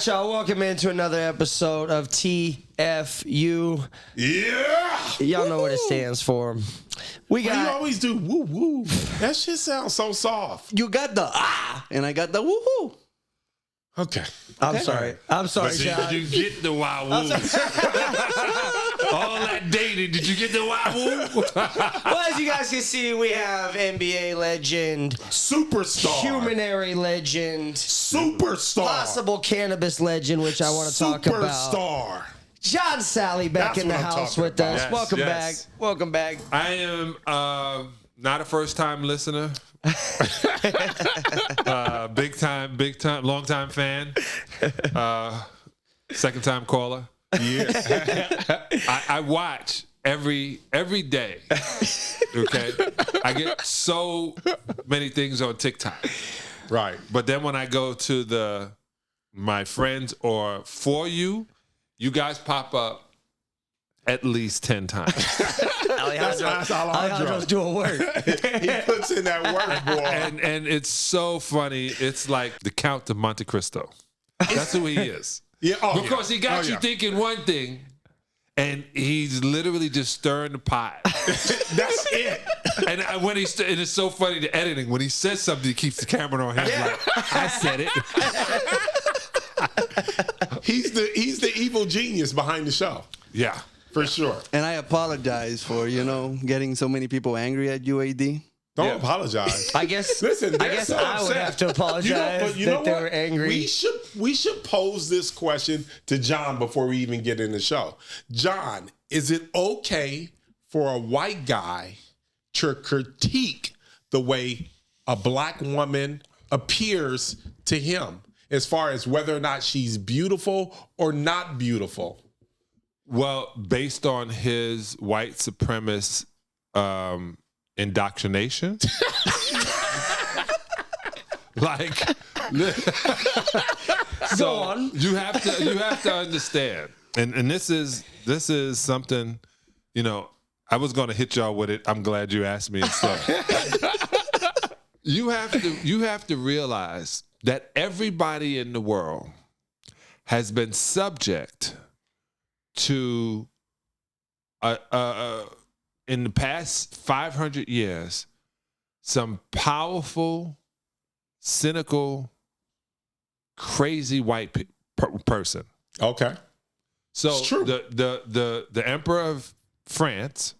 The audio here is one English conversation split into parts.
right, y'all. Welcome into another episode of TFU. Yeah. Y'all know what it stands for. We got. You always do woo woo. That shit sounds so soft. You got the and I got the woohoo. Okay. I'm sorry. I'm sorry, John. Did you get the wow woo? All that dating, did you get the wow woo? Well, as you guys can see, we have NBA legend, Superstar. humanary legend, Superstar. possible cannabis legend, which I want to talk about. Superstar. John Salley back That's in the what I'm house talking with about. us. Yes, Welcome yes. back. Welcome back. I am not a first-time listener. Big time, long time fan. Second time caller. Yeah. I watch every day. Okay, I get so many things on TikTok. Right. But then when I go to my friends or for you guys pop up at least 10 times. That's Alejandro's doing work. He puts in that work, boy. And it's so funny. It's like the Count of Monte Cristo. That's who he is. Yeah. Because he got you thinking one thing, and he's literally just stirring the pot. That's it. And when and it's so funny, the editing, when he says something, he keeps the camera on him like, I said it. He's the evil genius behind the show. Yeah. For sure. And I apologize for, getting so many people angry at UAD. Don't apologize. I guess. Listen, I guess I would have to apologize that they were angry. We should pose this question to John before we even get in the show. John, is it okay for a white guy to critique the way a black woman appears to him, as far as whether or not she's beautiful or not beautiful? Well, based on his white supremacist indoctrination, like, Go on. you have to understand, and this is something, I was going to hit y'all with it. I'm glad you asked me instead. You have to realize that everybody in the world has been subject to in the past 500 years, some powerful, cynical, crazy white person. Okay. So It's true. the Emperor of France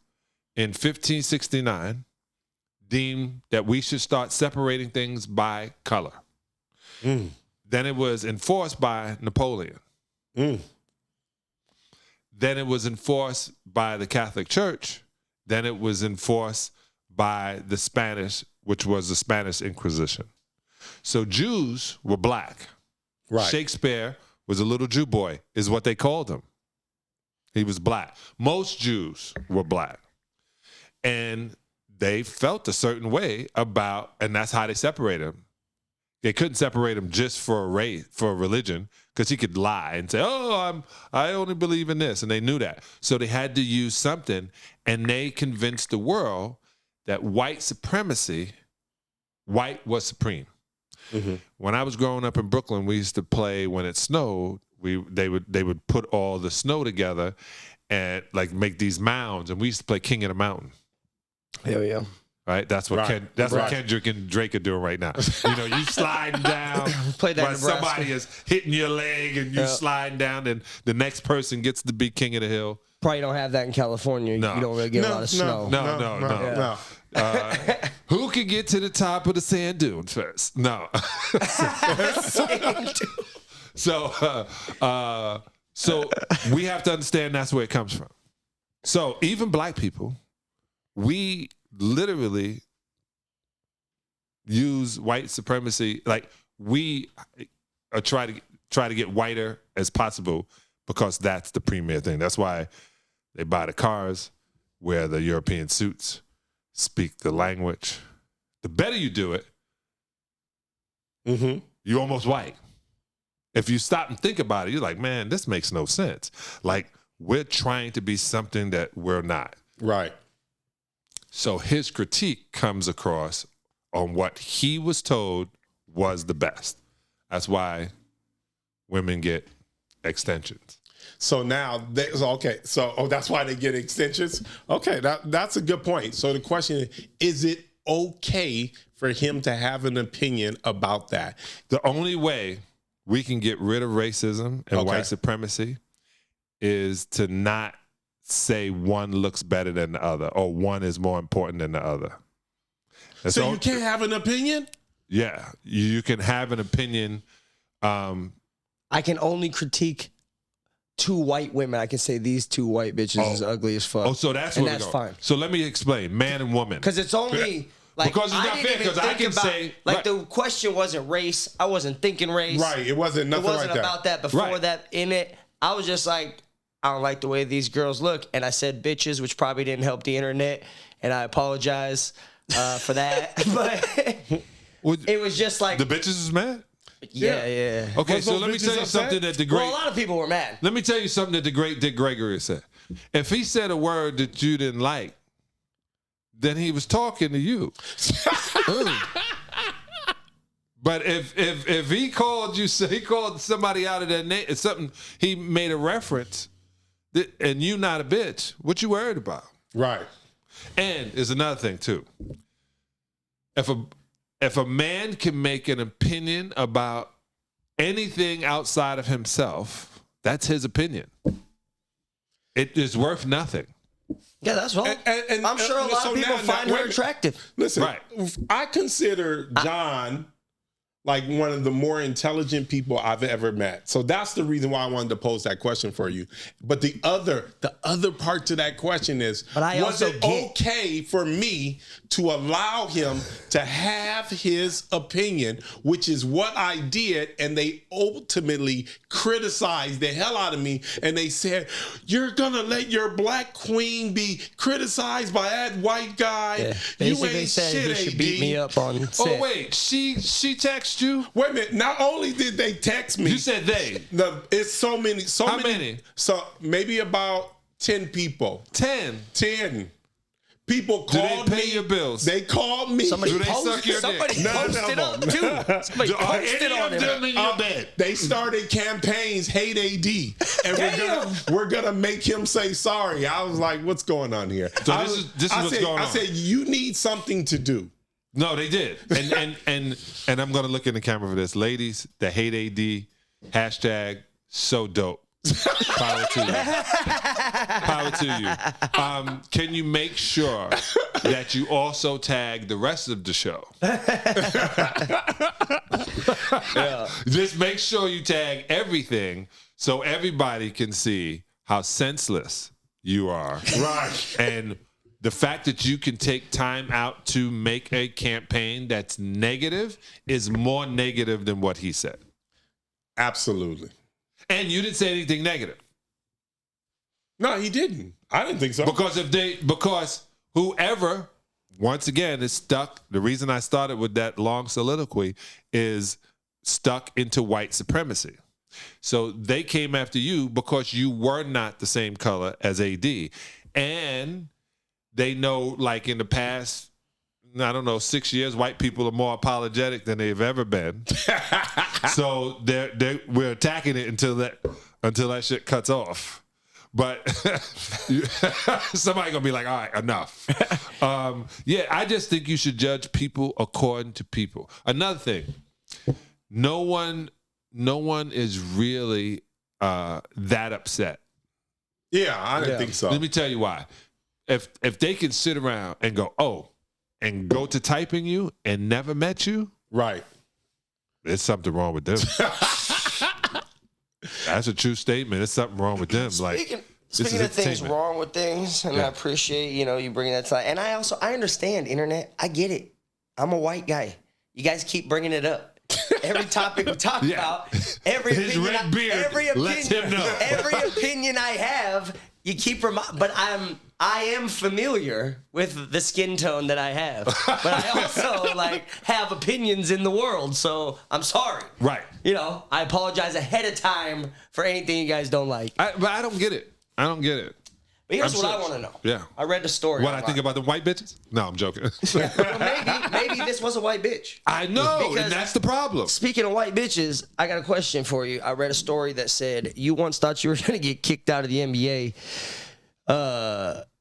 in 1569 deemed that we should start separating things by color. Mm. Then it was enforced by Napoleon. Mm. Then it was enforced by the Catholic Church. Then it was enforced by the Spanish, which was the Spanish Inquisition. So Jews were black. Right. Shakespeare was a little Jew boy, is what they called him. He was black. Most Jews were black. And they felt a certain way about, and that's how they separated him. They couldn't separate him just for a race, for a religion, because he could lie and say, I only believe in this. And they knew that. So they had to use something, and they convinced the world that white supremacy, white was supreme. Mm-hmm. When I was growing up in Brooklyn, we used to play when it snowed. They would put all the snow together and like make these mounds, and we used to play King of the Mountain. There we go. Right, that's what what Kendrick and Drake are doing right now. You sliding down, Played that but in Nebraska. somebody is hitting your leg, and you sliding down, and the next person gets to be king of the hill. Probably don't have that in California. No. You don't really get a lot of snow. No. Who can get to the top of the sand dune first? No. So we have to understand that's where it comes from. So even black people, we literally use white supremacy. Like we are try to get whiter as possible because that's the premier thing. That's why they buy the cars, wear the European suits, speak the language. The better you do it, you're almost white. If you stop and think about it, you're like, man, this makes no sense. Like we're trying to be something that we're not. Right. So his critique comes across on what he was told was the best. That's why women get extensions. So now, that's why they get extensions? Okay, that's a good point. So the question is it okay for him to have an opinion about that? The only way we can get rid of racism and white supremacy is to not say one looks better than the other or one is more important than the other. And so you can't have an opinion? Yeah, you can have an opinion. I can only critique 2 white women. I can say these 2 white bitches is ugly as fuck. Oh, so that's and what that's fine. So let me explain, man and woman. Because it's only like because it's not fair. Because I can say the question wasn't race. I wasn't thinking race. Right. It wasn't nothing. It wasn't about that. Before that, in it, I was just like, I don't like the way these girls look, and I said bitches, which probably didn't help the internet, and I apologize for that. But it was just like the bitches is mad. Yeah. Okay, so let me tell you something that the great. Well, a lot of people were mad. Let me tell you something that the great Dick Gregory said. If he said a word that you didn't like, then he was talking to you. But if he called you, he called somebody out of their name, it's something he made a reference, and you not a bitch. What you worried about? Right. And there's another thing too. If a man can make an opinion about anything outside of himself, that's his opinion. It is worth nothing. Yeah, that's all. And I'm sure a lot of people find her attractive. Listen, right. I consider John like one of the more intelligent people I've ever met. So that's the reason why I wanted to pose that question for you. But the other part to that question is, was it okay for me to allow him to have his opinion, which is what I did, and they ultimately criticized the hell out of me, and they said, you're gonna let your black queen be criticized by that white guy? Yeah. You ain't said shit, he should AD. beat me up on set. Oh wait, she texted you? Wait a minute. Not only did they text me. You said they. It's so many. How many? So maybe about 10 people. 10. 10. People called me. Do they pay your bills? They called me. Somebody Do they suck your dick? posted up too. Somebody posted on them him. in your bed? They started campaigns, hate AD, and we're gonna make him say sorry. I was like, what's going on here? So this is what's going on. I said, you need something to do. No, they did. And I'm gonna look in the camera for this. Ladies that hate AD, hashtag so dope. Power to you. Power to you. Can you make sure that you also tag the rest of the show? Yeah. Just make sure you tag everything so everybody can see how senseless you are. Right. And the fact that you can take time out to make a campaign that's negative is more negative than what he said. Absolutely. And you didn't say anything negative. No, he didn't. I didn't think so. Because whoever, once again, is stuck, the reason I started with that long soliloquy is stuck into white supremacy. So they came after you because you were not the same color as AD. And they know, like in the past, I don't know, 6 years, white people are more apologetic than they've ever been. So we're attacking it until that shit cuts off. But somebody gonna be like, all right, enough. I just think you should judge people according to people. Another thing, no one is really that upset. Yeah, I didn't think so. Let me tell you why. If they can sit around and go, and go to typing you and never met you, right? There's something wrong with them. That's a true statement. There's something wrong with them. Speaking of things wrong with things, and I appreciate you bringing that to light. And I understand internet. I get it. I'm a white guy. You guys keep bringing it up. Every topic we talk about, every opinion I have, you keep reminding. But I am familiar with the skin tone that I have, but I also have opinions in the world. So I'm sorry. Right. I apologize ahead of time for anything you guys don't like. But I don't get it. But here's what I want to know. Yeah. I read the story. What I think about the white bitches? No, I'm joking. Well, maybe this was a white bitch. I know, Because and that's the problem. Speaking of white bitches, I got a question for you. I read a story that said you once thought you were going to get kicked out of the NBA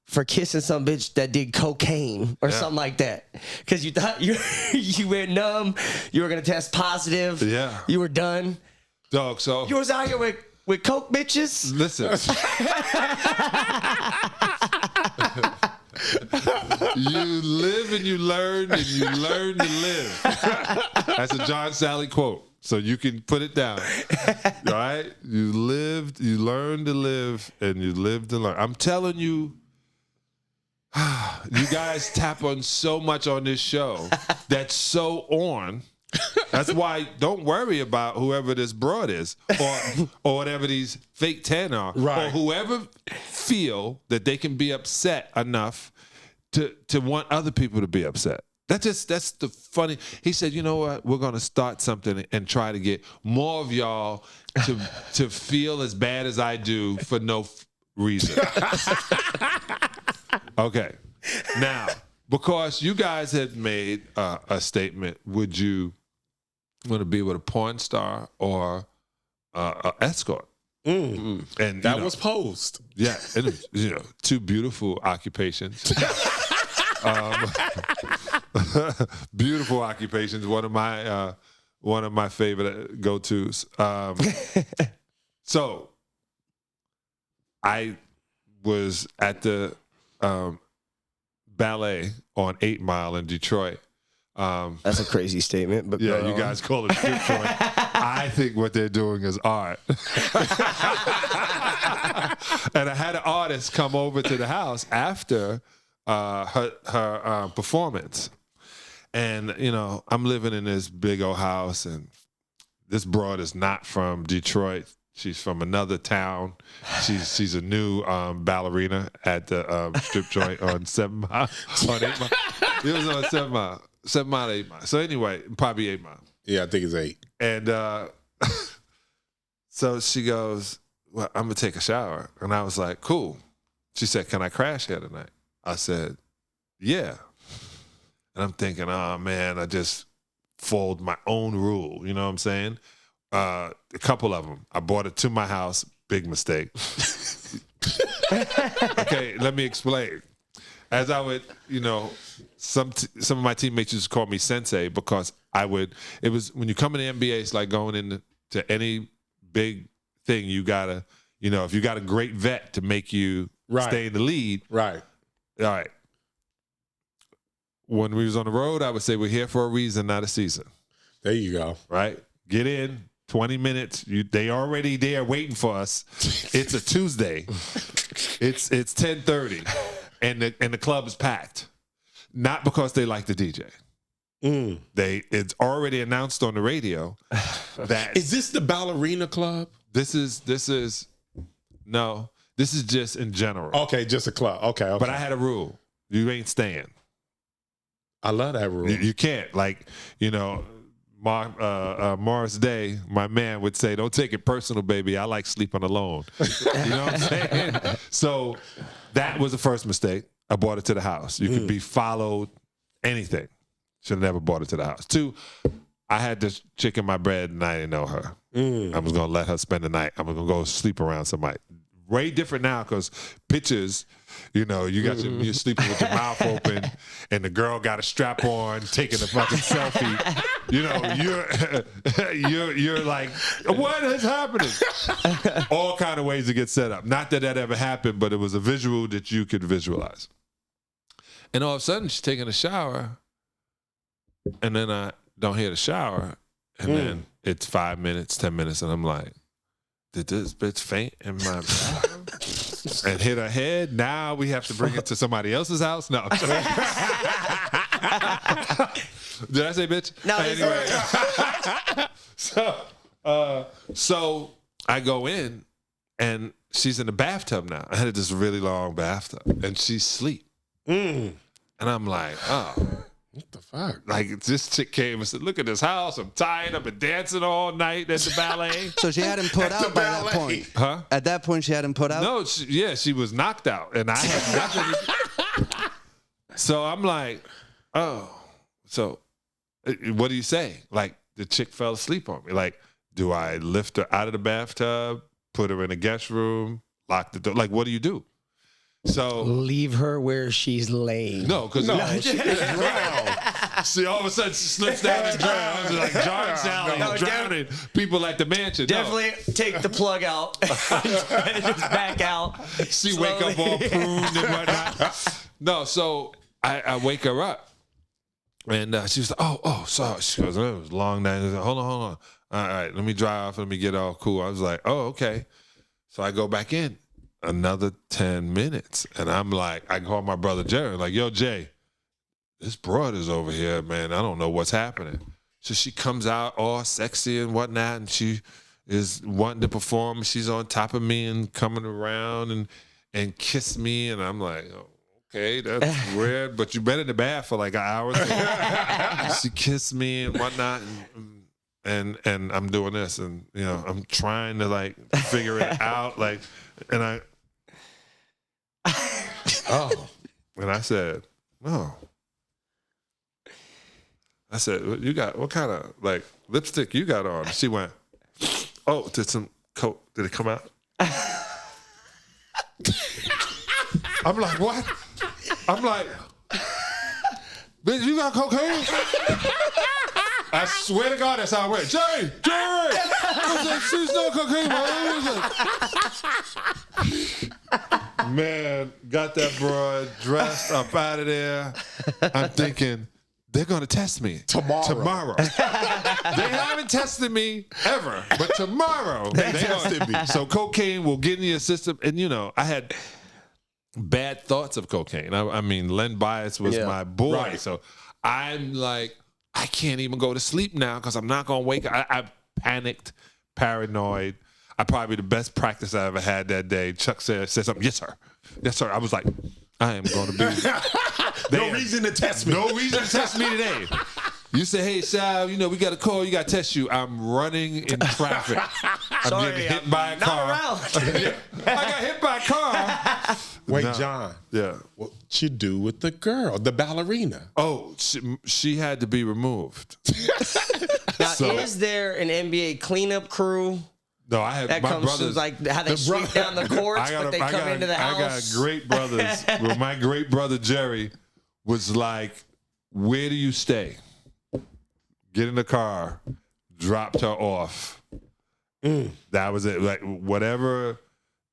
for kissing some bitch that did cocaine or something like that. Because you thought you went numb, you were going to test positive, you were done. Dog, so... You was out here with coke bitches? Listen. You live and you learn and you learn to live. That's a John Salley quote. So you can put it down. All right? You learn to live, and you live to learn. I'm telling you, you guys tap on so much on this show that's so on. That's why don't worry about whoever this broad is or whatever these fake 10 are. Right. Or whoever feel that they can be upset enough to want other people to be upset. That's the funny. He said, you know what? We're going to start something and try to get more of y'all to feel as bad as I do for no reason. Okay. Now, because you guys had made a statement, would you want to be with a porn star or an escort? And that was posed. Yeah, and it was, two beautiful occupations. Beautiful occupations. One of my favorite go-tos. So I was at the ballet on 8 Mile in Detroit. That's a crazy statement, but yeah, you guys call it strip joint. I think what they're doing is art. And I had an artist come over to the house after her performance. And, I'm living in this big old house, and this broad is not from Detroit. She's from another town. She's a new ballerina at the strip joint on 7 Mile. On 8 Mile. It was on 7 Mile. 7 Mile, 8 Mile. So anyway, probably 8 Mile. Yeah, I think it's 8. And so she goes, well, I'm going to take a shower. And I was like, cool. She said, can I crash here tonight? I said, yeah. And I'm thinking, oh, man, I just followed my own rule. You know what I'm saying? A couple of them. I brought it to my house. Big mistake. Okay, let me explain. As I would, some of my teammates used to call me sensei because it was when you come in the NBA, it's like going into any big thing, you gotta, if you got a great vet to make you stay in the lead. Right. All right. When we was on the road, I would say we're here for a reason, not a season. There you go. Right? Get in, 20 minutes. They already there waiting for us. It's a Tuesday. It's 10:30. And the club is packed. Not because they like the DJ. It's already announced on the radio that is this the ballerina club? This is just in general. Okay, just a club. Okay. But I had a rule. You ain't staying. I love that rule. You can't. Morris Day, my man, would say, don't take it personal, baby. I like sleeping alone. You know what I'm saying? So that was the first mistake. I brought it to the house. You could be followed, anything. Should have never brought it to the house. 2, I had this chick in my bed and I didn't know her. I was going to let her spend the night. I was going to go sleep around somebody. Way different now because pictures, you got you're sleeping with your mouth open and the girl got a strap on, taking a fucking selfie. You're like, what is happening? All kind of ways to get set up. Not that ever happened, but it was a visual that you could visualize. And all of a sudden, she's taking a shower, and then I don't hear the shower, and then it's 5 minutes, 10 minutes, and I'm like, did this bitch faint in my bathroom and hit her head? Now we have to bring it to somebody else's house? No. Did I say bitch? No. Anyway. So I go in, and she's in the bathtub now. I had this really long bathtub, and she's asleep. And I'm like, oh. What the fuck? Like, this chick came and said, look at this house. I'm tired. I've been dancing all night at the ballet. So she had him put out by that point. Huh? At that point, she had him put out? No, she was knocked out. And I had nothing. So I'm like, oh. So what do you say? Like, the chick fell asleep on me. Like, do I lift her out of the bathtub, put her in a guest room, lock the door? Like, what do you do? So leave her where she's laying. No, because she drowned. See, all of a sudden she slips down and drowns. Like John Salley drowning people at the mansion. Definitely take the plug out and just back out. She wake up all pruned and whatnot. No, so I wake her up. And she was like, oh, sorry. She goes, it was a long night. I was like, hold on. All right, let me dry off. Let me get all cool. I was like, oh, okay. So I go back in. Another 10 minutes. And I'm like, I call my brother Jerry, like, yo, Jay, this broad is over here, man. I don't know what's happening. So she comes out all sexy and whatnot, and she is wanting to perform. She's on top of me and coming around and kiss me. And I'm like, oh, okay, that's weird, but you've been in the bath for like an hour. So she kissed me and whatnot. And I'm doing this, and you know, I'm trying to like figure it out, like, and I said, oh, I said, you got what kind of like lipstick you got on? She went, oh, did it come out? I'm like, what? I'm like, bitch, you got cocaine? I swear to God, that's how I went. Jerry! I was like, she's no cocaine, man. Man, got that broad dressed up out of there. I'm thinking, they're going to test me. Tomorrow. They haven't tested me ever, but tomorrow they tested me. So cocaine will get in your system. And, you know, I had bad thoughts of cocaine. I mean, Len Bias was my boy. Right. So I'm like, I can't even go to sleep now because I'm not going to wake up. I panicked, paranoid. Probably the best practice I ever had that day. Chuck said something. Yes, sir. Yes, sir. I was like, I am going to be. No reason to test me. No reason to test me today. You say, hey, Sal, you know, we got a call. You got to test you. I'm running in traffic. I'm getting hit by a car. Not around. I got hit by a car. Wait, no. John. Yeah. What you do with the girl, the ballerina? Oh, she had to be removed. Now, is there an NBA cleanup crew? No, I have that my comes brothers. Like how they sweep down the courts, but they come into the house. I got great brothers. Well, my great brother Jerry was like, "Where do you stay?" Get in the car, dropped her off. That was it. Like whatever,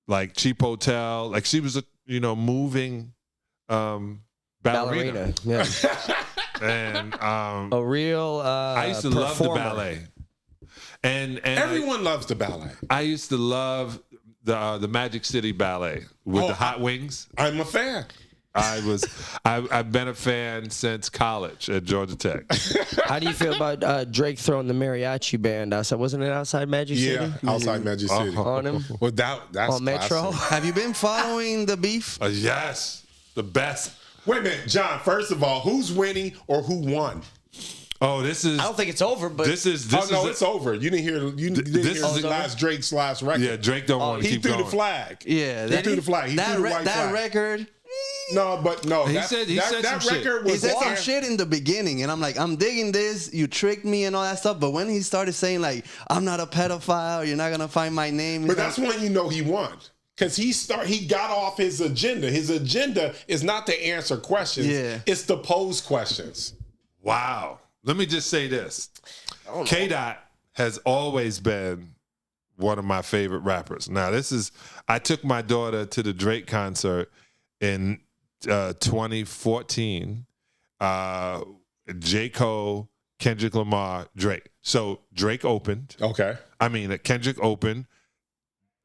like cheap hotel. Like she was a moving ballerina. Yeah. And a real. I used to love the ballet. And everyone loves the ballet. I used to love the Magic City Ballet with the hot wings. I'm a fan. I've been a fan since college at Georgia Tech. How do you feel about Drake throwing the mariachi band outside? Wasn't it outside Magic City? Yeah, outside Magic City. On him? Well, that's on Metro. Have you been following the beef? Yes, the best. Wait a minute, John. First of all, who's winning or who won? Oh, this is. I don't think it's over, but it's over. You didn't hear. You didn't hear Drake's last record. Yeah, Drake don't want to keep going. He threw the flag. Yeah, he threw the flag. He threw the white that flag. record. No, but no. He said that record shit. was. He said some shit in the beginning, and I'm like, I'm digging this. You tricked me and all that stuff. But when he started saying like, I'm not a pedophile, you're not gonna find my name. But that's when you know he won. Because he got off his agenda. His agenda is not to answer questions. Yeah. It's to pose questions. Wow. Let me just say this. G.O.A.T has always been one of my favorite rappers. Now, I took my daughter to the Drake concert in 2014. J. Cole, Kendrick Lamar, Drake. So Drake opened. Okay. Kendrick opened,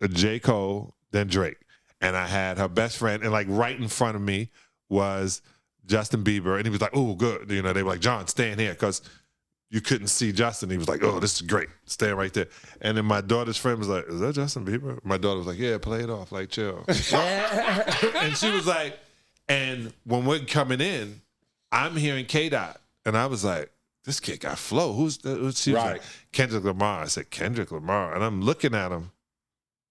J. Cole, then Drake. And I had her best friend, and like right in front of me was Justin Bieber, and he was like, "Oh, good." They were like, "John, stand here," because you couldn't see Justin. He was like, "Oh, this is great. Stand right there." And then my daughter's friend was like, "Is that Justin Bieber?" My daughter was like, "Yeah, play it off, like chill." And she was like, and when we're coming in, I'm hearing G.O.A.T And I was like, this kid got flow. Who's she was Right. like, Kendrick Lamar. I said, Kendrick Lamar. And I'm looking at him.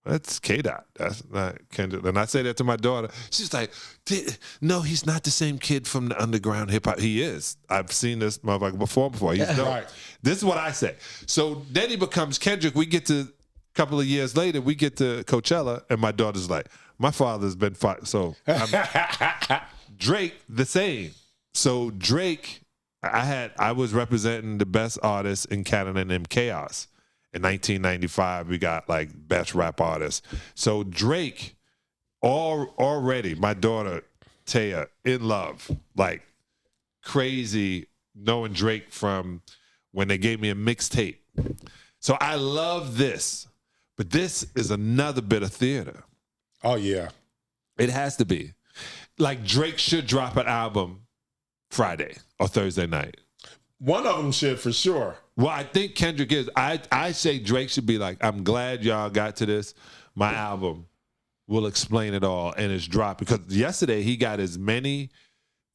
That's K-Dot. That's not Kendrick. And I say that to my daughter. She's like, no, he's not the same kid from the underground hip-hop. He is. I've seen this motherfucker before. He's dope. Right. This is what I say. So then he becomes Kendrick. We get to, a couple of years later, we get to Coachella, and my daughter's like, my father's been fired. So Drake, the same. So Drake, I was representing the best artists in Canada named Chaos. In 1995, we got like best rap artist. So Drake, already, my daughter Taya, in love, like crazy, knowing Drake from when they gave me a mixtape. So I love this, but this is another bit of theater. Oh, yeah. It has to be. Like Drake should drop an album Friday or Thursday night. One of them should, for sure. Well, I think Kendrick is. I say Drake should be like, I'm glad y'all got to this. My album will explain it all, and it's dropped. Because yesterday he got as many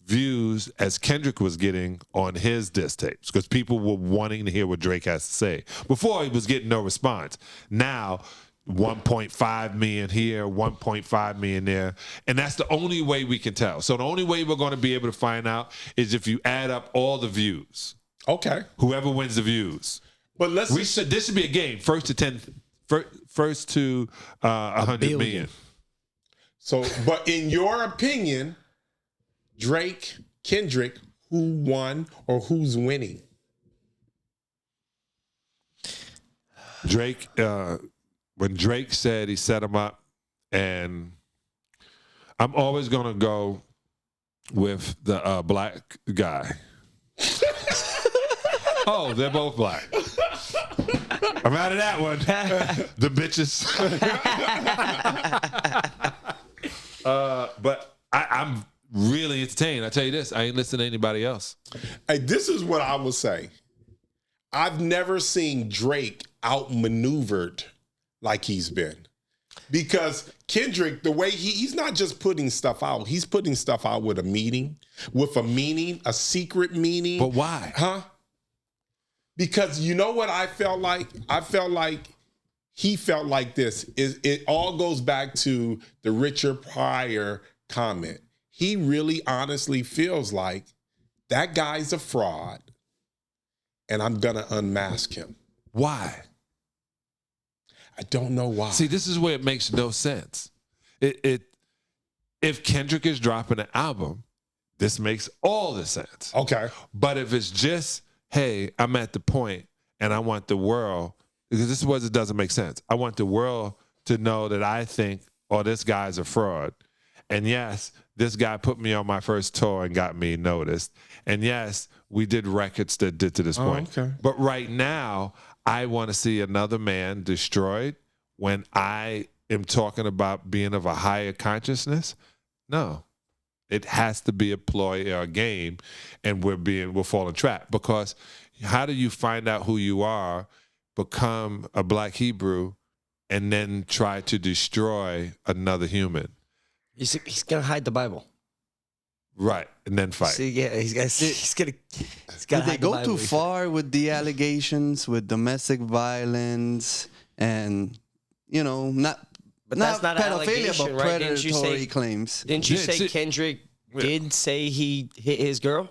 views as Kendrick was getting on his diss tapes, because people were wanting to hear what Drake has to say. Before, he was getting no response. Now, 1.5 million here, 1.5 million there. And that's the only way we can tell. So the only way we're going to be able to find out is if you add up all the views. Okay. Whoever wins the views. But This should be a game. First to 100 million. So, but in your opinion, Drake, Kendrick, who won or who's winning? Drake, when Drake said he set him up, and I'm always going to go with the black guy. Oh, they're both black. I'm out of that one. The bitches. But I'm really entertained. I tell you this, I ain't listening to anybody else. Hey, this is what I will say. I've never seen Drake outmaneuvered like he's been. Because Kendrick, the way he's not just putting stuff out, he's putting stuff out with a meaning, a secret meaning. But why? Huh? Because you know what I felt like? I felt like he felt like this. It all goes back to the Richard Pryor comment. He really honestly feels like that guy's a fraud, and I'm going to unmask him. Why? I don't know why. See, this is where it makes no sense. If Kendrick is dropping an album, this makes all the sense. Okay. But if it's just, hey, I'm at the point and I want the world, because this is what it doesn't make sense. I want the world to know that I think, oh, this guy's a fraud. And yes, this guy put me on my first tour and got me noticed. And yes, we did records that did to this point. Okay. But right now, I want to see another man destroyed when I am talking about being of a higher consciousness. No. It has to be a ploy or a game, and we're falling trapped. Because how do you find out who you are, become a black Hebrew, and then try to destroy another human? He's gonna hide the Bible. Right, and then fight. See, yeah, he's gonna. Did they go too far with the allegations with domestic violence and, not? But that's not an pedophilia, allegation, but right? predatory claims. Didn't you Yeah, say Kendrick did say he hit his girl?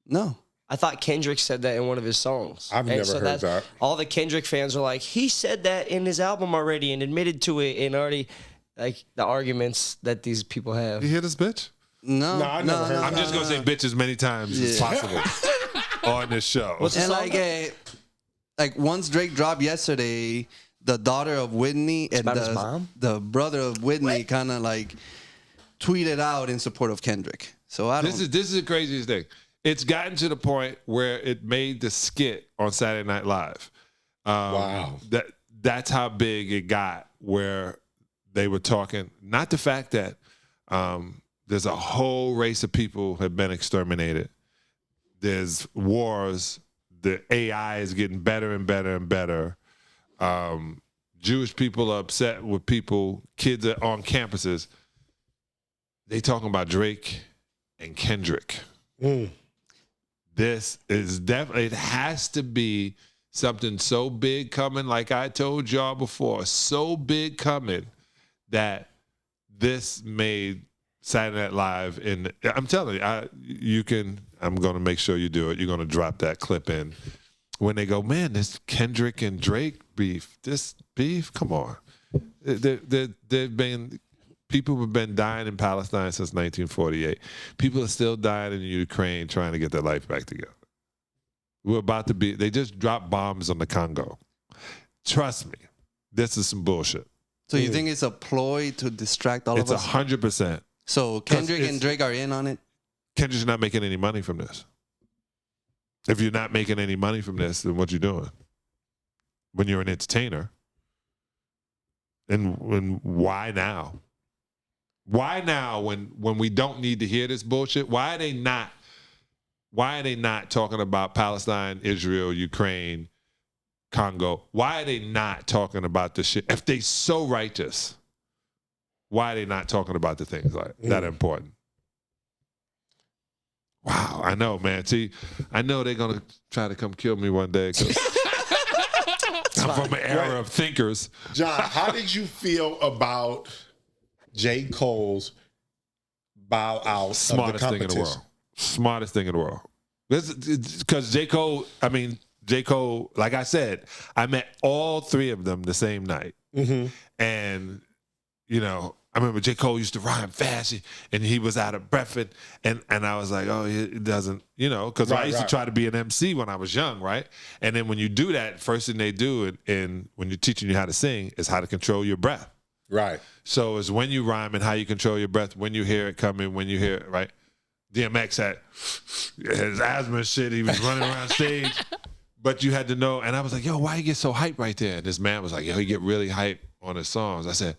No. I thought Kendrick said that in one of his songs. I've never heard that. All the Kendrick fans are like, he said that in his album already and admitted to it, and already, like, the arguments that these people have. You hear this bitch? No, I never heard I'm just going to say bitch as many times as possible on this show. What's the And song? like once Drake dropped yesterday, the daughter of Whitney and about his mom? the brother of Whitney kind of like tweeted out in support of Kendrick. So I don't. This is the craziest thing. It's gotten to the point where it made the skit on Saturday Night Live. Wow. That's how big it got, where they were talking, not the fact that there's a whole race of people have been exterminated. There's wars. The AI is getting better and better and better. Jewish people are upset with kids are on campuses. They talking about Drake and Kendrick. this is definitely, it has to be something so big coming, like I told y'all before, so big coming that this made Saturday Night Live. And I'm telling you, I'm going to make sure you do it. You're going to drop that clip in when they go, man, this Kendrick and Drake beef, come on. People have been dying in Palestine since 1948. People are still dying in Ukraine trying to get their life back together. They just dropped bombs on the Congo. Trust me, this is some bullshit. So you think it's a ploy to distract all of us? It's 100%. So Kendrick and Drake are in on it? Kendrick's not making any money from this. If you're not making any money from this, then what you doing? When you're an entertainer. And why now? Why now when we don't need to hear this bullshit? Why are they not talking about Palestine, Israel, Ukraine, Congo? Why are they not talking about this shit? If they so righteous, why are they not talking about the things like that important? Wow, I know, man. See, I know they're gonna try to come kill me one day because I'm from an era of thinkers. John, how did you feel about J. Cole's bow out of the competition? Thing in the world. Smartest thing in the world. Because J. Cole, like I said, I met all three of them the same night. Mm-hmm. And, I remember J. Cole used to rhyme fast, and he was out of breath, and I was like, oh, he doesn't, because I used to try to be an MC when I was young, right? And then when you do that, first thing they do, and when you're teaching you how to sing, is how to control your breath. Right. So it's when you rhyme and how you control your breath, when you hear it coming, when you hear it, right? DMX had his asthma and shit. He was running around stage, but you had to know. And I was like, yo, why you get so hyped right there? And this man was like, yo, he get really hyped on his songs. I said,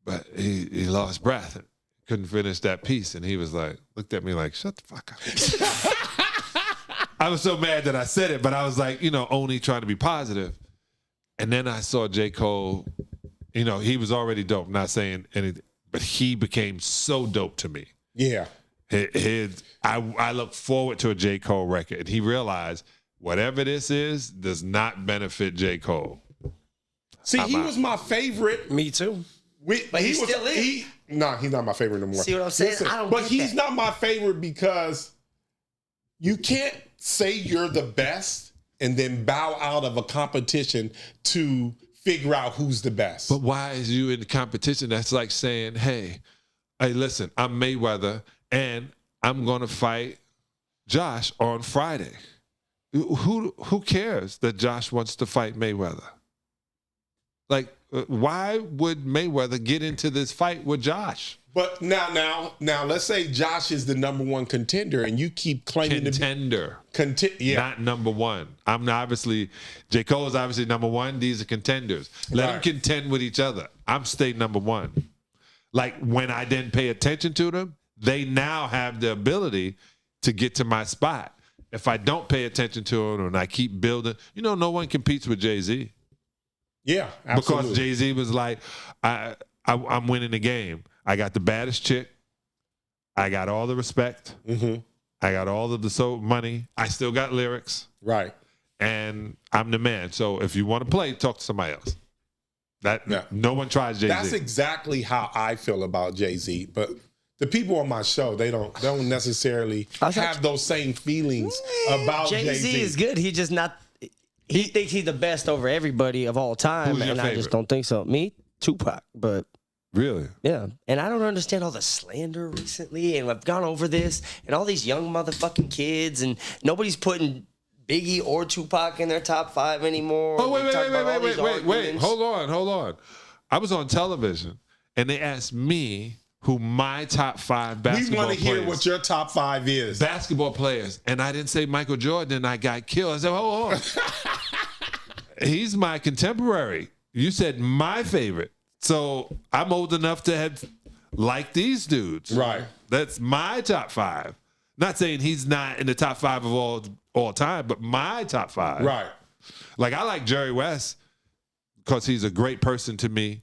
but he lost breath. Couldn't finish that piece. And he was like, looked at me like, shut the fuck up. I was so mad that I said it, but I was like, only trying to be positive. And then I saw J. Cole, he was already dope, not saying anything, but he became so dope to me. Yeah. I look forward to a J. Cole record, and he realized whatever this is does not benefit J. Cole. See, he was my favorite. Me too. But he still is. He's not my favorite anymore. See what I'm saying? Listen, I don't but get he's that. not my favorite because you can't say you're the best and then bow out of a competition to figure out who's the best. But why is you in the competition? That's like saying, hey, listen, I'm Mayweather, and I'm going to fight Josh on Friday. Who cares that Josh wants to fight Mayweather? Like, why would Mayweather get into this fight with Josh? But now, let's say Josh is the number one contender, and you keep claiming contender, not number one. J. Cole is obviously number one. These are contenders. Let them contend with each other. I'm staying number one. Like when I didn't pay attention to them, they now have the ability to get to my spot. If I don't pay attention to them and I keep building, no one competes with Jay-Z. Yeah, absolutely. Because Jay-Z was like, I'm winning the game. I got the baddest chick. I got all the respect. Mm-hmm. I got all of the money. I still got lyrics. Right. And I'm the man. So if you want to play, talk to somebody else. No one tries Jay-Z. That's exactly how I feel about Jay-Z. But the people on my show, they don't necessarily have those same feelings about Jay-Z. Jay-Z is good. He just not. He thinks he's the best over everybody of all time, Who's your and favorite? I just don't think so. Me, Tupac, but really, yeah. And I don't understand all the slander recently, and I've gone over this, and all these young motherfucking kids, and nobody's putting Biggie or Tupac in their top 5 anymore. Oh, wait. Hold on. I was on television, and they asked me who my top 5 basketball players. We want to hear what your top 5 is. Basketball players. And I didn't say Michael Jordan, and I got killed. I said, hold on. He's my contemporary. You said my favorite. So I'm old enough to have liked these dudes. Right. That's my top 5. Not saying he's not in the top 5 of all time, but my top 5. Right. Like, I like Jerry West because he's a great person to me,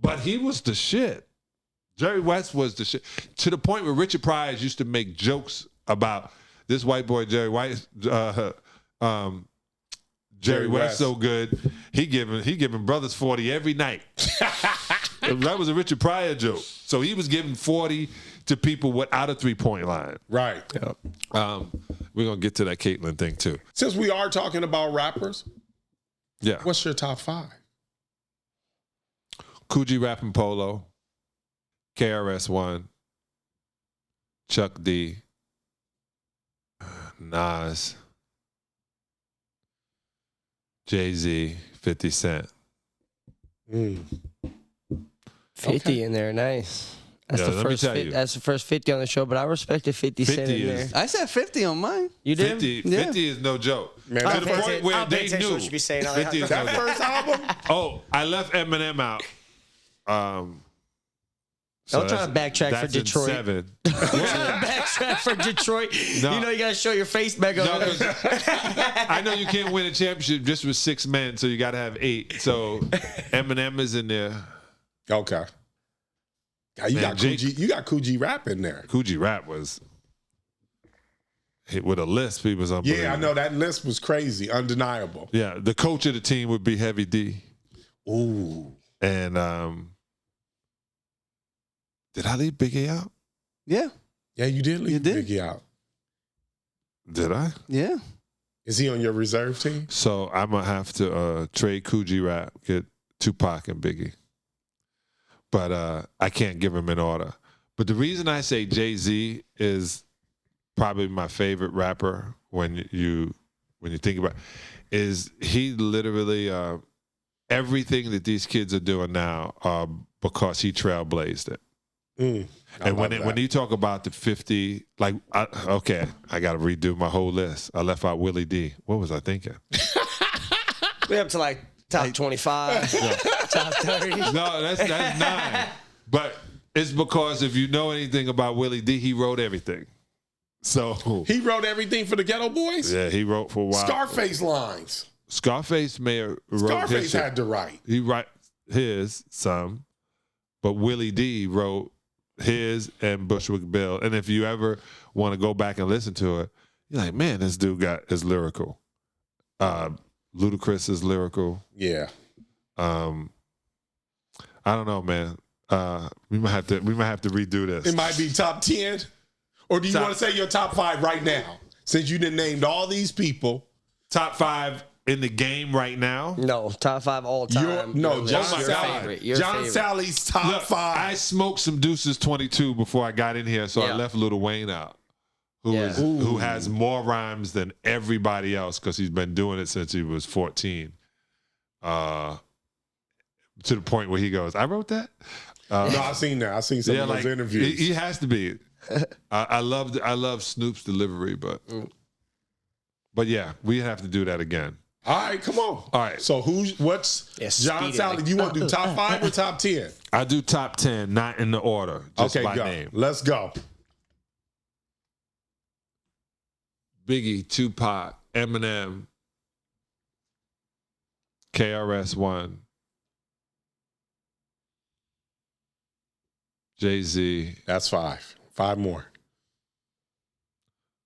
but he was the shit. Jerry West was the shit. To the point where Richard Pryor used to make jokes about this white boy Jerry West so good. He giving brothers 40 every night. That was a Richard Pryor joke. So he was giving 40 to people without a 3-point line. Right. Yep. We're gonna get to that Caitlyn thing too. Since we are talking about rappers, yeah. What's your top 5? Coogee Rapping Polo, KRS-One, Chuck D, Nas, Jay-Z, 50 Cent. 50 in there, nice. That's Yeah, the let me first. tell you. That's the first 50 on the show, but I respected 50 Cent 50 in is- there. I said 50 on mine. You did? 50 is no joke. Man, to I'll the pay point where I'll pay they attention to knew. what you be saying, 50 is no that joke. first album? Oh, I left Eminem out. So Don't try to backtrack for that's in Detroit. 7. Backtrack for Detroit. No. You know you got to show your face back No, over there. 'cause I know you can't win a championship just with 6 men, so you got to have 8. So Eminem is in there. Okay. Yeah, you Man, got Coogee. You got Coogee Rap in there. Coogee Rap was hit with a lisp. He was unbelievable. Yeah, I know that list was crazy, undeniable. Yeah, the coach of the team would be Heavy D. Ooh. And did I leave Biggie out? Yeah. Yeah, you did leave You did. Biggie out. Did I? Yeah. Is he on your reserve team? So I'm gonna have to trade Coogee Rap, get Tupac and Biggie. But I can't give them in order. But the reason I say Jay-Z is probably my favorite rapper when you think about it, is he literally everything that these kids are doing now because he trailblazed it. And when you talk about the 50, like, I got to redo my whole list. I left out Willie D. What was I thinking? We up to like top 25, top 30. No, that's 9. But it's because if you know anything about Willie D, he wrote everything. So He wrote everything for the Ghetto Boys? yeah, he wrote for a while. Scarface lines. Scarface may have wrote Scarface his shit. had to write. He write his some, but Willie D wrote his and Bushwick Bill. And if you ever want to go back and listen to it, you're like, man, this dude is lyrical. Ludacris is lyrical. Yeah. I don't know, man. We might have to redo this. It might be top 10. Or do you want to say your top 5 right now? Since you done named all these people. Top 5 in the game right now. No, top 5 all time. John favorite. Your John favorite. Sally's top Look, 5. I smoked some Deuces 22 before I got in here, so I left Lil Wayne out, who has more rhymes than everybody else because he's been doing it since he was 14. To the point where he goes, I wrote that? No, I've seen that. I've seen some of those interviews. He has to be. I love Snoop's delivery, but yeah, we have to do that again. All right, come on. All right. So what's John Salley? Do you want to do top 5 or top 10? I do top 10, not in the order, just by go. name. Let's go. Biggie, Tupac, Eminem, KRS-One, Jay-Z, That's 5. 5 more.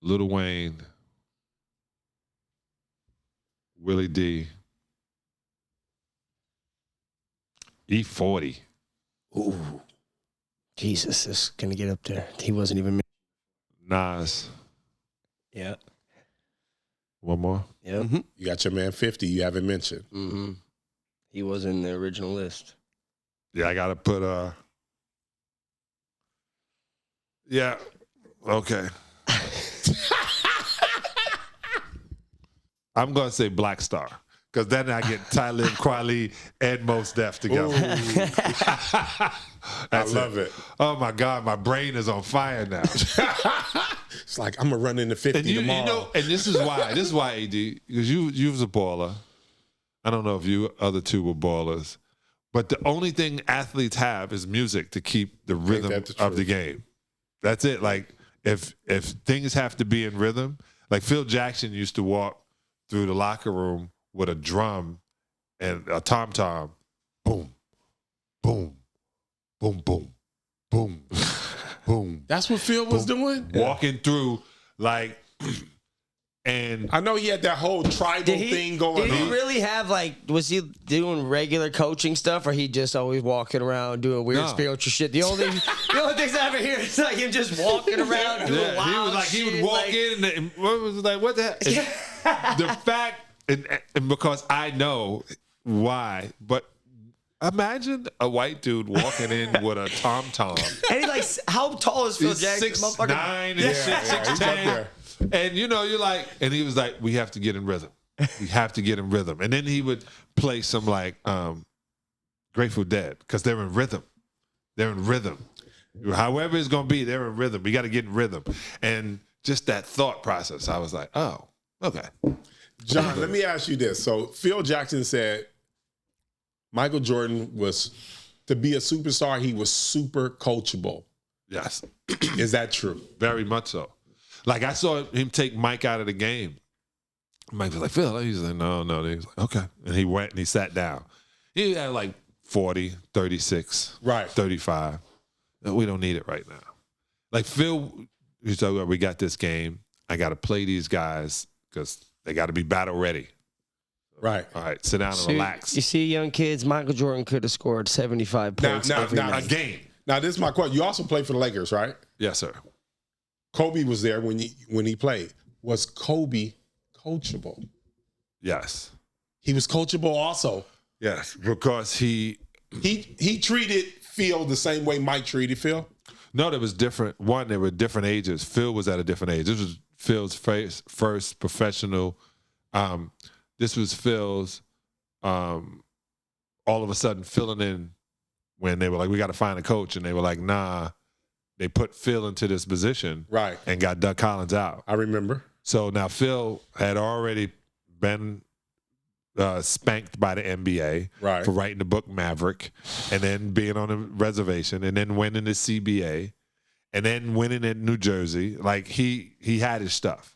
Lil Wayne, Willie D, E40. Ooh. Jesus, this is going to get up there. He wasn't even. Nas. Yeah. One more. Yep. You got your man 50 you haven't mentioned. Mm-hmm. He was in the original list. Yeah, I got to put yeah. Okay. I'm going to say Black Star. Because then I get Talib Kweli and Mos Def together. I love it. Oh my God, my brain is on fire now. It's like I'm gonna run into 50 And you tomorrow. know, and this is why AD, because you was a baller. I don't know if you other two were ballers, but the only thing athletes have is music to keep the rhythm of the game. That's it. Like if things have to be in rhythm, like Phil Jackson used to walk through the locker room with a drum and a tom-tom, boom, boom, boom, boom, boom, boom. That's what Phil was doing? Walking through like And I know he had that whole tribal thing going on. Did he really have, like, was he doing regular coaching stuff, or he just always walking around doing weird spiritual shit? The only things I ever hear is like him just walking around doing wild shit. He would walk in and what was like, what the heck? The fact, and because I know why, but imagine a white dude walking in with a tom-tom. And he's like, how tall is Phil Jackson? 6'9" and 6'10". And you're like, and he was like, we have to get in rhythm. We have to get in rhythm. And then he would play some like Grateful Dead because they're in rhythm. They're in rhythm. However it's going to be, they're in rhythm. We got to get in rhythm. And just that thought process, I was like, oh, okay. John, let me ask you this. So Phil Jackson said Michael Jordan was, to be a superstar, he was super coachable. Yes. Is that true? Very much so. Like, I saw him take Mike out of the game. Mike was like, Phil. He was like, no. He was like, okay. And he went and he sat down. He had like 40, 36, 35. We don't need it right now. Like, Phil, he's like, we got this game. I got to play these guys because they got to be battle ready. Right. All right, sit down and relax. You see, young kids, Michael Jordan could have scored 75 points every night. A game. Now, this is my question. You also played for the Lakers, right? Yes, sir. Kobe was there when he played. Was Kobe coachable? Yes. He was coachable also. Yes, because he treated Phil the same way Mike treated Phil? No, there was different. One, there were different ages. Phil was at a different age. This was Phil's first professional. This was Phil's all of a sudden filling in when they were like, we got to find a coach. And they were like, nah. They put Phil into this position, right, and got Doug Collins out. I remember. So now Phil had already been spanked by the NBA for writing the book Maverick, and then being on a reservation, and then winning the CBA, and then winning in New Jersey. Like he had his stuff,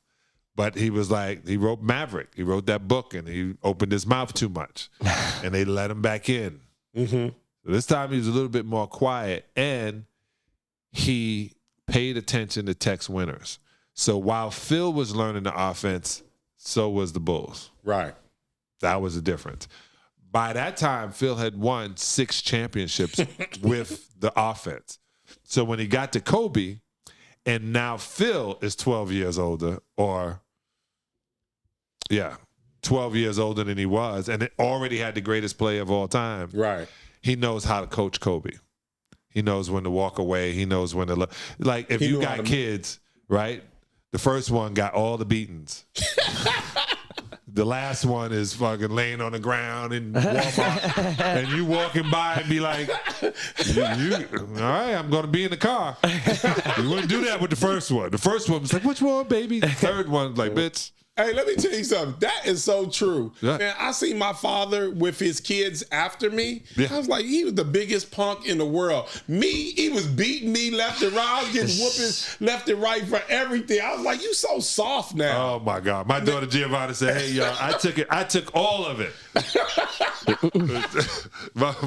but he was like, he wrote Maverick. He wrote that book, and he opened his mouth too much, and they let him back in. Mm-hmm. So this time he was a little bit more quiet, and he paid attention to Tex winners. So while Phil was learning the offense, so was the Bulls. Right. That was the difference. By that time, Phil had won 6 championships with the offense. So when he got to Kobe, and now Phil is 12 years older, 12 years older than he was, and it already had the greatest player of all time. Right. He knows how to coach Kobe. He knows when to walk away. He knows when to like. If you got kids, right? The first one got all the beatings. The last one is fucking laying on the ground in Walmart, and you walking by and be like, all right, I'm going to be in the car. You wouldn't do that with the first one. The first one was like, which one, baby? The third one was like, bitch. Hey, let me tell you something. That is so true. Yeah. Man, I see my father with his kids after me. Yeah. I was like, he was the biggest punk in the world. Me, he was beating me left and right. I was getting whoopings left and right for everything. I was like, you so soft now. Oh my God. My daughter Giovanna said, hey, y'all, I took all of it.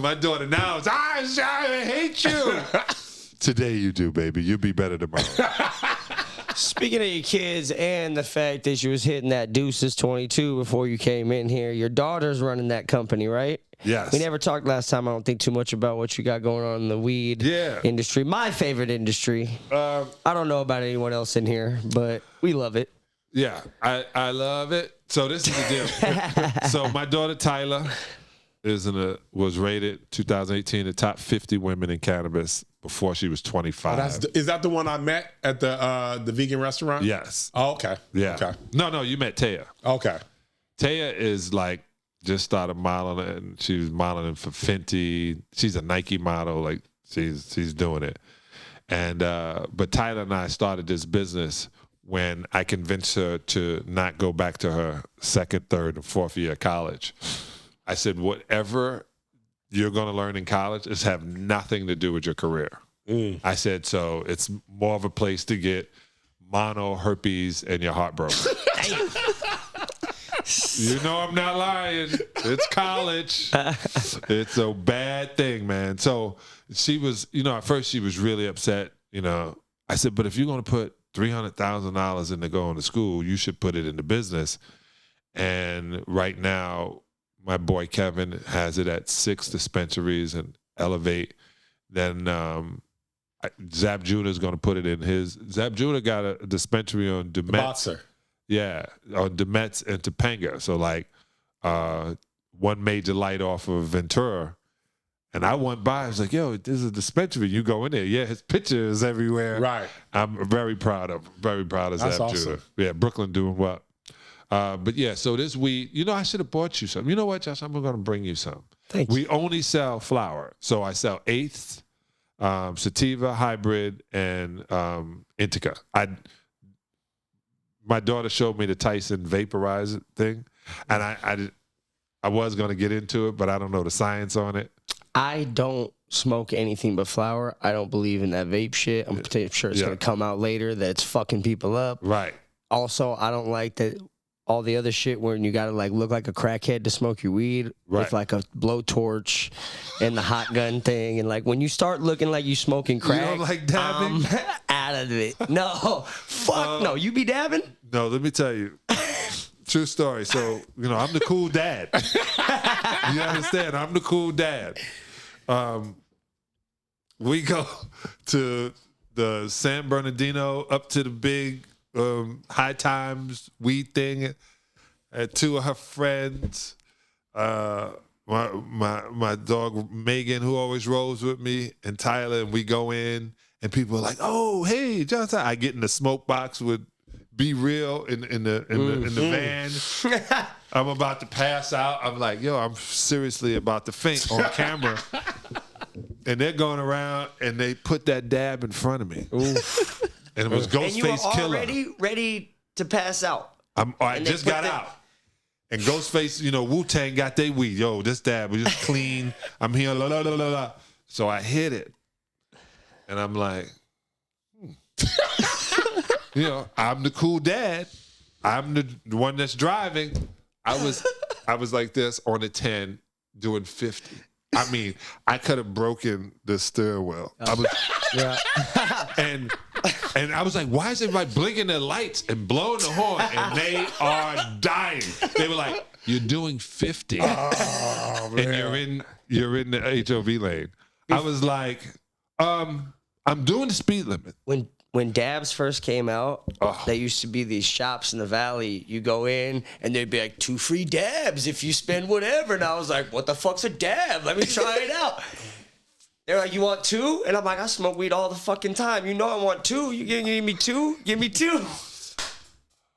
my daughter now is, I hate you. Today you do, baby. You'll be better tomorrow. Speaking of your kids and the fact that you was hitting that Deuces 22 before you came in here, your daughter's running that company, right? Yes. We never talked last time, I don't think, too much about what you got going on in the weed industry. My favorite industry. I don't know about anyone else in here, but we love it. Yeah, I love it. So this is the deal. So my daughter Tyler was rated 2018 the top 50 women in cannabis before she was 25. Is that the one I met at the vegan restaurant? Yes. Oh, okay. Yeah. Okay. No, you met Taya. Okay. Taya is like just started modeling, and she was modeling for Fenty. She's a Nike model. Like she's doing it. And but Tyler and I started this business when I convinced her to not go back to her second, third, and fourth year of college. I said, whatever you're going to learn in college is have nothing to do with your career. I said, so it's more of a place to get mono, herpes, and your heart broken. You know I'm not lying. It's college. It's a bad thing, man. So she was, at first she was really upset. I said, but if you're going to put $300,000 into going to school. You should put it into business. And right now, my boy Kevin has it at 6 dispensaries and Elevate. Then Zap Jr. is going to put it in his. Zap Jr. got a dispensary on Demet. Yeah, on Demet and Topanga. So like one major light off of Ventura. And I went by, I was like, yo, this is a dispensary. You go in there. Yeah, his picture is everywhere. Right. I'm very proud of him. Very proud of Zap Jr. Yeah, Brooklyn doing well. But yeah, so this weed, I should have bought you some. You know what, Josh? I'm going to bring you some. Thank you. We only sell flower. So I sell eighths, sativa, hybrid, and indica. My daughter showed me the Tyson vaporizer thing, and I was going to get into it, but I don't know the science on it. I don't smoke anything but flower. I don't believe in that vape shit. I'm sure it's going to come out later that it's fucking people up. Right. Also, I don't like that all the other shit where you got to like look like a crackhead to smoke your weed with like a blowtorch and the hot gun thing. And like when you start looking like you smoking crack, you don't like dabbing? I'm out of it. No, fuck no. You be dabbing? No, let me tell you. True story. So, I'm the cool dad. You understand? I'm the cool dad. We go to the San Bernardino, up to the big High Times weed thing at 2 of her friends. My dog Megan, who always rolls with me, and Tyler, and we go in, and people are like, "Oh, hey, Johnson!" I get in the smoke box with Be Real in the van. I'm about to pass out. I'm like, yo, I'm seriously about to faint on camera. And they're going around and they put that dab in front of me. Oof. And it was Ghostface Killer. And you were already ready to pass out. I just got out. And Ghostface, Wu-Tang got their weed. Yo, this dab was just clean. I'm here, la la la la la. So I hit it. And I'm like, I'm the cool dad. I'm the one that's driving. I was like this on a 10 doing 50. I mean, I could have broken the steering wheel. And I was like, why is everybody blinking their lights and blowing the horn? And they are dying. They were like, you're doing 50. Oh, and you're in the HOV lane. I was like, I'm doing the speed limit. When dabs first came out, there used to be these shops in the valley. You go in, and they'd be like, 2 free dabs if you spend whatever. And I was like, what the fuck's a dab? Let me try it out. They're like, you want 2? And I'm like, I smoke weed all the fucking time. You know I want 2. You gonna give me 2? Give me 2.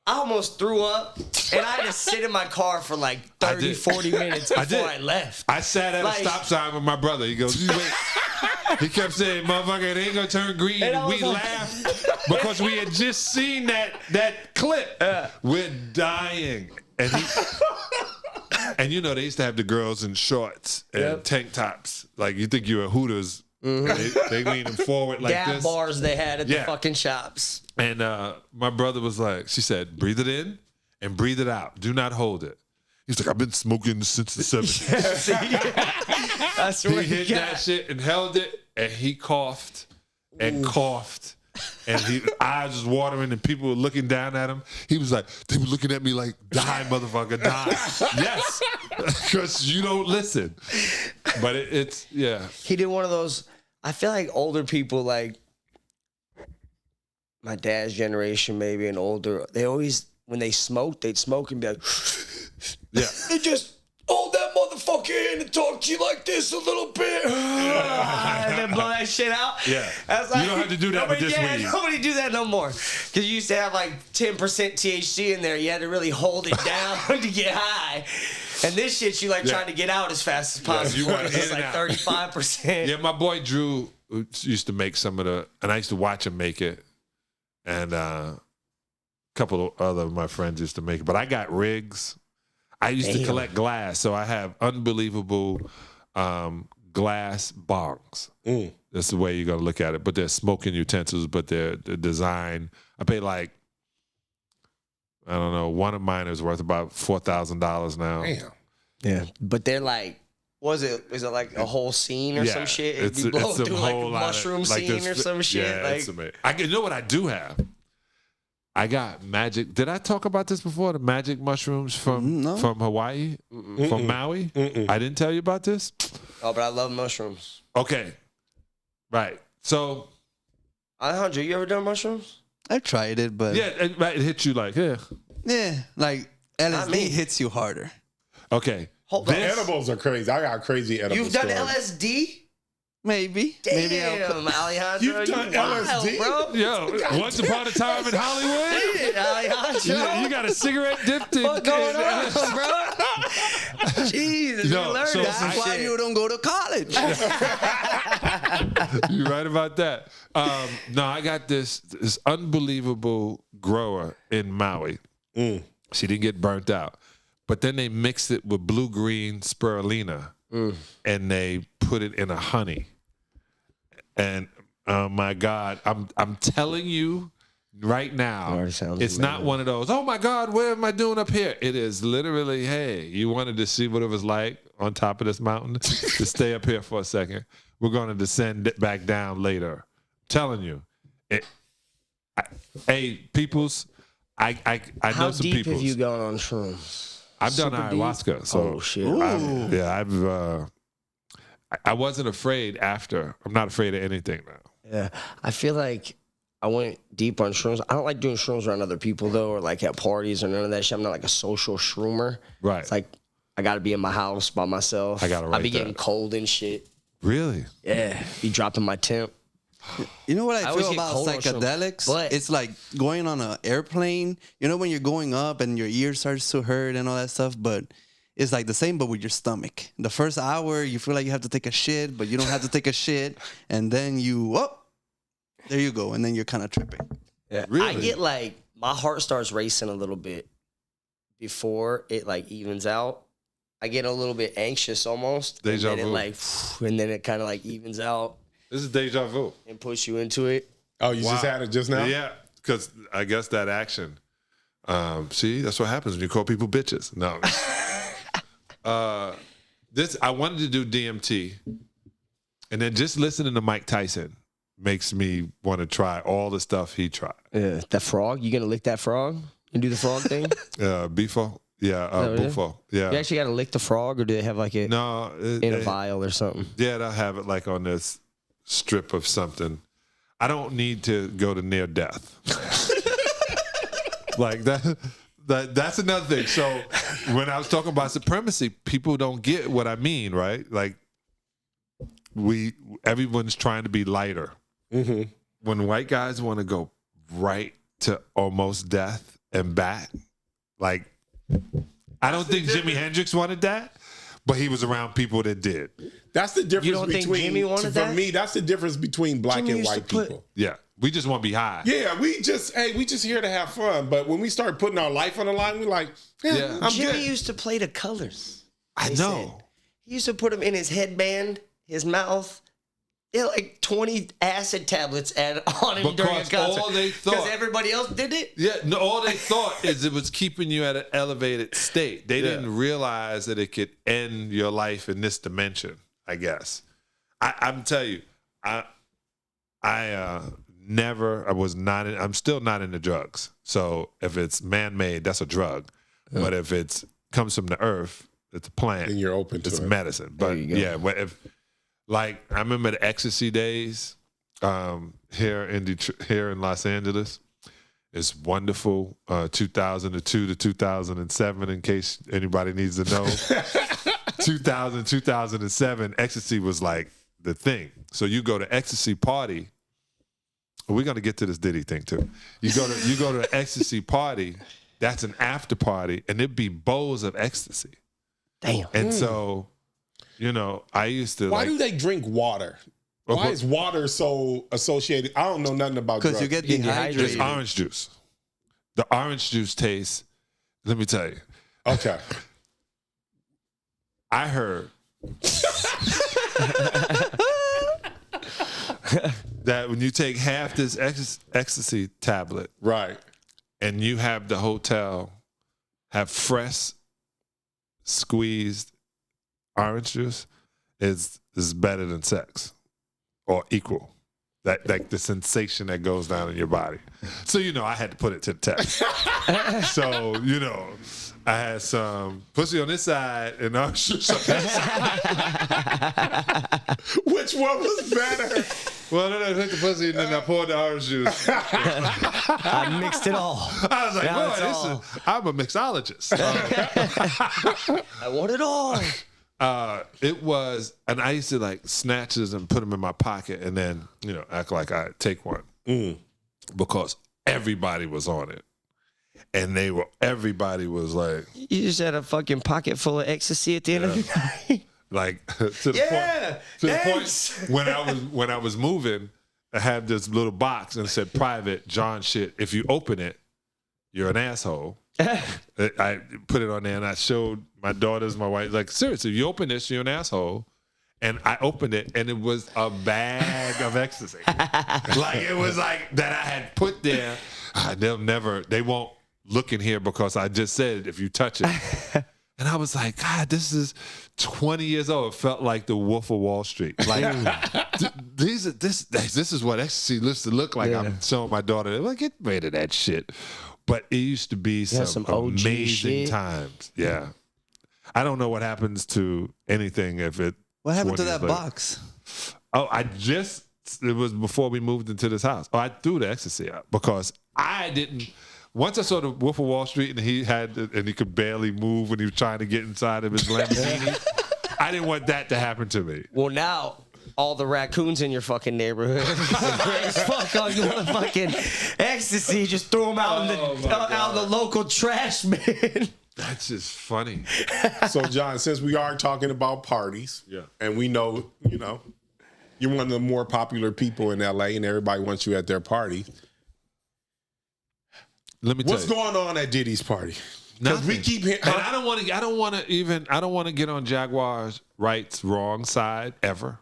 I almost threw up, and I had to sit in my car for like 30, 40 minutes before I left. I sat at a stop sign with my brother. He goes, wait. He kept saying, motherfucker, it ain't gonna turn green. And we laughed because we had just seen that clip. We're dying. And they used to have the girls in shorts and tank tops. Like you think you're a Hooters. Mm-hmm. They lean them forward like Dab this. bars they had at the fucking shops. And my brother was like, she said, breathe it in and breathe it out. Do not hold it. He's like, I've been smoking since the 70s. That's he hit that shit and held it, and he coughed and coughed. And his eyes was watering, and people were looking down at him. He was like, they were looking at me like, die, motherfucker, die. Yes, because you don't listen. But it's. He did one of those, I feel like older people, like my dad's generation maybe and older, they always, when they smoked, they'd smoke and be like, yeah. They just hold that motherfucker in and talk to you like this a little bit. And then blow that shit out. Yeah. I was like, you don't have to do that with this weed. Nobody do that no more. Because you used to have like 10% THC in there. You had to really hold it down to get high. And this shit, you like trying to get out as fast as possible. You want it's like 35%. Yeah, my boy Drew used to make some of and I used to watch him make it. And a couple of other of my friends used to make it. But I got rigs. I used to collect glass, so I have unbelievable glass bongs. That's the way you're going to look at it. But they're smoking utensils, but they're design. I pay like, I don't know, one of mine is worth about $4,000 now. Damn. Yeah, but they're like, is it like a whole scene or some shit? It'd be blowing through like a mushroom scene or some shit. Yeah, you know what I do have? I got magic. Did I talk about this before? The magic mushrooms from Hawaii, from Maui. I didn't tell you about this. Oh, but I love mushrooms. Okay, right. So, Alejandro, you ever done mushrooms? I tried it, but yeah, it hit you like like LSD hits you harder. Okay, the edibles are crazy. I got crazy edibles. You've done LSD? Maybe. Damn, Alejandro. You've done LSD? Bro. Yo, once upon a time in Hollywood, Alejandro. you got a cigarette dipped in. What's going on, bro? Jesus, you learned That's why you don't go to college. You're right about that. No, I got this unbelievable grower in Maui. She didn't get burnt out. But then they mixed it with blue-green spirulina, and they put it in a honey. And oh my God, I'm telling you right now, it's amazing. not one of those, oh my God, what am I doing up here? It is literally, hey, you wanted to see what it was like on top of this mountain? To stay up here for a second. We're going to descend back down later. I'm telling you. Hey, peoples, I know How some deep peoples. have you gone on shrooms? I've done Super ayahuasca. deep? So Oh, shit. I wasn't afraid after. I'm not afraid of anything now. Yeah. I feel like I went deep on shrooms. I don't like doing shrooms around other people, though, or like at parties or none of that shit. I'm not like a social shroomer. Right. It's like I got to be in my house by myself. I gotta I write be getting that. cold and shit. Really? Yeah. Be dropping my temp. You know what I always feel get about cold on psychedelics? but- It's like going on an airplane. You know when you're going up and your ear starts to hurt and all that stuff, but it's like the same, but with your stomach. The first hour, you feel like you have to take a shit, but you don't have to take a shit, and then there you go, and then you're kind of tripping. Yeah. Really? I get like, my heart starts racing a little bit before it like evens out. I get a little bit anxious almost. Deja and then vu. it like, and then it kind of like evens out This is deja vu. and push you into it. Oh, you just had it just now? Yeah, because I guess that action. See, that's what happens when you call people bitches. No. I wanted to do DMT, and then just listening to Mike Tyson makes me want to try all the stuff he tried. Yeah. That frog, you gonna lick that frog and do the frog thing? Bifo, yeah, that what it is? Bufo, yeah. You actually got to lick the frog, or do they have like it No, in a vial or something? yeah, they'll have it like on this strip of something. I don't need to go to near death. Like that's another thing. So when I was talking about supremacy, people don't get what I mean, right? Like everyone's trying to be lighter. Mm-hmm. When white guys want to go right to almost death and back, like I don't think Jimi Hendrix wanted that, but he was around people that did. That's the difference You don't think between, Jimmy wanted for that? me, that's the difference between black Jimmy and used to white put- people. Yeah, we just want to be high. Yeah, we just here to have fun. But when we start putting our life on the line, we're like, Yeah. I'm Jimmy good. used to play the colors. I They know. said. He used to put them in his headband, his mouth. He had like 20 acid tablets added on him during a Because concert. all they thought- Because everybody else did it? Yeah, no, all they thought is it was keeping you at an elevated state. They didn't realize that it could end your life in this dimension, I guess. I'm telling you, I'm still not into drugs. So if it's man-made, that's a drug. But if it comes from the earth, it's a plant. And you're open to it's it. medicine. But you go. yeah, but if like I remember the ecstasy days here in Los Angeles. It's wonderful. 2002 to 2007, in case anybody needs to know. 2007, ecstasy was like the thing. So you go to ecstasy party. We're gonna get to this Diddy thing too. You go to an ecstasy party. That's an after party, and it'd be bowls of ecstasy. Damn. And so, I used to. Why like, do they drink water? Why is water so associated? I don't know nothing about drugs. Because you get You get dehydrated. It's orange juice. The orange juice tastes. Let me tell you. Okay. I heard that when you take half this ecstasy tablet Right. and you have the hotel have fresh squeezed orange juice, is better than sex or equal. That like the sensation that goes down in your body. So I had to put it to the test. So I had some pussy on this side and orange juice on that side. Which one was better? Well, then I took the pussy and then I poured the orange juice. I mixed it all. I was like, Now it's I'm a mixologist. I want it all. It was, and I used to like snatch this and put them in my pocket and then, act like I take one because everybody was on it. And everybody was like, You just had a fucking pocket full of ecstasy at the end of the night. like to the point when I was moving, I had this little box and it said private John shit. If you open it, you're an asshole. I put it on there and I showed my daughters, my wife, like, seriously, if you open this, you're an asshole. And I opened it and it was a bag of ecstasy. Like it was like that I had put there. They won't look in here because I just said if you touch it. And I was like, God, this is 20 years old. It felt like the Wolf of Wall Street. Like this is what ecstasy used to look like. Yeah. I'm showing my daughter, like, get rid of that shit. But it used to be some amazing times. Yeah. I don't know what happens to anything if it. What happened to that box? Oh, it was before we moved into this house. Oh, I threw the ecstasy out because I didn't. Once I saw the Wolf of Wall Street and he could barely move when he was trying to get inside of his Lamborghini, I didn't want that to happen to me. Well, now all the raccoons in your fucking neighborhood fuck on you want fucking ecstasy, just throw them out in the local trash bin. That's just funny. So, John, since we are talking about parties, and we know, you're one of the more popular people in LA and everybody wants you at their party. Let me tell you. What's going on at Diddy's party? Because we keep hearing. And I don't want to get on Jaguar's right's wrong side ever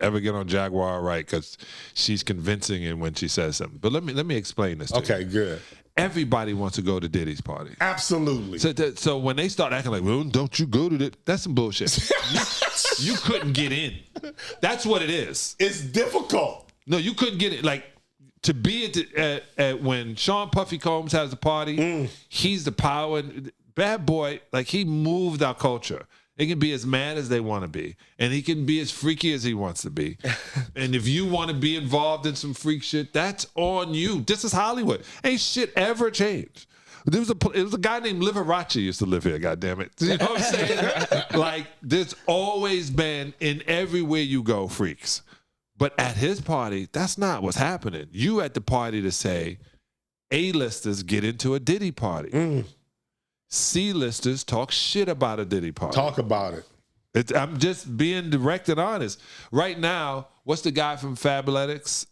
get on Jaguar right because she's convincing in when she says something. But let me explain this to you. Okay, good. Everybody wants to go to Diddy's party. Absolutely. So when they start acting like, well, don't you go to that? That's some bullshit. you couldn't get in. That's what it is. It's difficult. No, you couldn't get it. Like, to be at when Sean Puffy Combs has a party, he's the power. Bad boy, like, he moved our culture. They can be as mad as they want to be, and he can be as freaky as he wants to be. And if you want to be involved in some freak shit, that's on you. This is Hollywood. Ain't shit ever changed. It was a guy named Liberace used to live here, goddammit. You know what I'm saying? Like, there's always been, in everywhere you go, freaks. But at his party, that's not what's happening. You at the party to say, A-listers get into a Diddy party. C-listers talk shit about a Diddy party. Talk about it. I'm just being direct and honest. Right now, what's the guy from Fabletics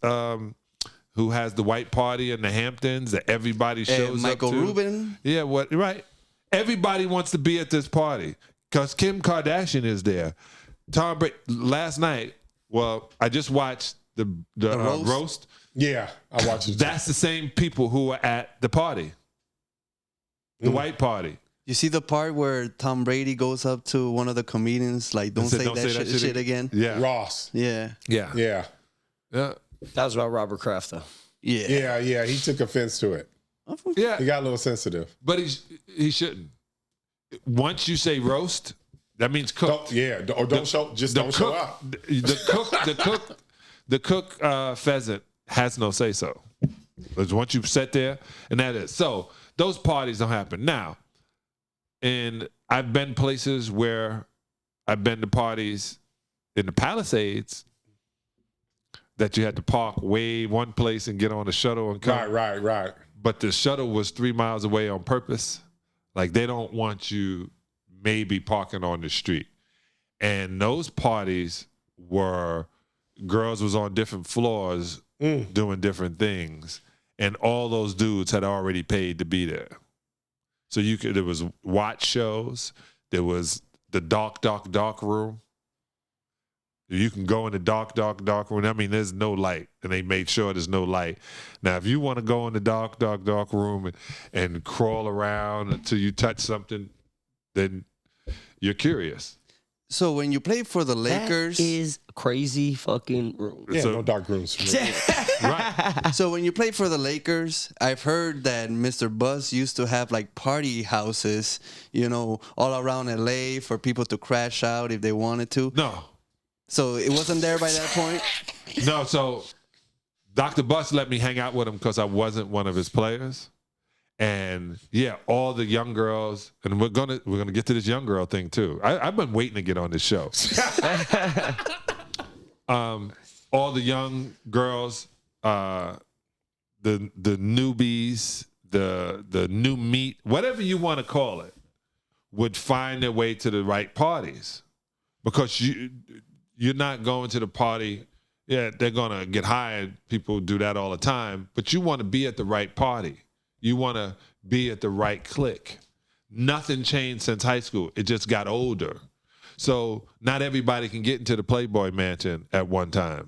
who has the white party in the Hamptons that everybody shows Michael up to? Rubin? Yeah, right. Everybody wants to be at this party because Kim Kardashian is there. Tom Brady, last night, well, I just watched the roast. Yeah, I watched it. That's the same people who are at the party. The white party. You see the part where Tom Brady goes up to one of the comedians, like, don't say that shit again? Yeah. Ross. Yeah. Yeah. That was about Robert Kraft, though. Yeah. He took offense to it. Yeah. He got a little sensitive. But he shouldn't. Once you say roast, that means cook. Don't show up. The cook pheasant has no say so. Because once you sit there, and that is. So those parties don't happen. Now, and I've been places where I've been to parties in the Palisades that you had to park way one place and get on a shuttle and come. Right. But the shuttle was 3 miles away on purpose. Like, they don't want you maybe parking on the street. And those parties were, girls was on different floors doing different things. And all those dudes had already paid to be there. So there was watch shows. There was the dark room. You can go in the dark room. I mean, there's no light. And they made sure there's no light. Now, if you want to go in the dark room and crawl around until you touch something, then you're curious. So when you play for the Lakers, That is crazy fucking room. Yeah, So- no dark rooms. Right. so when you play for the Lakers, I've heard that Mr. Bus used to have like party houses, all around LA for people to crash out if they wanted to. No. So it wasn't there by that point. No, so Dr. Bus let me hang out with him because I wasn't one of his players. And yeah, all the young girls, and we're gonna get to this young girl thing too. I've been waiting to get on this show. All the young girls, the newbies, the new meat, whatever you want to call it, would find their way to the right parties, because you're not going to the party. Yeah, they're gonna get hired. People do that all the time, but you want to be at the right party. You want to be at the right clique. Nothing changed since high school. It just got older. So not everybody can get into the Playboy Mansion at one time.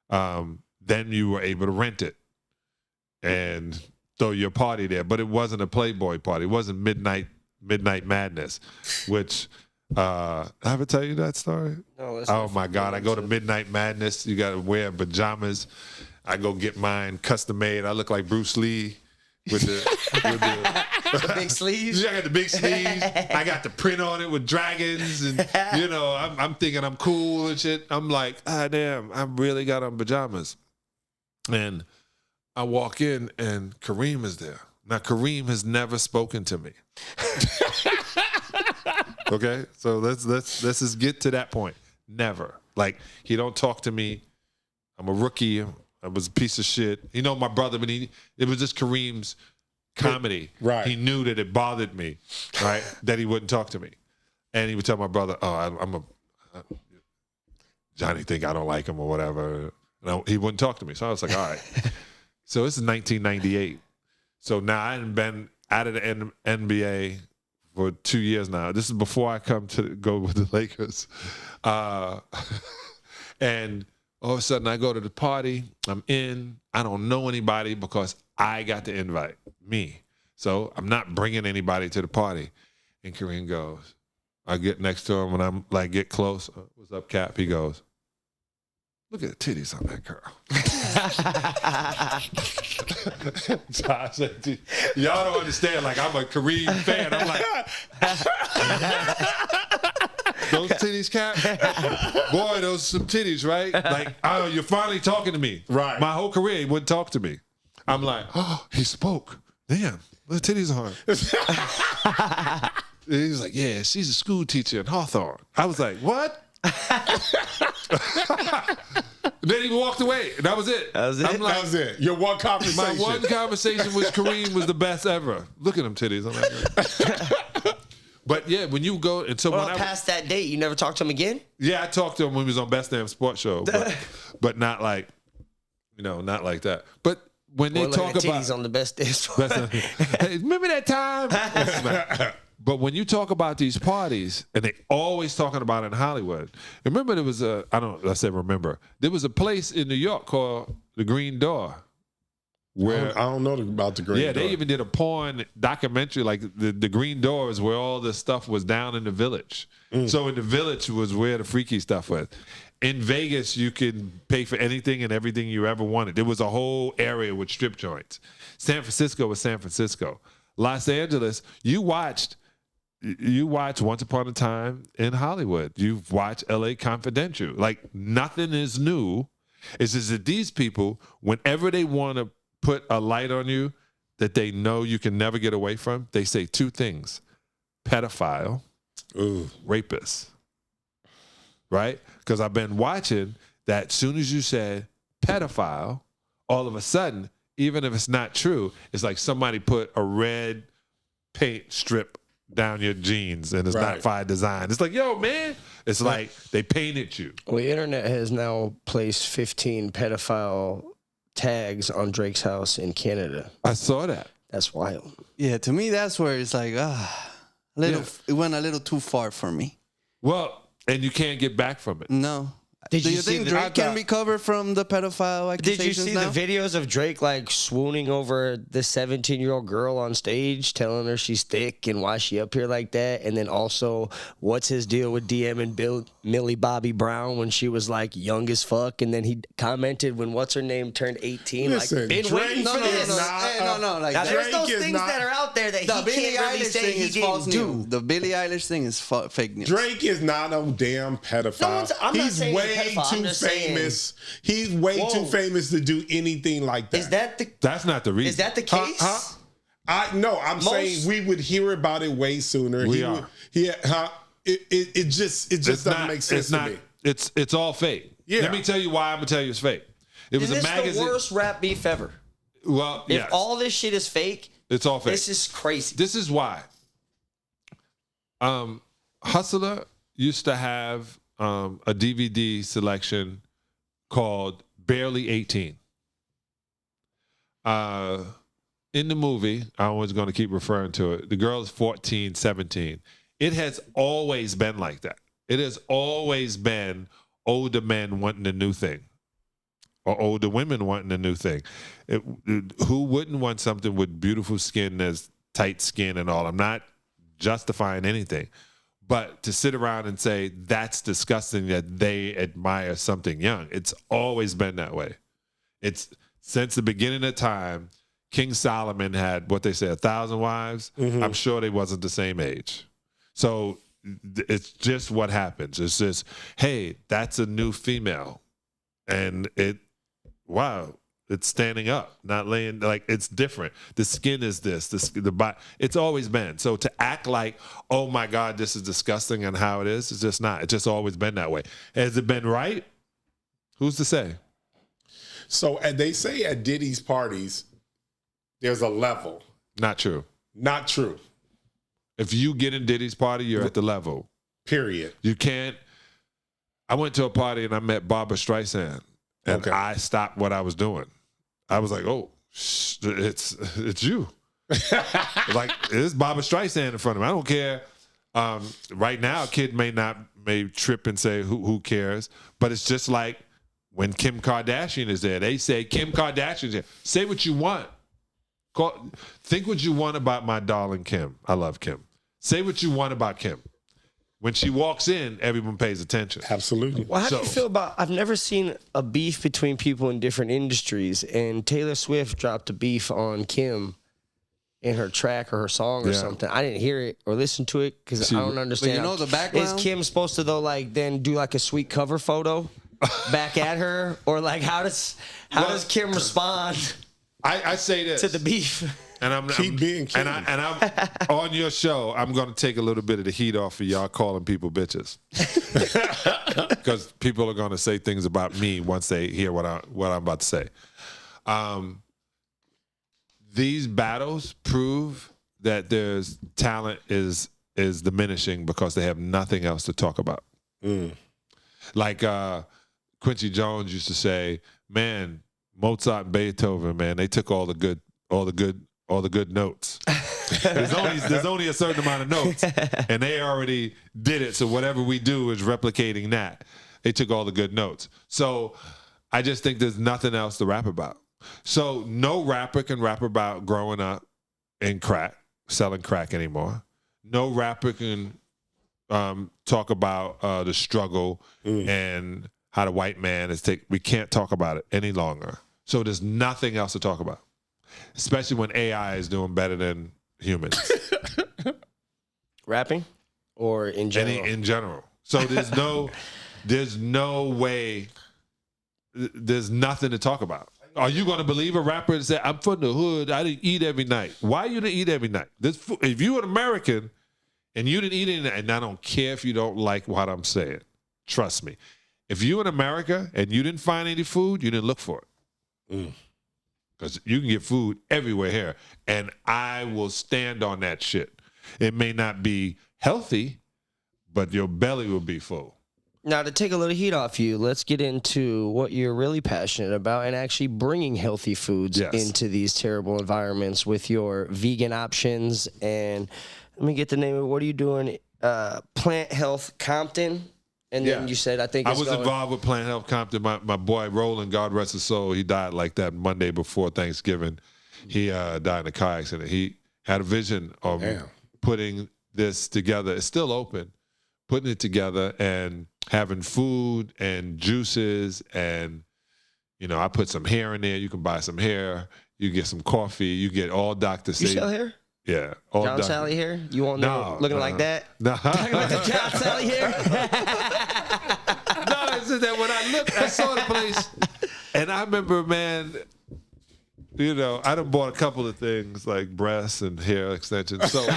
Then you were able to rent it and throw your party there. But it wasn't a Playboy party. It wasn't Midnight Madness, which I ever tell you that story? No, oh my God. I go to Midnight Madness. You got to wear pajamas. I go get mine custom made. I look like Bruce Lee. With the big sleeves. Yeah, I got the big sleeves. I got the print on it with dragons, and I'm thinking I'm cool and shit. I'm like, damn, I really got on pajamas. And I walk in, and Kareem is there. Now Kareem has never spoken to me. Okay, so let's just get to that point. Never. Like, he don't talk to me. I'm a rookie. I was a piece of shit. My brother, but it was just Kareem's comedy. Right. He knew that it bothered me, right? That he wouldn't talk to me. And he would tell my brother, Johnny think I don't like him or whatever. He wouldn't talk to me. So I was like, all right. So this is 1998. So now I hadn't been out of the NBA for 2 years now. This is before I come to go with the Lakers. And all of a sudden, I go to the party. I'm in. I don't know anybody because I got the invite. Me. So I'm not bringing anybody to the party. And Kareem goes, I get next to him, and I'm like, get close. What's up, Cap? He goes, look at the titties on that girl. Josh, y'all don't understand. Like, I'm a Kareem fan. I'm like, those titties, Cap? Boy, those some titties, right? Like, oh, you're finally talking to me. Right. My whole career, he wouldn't talk to me. I'm like, oh, he spoke. Damn, the titties on her. He was like, yeah, she's a school teacher in Hawthorne. I was like, what? Then he walked away. That was it. That was it? I'm like, That was it. Your one conversation. my one conversation with Kareem was the best ever. Look at them titties. I'm like, but yeah, when you go and so Well, when past that date, you never talked to him again? I talked to him when he was on Best Damn Sports Show, but not like, not like that. But when they Or talk like about titties on the best days. hey, remember that time? But when you talk about these parties, and they always talking about it in Hollywood. Remember there was there was a place in New York called the Green Door. Where I don't know about the Green Door. they even did a porn documentary, like the Green Door is where all this stuff was down in the Village. So in the Village was where the freaky stuff was. In Vegas, you could pay for anything and everything you ever wanted. There was a whole area with strip joints. San Francisco was San Francisco. Los Angeles, you watched Once Upon a Time in Hollywood. You've watched LA Confidential. Like, nothing is new. It's just that these people, whenever they want to put a light on you that they know you can never get away from, they say two things: pedophile, rapist. Right? Because I've been watching that. Soon as you said pedophile, all of a sudden, even if it's not true, it's like somebody put a red paint strip down your jeans and it's not fine design. It's like, yo, man, it's like they painted you. Well, the internet has now placed 15 pedophile tags on Drake's house in Canada. I saw that. That's wild. Yeah, to me, that's where it's like, it went a little too far for me. Well, and you can't get back from it. No, Do you think Drake can recover from the pedophile accusations? Did you see the videos of Drake like swooning over the 17-year-old girl on stage, telling her she's thick and why she up here like that? And then also, what's his deal with DM and Millie Bobby Brown when she was like young as fuck? And then he commented when what's her name turned 18, Listen, like been waiting for this. No. Like, now, there's those Drake things that are out there that he can't really say he didn't do. The Billie Eilish thing is fake news. Drake is not a damn pedophile. I'm not He's saying way he's a pedophile. too famous. He's way too famous to do anything like that. That's not the reason. Is that the case? I'm saying we would hear about it way sooner. It just doesn't make sense to me. It's all fake. Yeah. Let me tell you why I'm gonna tell you it's fake. It was a magazine. This the worst rap beef ever. Well, if all this shit is fake, it's all fake. This is crazy. This is why. Hustler used to have a DVD selection called Barely 18. In the movie, I was going to keep referring to it, the girl is 14, 17. It has always been like that. It has always been older men wanting a new thing or older women wanting a new thing. Who wouldn't want something with beautiful skin, that's tight skin and all? I'm not justifying anything. But to sit around and say that's disgusting that they admire something young, it's always been that way. It's since the beginning of time. King Solomon had what they say 1,000 wives. Mm-hmm. I'm sure they wasn't the same age. So it's just what happens. It's just, hey, that's a new female, and it's standing up, not laying, like it's different. The skin is the body. It's always been. So to act like, oh my God, this is disgusting and how it is, it's just not. It's just always been that way. Has it been right? Who's to say? So they say at Diddy's parties, there's a level. Not true. Not true. If you get in Diddy's party, you're at the level. Period. You can't. I went to a party and I met Barbra Streisand, and I stopped what I was doing. I was like, "Oh, it's you." Like, it's Barbra Streisand in front of me. I don't care. Right now, a kid may trip and say, "Who cares?" But it's just like when Kim Kardashian is there. They say, "Kim Kardashian's here." Say what you want. Think what you want about my darling Kim. I love Kim. Say what you want about Kim. When she walks in, everyone pays attention. Absolutely. Well, how do you feel about, I've never seen a beef between people in different industries, and Taylor Swift dropped a beef on Kim in her track or her song or something. I didn't hear it or listen to it because I don't understand. But you know the background? Is Kim supposed to, though, like, then do like a sweet cover photo back at her? Or like, how does Kim respond? I say this to the beef, and I'm being Kim. And I'm on your show. I'm going to take a little bit of the heat off of y'all calling people bitches, because people are going to say things about me once they hear what I'm about to say. These battles prove that there's talent is diminishing because they have nothing else to talk about. Like Quincy Jones used to say, "Man, Mozart and Beethoven, man, they took all the good notes. There's only a certain amount of notes, and they already did it. So whatever we do is replicating that. They took all the good notes. So I just think there's nothing else to rap about. So no rapper can rap about growing up in crack, selling crack anymore. No rapper can talk about the struggle and how the white man is we can't talk about it any longer. So there's nothing else to talk about, especially when AI is doing better than humans. Rapping, or in general? In general. So there's no way. There's nothing to talk about. Are you going to believe a rapper and say, "I'm from the hood, I didn't eat every night"? Why you didn't eat every night? If you're an American and you didn't eat any night, and I don't care if you don't like what I'm saying, trust me. If you're in America and you didn't find any food, you didn't look for it. Because you can get food everywhere here, and I will stand on that shit. It may not be healthy, but your belly will be full. Now, to take a little heat off you, let's get into what you're really passionate about and actually bringing healthy foods into these terrible environments with your vegan options. And let me get the name of it. What are you doing? Plant Health Compton. And then you said, I think I it's was going. involved with Planned Health Compton. My boy Roland, God rest his soul, he died like that Monday before Thanksgiving. He died in a car accident. He had a vision of putting this together. It's still open. Putting it together and having food and juices and, I put some hair in there. You can buy some hair. You get some coffee. You get all Dr. You sell hair? Yeah. John Salley hair? You want no, looking like that? No. Talking about the John Salley hair? No, it's just that when I saw the place, and I remember, man, I done bought a couple of things like breasts and hair extensions. So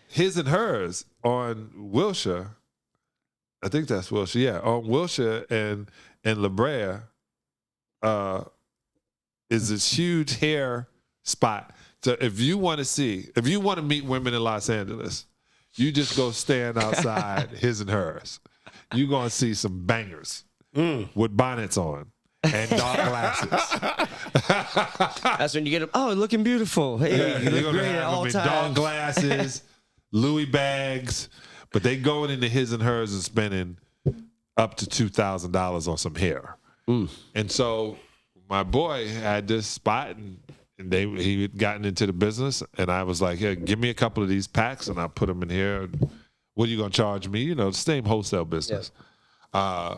his and hers on Wilshire, I think that's Wilshire. Yeah, on Wilshire and La Brea, is this huge hair spot. So if you want to meet women in Los Angeles, you just go stand outside his and hers. You're going to see some bangers with bonnets on and dark glasses. That's when you get them. Oh, looking beautiful. Hey, you look great at all times. Dark glasses, Louis bags, but they going into his and hers and spending up to $2,000 on some hair. And so my boy had this spot, and he had gotten into the business, and I was like, "Here, give me a couple of these packs, and I'll put them in here. What are you gonna charge me? The same wholesale business." Yeah.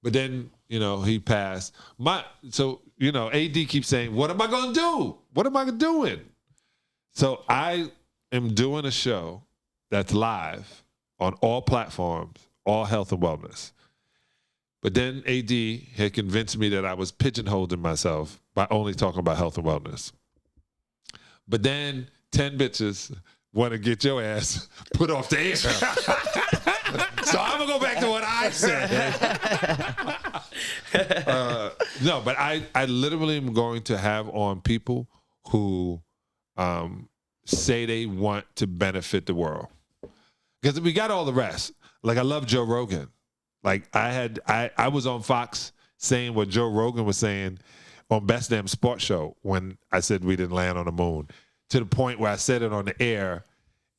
But then, he passed. AD keeps saying, "What am I gonna do? What am I doing?" So I am doing a show that's live on all platforms, all health and wellness. But then AD had convinced me that I was pigeonholing myself by only talking about health and wellness. But then 10 bitches want to get your ass put off the air. So I'm going to go back to what I said. No, but I literally am going to have on people who say they want to benefit the world. Because we got all the rest. Like, I love Joe Rogan. Like, I was on Fox saying what Joe Rogan was saying on Best Damn Sports Show when I said we didn't land on the moon, to the point where I said it on the air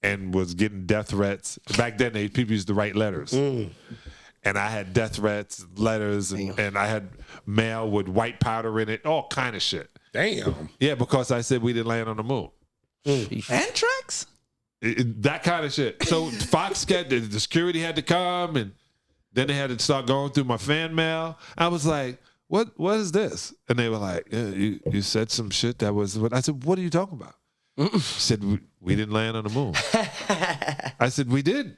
and was getting death threats. Back then, people used to write letters. And I had death threats, letters, and I had mail with white powder in it, all kind of shit. Damn. Yeah, because I said we didn't land on the moon. Anthrax? That kind of shit. So Fox got the security had to come, and then they had to start going through my fan mail. I was like, what is this? And they were like, yeah, you said some shit that was what I said, what are you talking about? He said, we didn't land on the moon. I said, we did.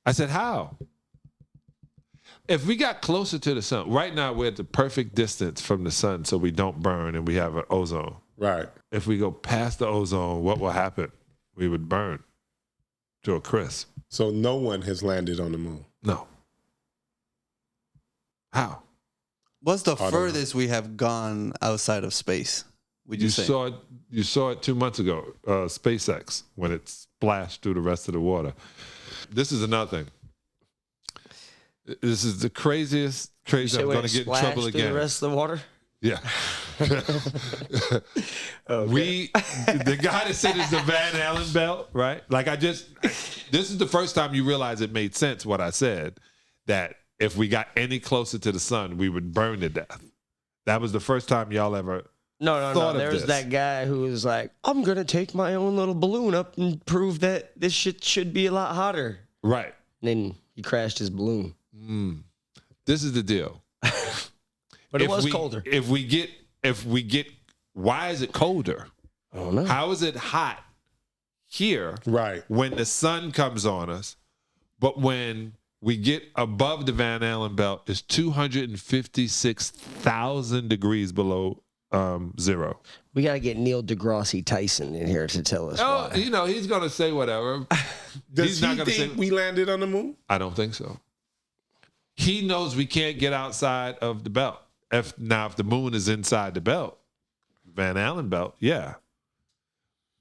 I said, how? If we got closer to the sun, right now we're at the perfect distance from the sun so we don't burn and we have an ozone. Right. If we go past the ozone, what will happen? We would burn to a crisp. So no one has landed on the moon? No. How? What's the furthest we have gone outside of space? Would you say? You saw it 2 months ago, SpaceX, when it splashed through the rest of the water. This is another thing. This is the craziest. I'm going to get in trouble again. The rest of the water? Yeah. The guy that said it's the Van Allen belt, right? Like this is the first time you realize it made sense what I said, that if we got any closer to the sun, we would burn to death. That was the first time y'all ever No. There's that guy who was like, I'm going to take my own little balloon up and prove that this shit should be a lot hotter. Right. And then he crashed his balloon. This is the deal. But it was colder. If we get, why is it colder? I don't know. How is it hot here? Right. When the sun comes on us, but when we get above the Van Allen belt, it's 256,000 degrees below zero. We got to get Neil deGrasse Tyson in here to tell us why. He's going to say whatever. Does he think we landed on the moon? I don't think so. He knows we can't get outside of the belt. If the moon is inside the belt, Van Allen belt, yeah.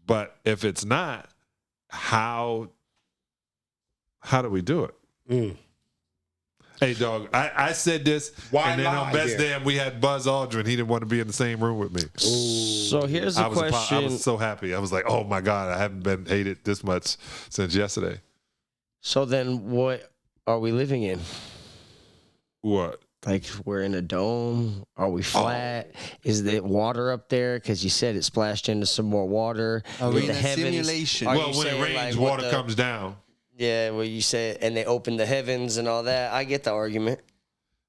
But if it's not, how do we do it? Hey, dog, I said this, and then on Best Damn, we had Buzz Aldrin. He didn't want to be in the same room with me. So here's the question. I was so happy. I was like, oh, my God, I haven't been hated this much since yesterday. So then what are we living in? What? Like, we're in a dome? Are we flat? Is there water up there? Because you said it splashed into some more water. Are we With in a simulation? Are Well, you when it saying, rains, like, water comes down. Yeah, well, you said, and they opened the heavens and all that. I get the argument.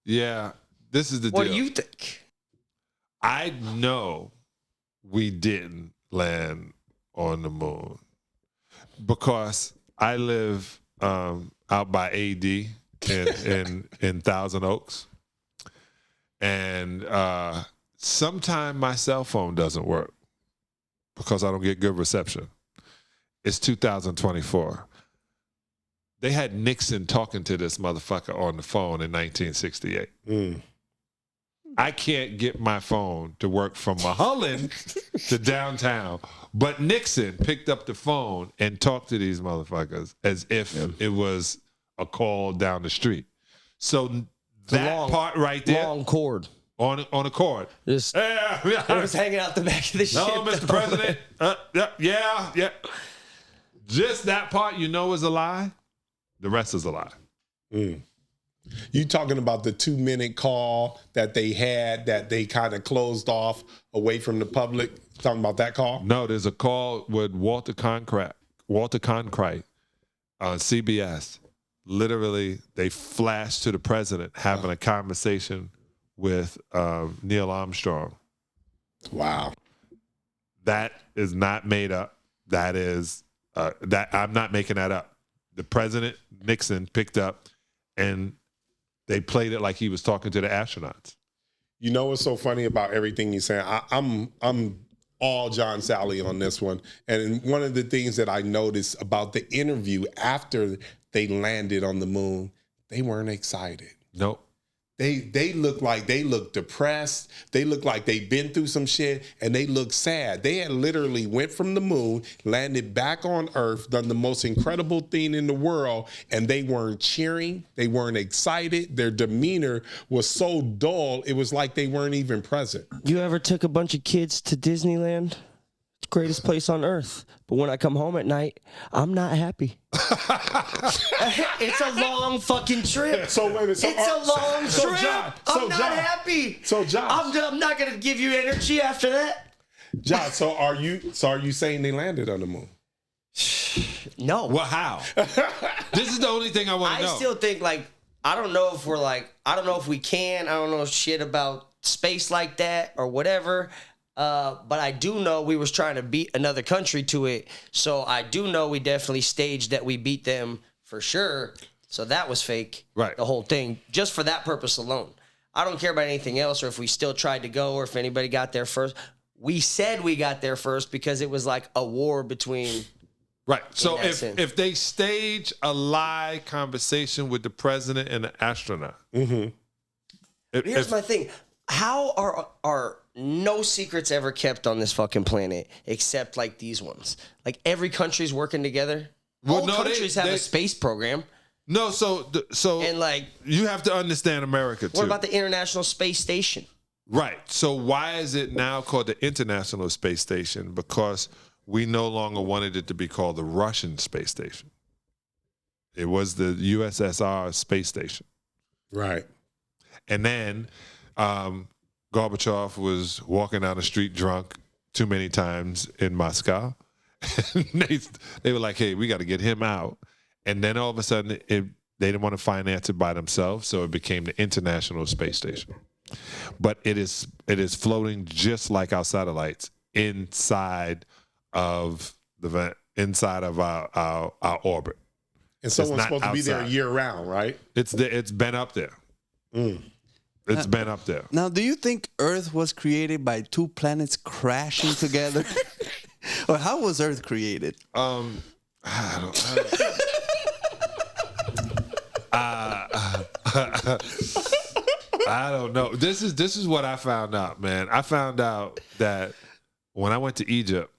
Yeah, this is the What deal. do you think? I know we didn't land on the moon because I live out by AD in Thousand Oaks, and sometime my cell phone doesn't work because I don't get good reception. It's 2024. They had Nixon talking to this motherfucker on the phone in 1968. I can't get my phone to work from Mulholland to downtown, but Nixon picked up the phone and talked to these motherfuckers as if it was a call down the street. So that part right there, Long cord. on a cord. Just, it was hanging out the back of the ship. No, Mr. President. Yeah. Just that part, is a lie. The rest is a lie. You talking about the 2-minute call that they had that they kind of closed off away from the public? Talking about that call? No, there's a call with Walter Cronkite on CBS. Literally, they flashed to the president having a conversation with Neil Armstrong. Wow. That is not made up. That is that I'm not making that up. The president, Nixon, picked up and they played it like he was talking to the astronauts. You know what's so funny about everything you're saying? I'm all John Salley on this one. And one of the things that I noticed about the interview after they landed on the moon, they weren't excited. Nope. They look depressed. They look like they've been through some shit, and they look sad. They had literally went from the moon, landed back on Earth, done the most incredible thing in the world, and they weren't cheering. They weren't excited. Their demeanor was so dull, it was like they weren't even present. You ever took a bunch of kids to Disneyland? It's the greatest place on earth. But when I come home at night, I'm not happy. It's a long fucking trip. So wait a minute. It's a long trip. John, I'm not happy. So John, I'm not gonna give you energy after that. John, so are you saying they landed on the moon? No. Well, how? This is the only thing I want to know. I still think, like, I don't know if we can. I don't know shit about space like that or whatever. But I do know we was trying to beat another country to it. So I do know we definitely staged that we beat them for sure. So that was fake. Right. The whole thing, just for that purpose alone. I don't care about anything else or if we still tried to go or if anybody got there first. We said we got there first because it was like a war between... Right. So if they stage a live conversation with the president and the astronaut. Mm-hmm. Here's my thing. How are no secrets ever kept on this fucking planet except like these ones? Like every country's working together. All countries have a space program. No, so and like you have to understand America too. What about the International Space Station? Right. So why is it now called the International Space Station? Because we no longer wanted it to be called the Russian Space Station. It was the USSR Space Station. Right. And then Gorbachev was walking down the street drunk too many times in Moscow. they were like, hey, we got to get him out. And then all of a sudden, they didn't want to finance it by themselves, so it became the International Space Station. But it is floating just like our satellites inside of our orbit. And someone's supposed to be there year round, right? It's been up there. It's been up there. Now, do you think Earth was created by two planets crashing together? Or how was Earth created? I don't know. This is what I found out, man. I found out that when I went to Egypt,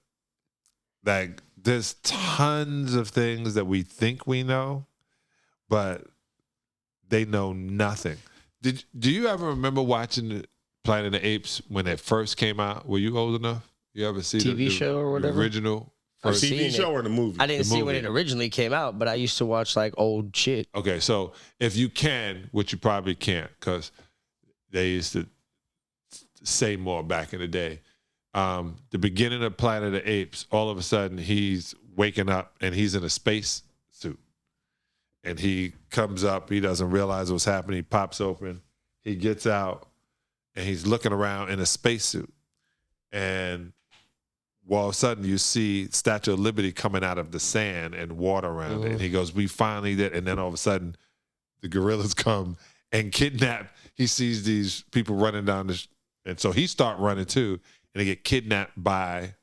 like there's tons of things that we think we know, but they know nothing. Do you ever remember watching Planet of the Apes when it first came out? Were you old enough? You ever see TV show or whatever? The original A TV show or the movie? I didn't see when it originally came out, but I used to watch like old shit. Okay, so if you can, which you probably can't, because they used to say more back in the day. The beginning of Planet of the Apes, all of a sudden he's waking up and he's in a space suit. And he comes up, he doesn't realize what's happening, he pops open, he gets out, and he's looking around in a spacesuit. And all of a sudden you see Statue of Liberty coming out of the sand and water around it. And he goes, we finally did. And then all of a sudden the gorillas come and kidnap. He sees these people running down the and so he starts running too, and they get kidnapped by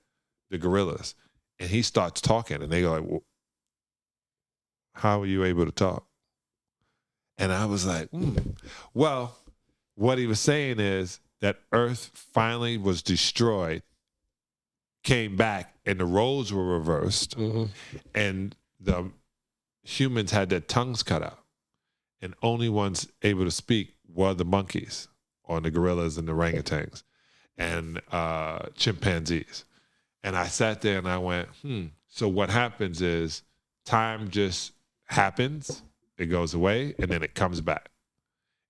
the gorillas. And he starts talking, and they go like, well, how are you able to talk? And I was like, Well, what he was saying is that Earth finally was destroyed, came back, and the roles were reversed, and the humans had their tongues cut out, and only ones able to speak were the monkeys, or the gorillas and the orangutans and chimpanzees. And I sat there and I went, so what happens is time just happens, it goes away, and then it comes back.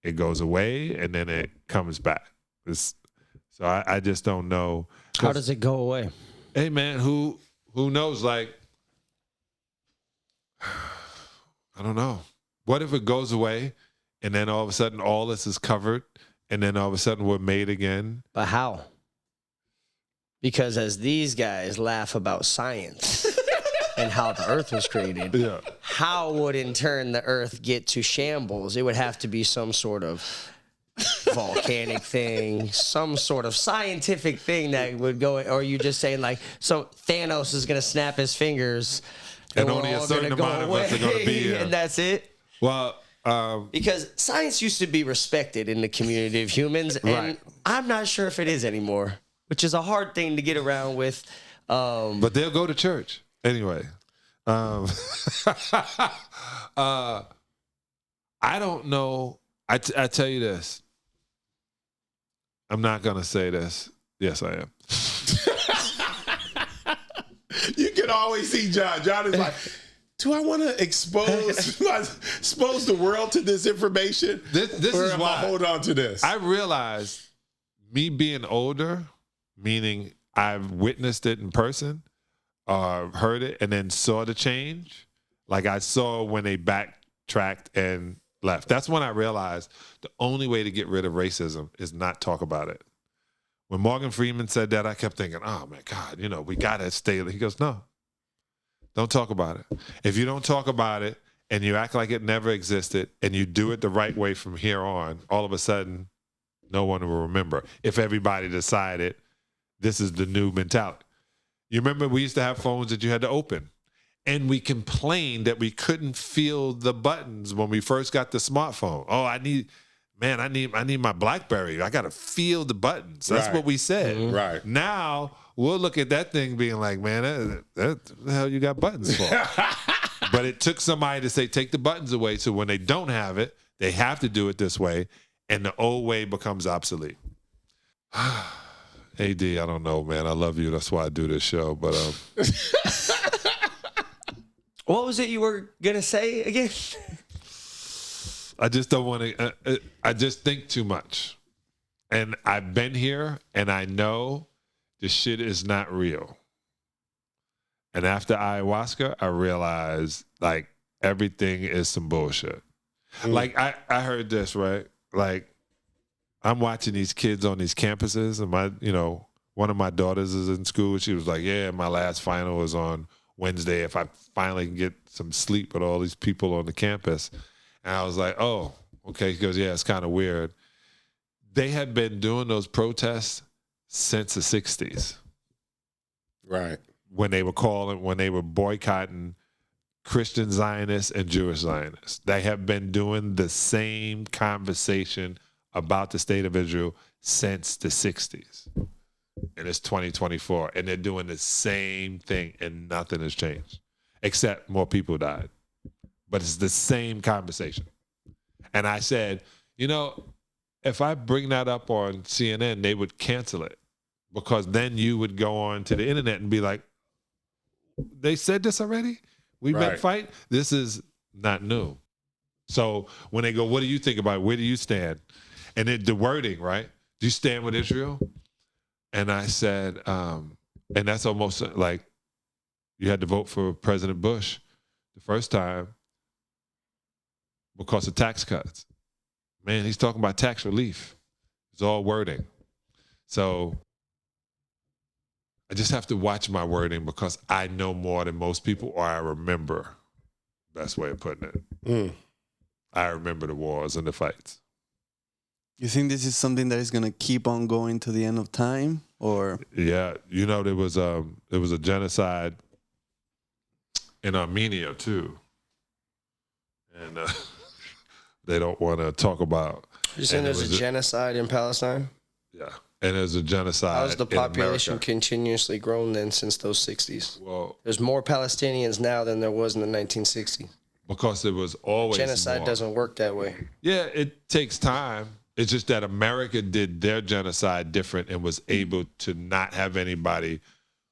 It goes away, and then it comes back. So I just don't know. How does it go away? Hey, man, who knows? Like, I don't know. What if it goes away, and then all of a sudden all this is covered, and then all of a sudden we're made again? But how? Because as these guys laugh about science and how the earth was created, how would in turn the earth get to shambles? It would have to be some sort of volcanic thing, some sort of scientific thing that would go, or you just saying like, so Thanos is going to snap his fingers and only a certain amount of us are going to be here. And that's it? Well, because science used to be respected in the community of humans, and I'm not sure if it is anymore, which is a hard thing to get around with. But they'll go to church anyway. I don't know. I tell you this. I'm not going to say this. Yes, I am. You can always see John. John is like, do I want to expose the world to this information? This is why I hold on to this. I realized me being older, meaning I've witnessed it in person, heard it, and then saw the change. Like I saw when they backtracked and left. That's when I realized the only way to get rid of racism is not talk about it. When Morgan Freeman said that, I kept thinking, oh my God, we got to stay. He goes, no. Don't talk about it. If you don't talk about it and you act like it never existed and you do it the right way from here on, all of a sudden, no one will remember. If everybody decided this is the new mentality. You remember we used to have phones that you had to open, and we complained that we couldn't feel the buttons when we first got the smartphone. Oh, I need my BlackBerry. I got to feel the buttons. That's what we said. Mm-hmm. Right. Now we'll look at that thing being like, man, that the hell you got buttons for? But it took somebody to say, take the buttons away. So when they don't have it, they have to do it this way. And the old way becomes obsolete. AD, I don't know, man. I love you. That's why I do this show. But what was it you were going to say again? I just don't want to. I just think too much. And I've been here, and I know this shit is not real. And after ayahuasca, I realized, like, everything is some bullshit. Like, I heard this, right? Like, I'm watching these kids on these campuses, and one of my daughters is in school. She was like, yeah, my last final is on Wednesday. If I finally can get some sleep with all these people on the campus. And I was like, oh, okay. He goes, yeah, it's kind of weird. They had been doing those protests since the 60s. Right. When they were boycotting Christian Zionists and Jewish Zionists. They have been doing the same conversation about the state of Israel since the 60s. And it's 2024. And they're doing the same thing, and nothing has changed. Except more people died. But it's the same conversation. And I said, if I bring that up on CNN, they would cancel it. Because then you would go on to the internet and be like, they said this already? We meant fight? This is not new. So when they go, what do you think about it? Where do you stand? And then the wording, right? Do you stand with Israel? And I said, and that's almost like you had to vote for President Bush the first time because of tax cuts. Man, he's talking about tax relief. It's all wording. So I just have to watch my wording because I know more than most people, or I remember. Best way of putting it. I remember the wars and the fights. You think this is something that is going to keep on going to the end of time, or? Yeah, there was a genocide in Armenia too, and they don't want to talk about. You're saying there's a genocide in Palestine? Yeah, and there's a genocide. How's the population in America. Continuously grown then since those 60s? Well, there's more Palestinians now than there was in the 1960s. Because it was always genocide more. Doesn't work that way. Yeah, it takes time. It's just that America did their genocide different and was able to not have anybody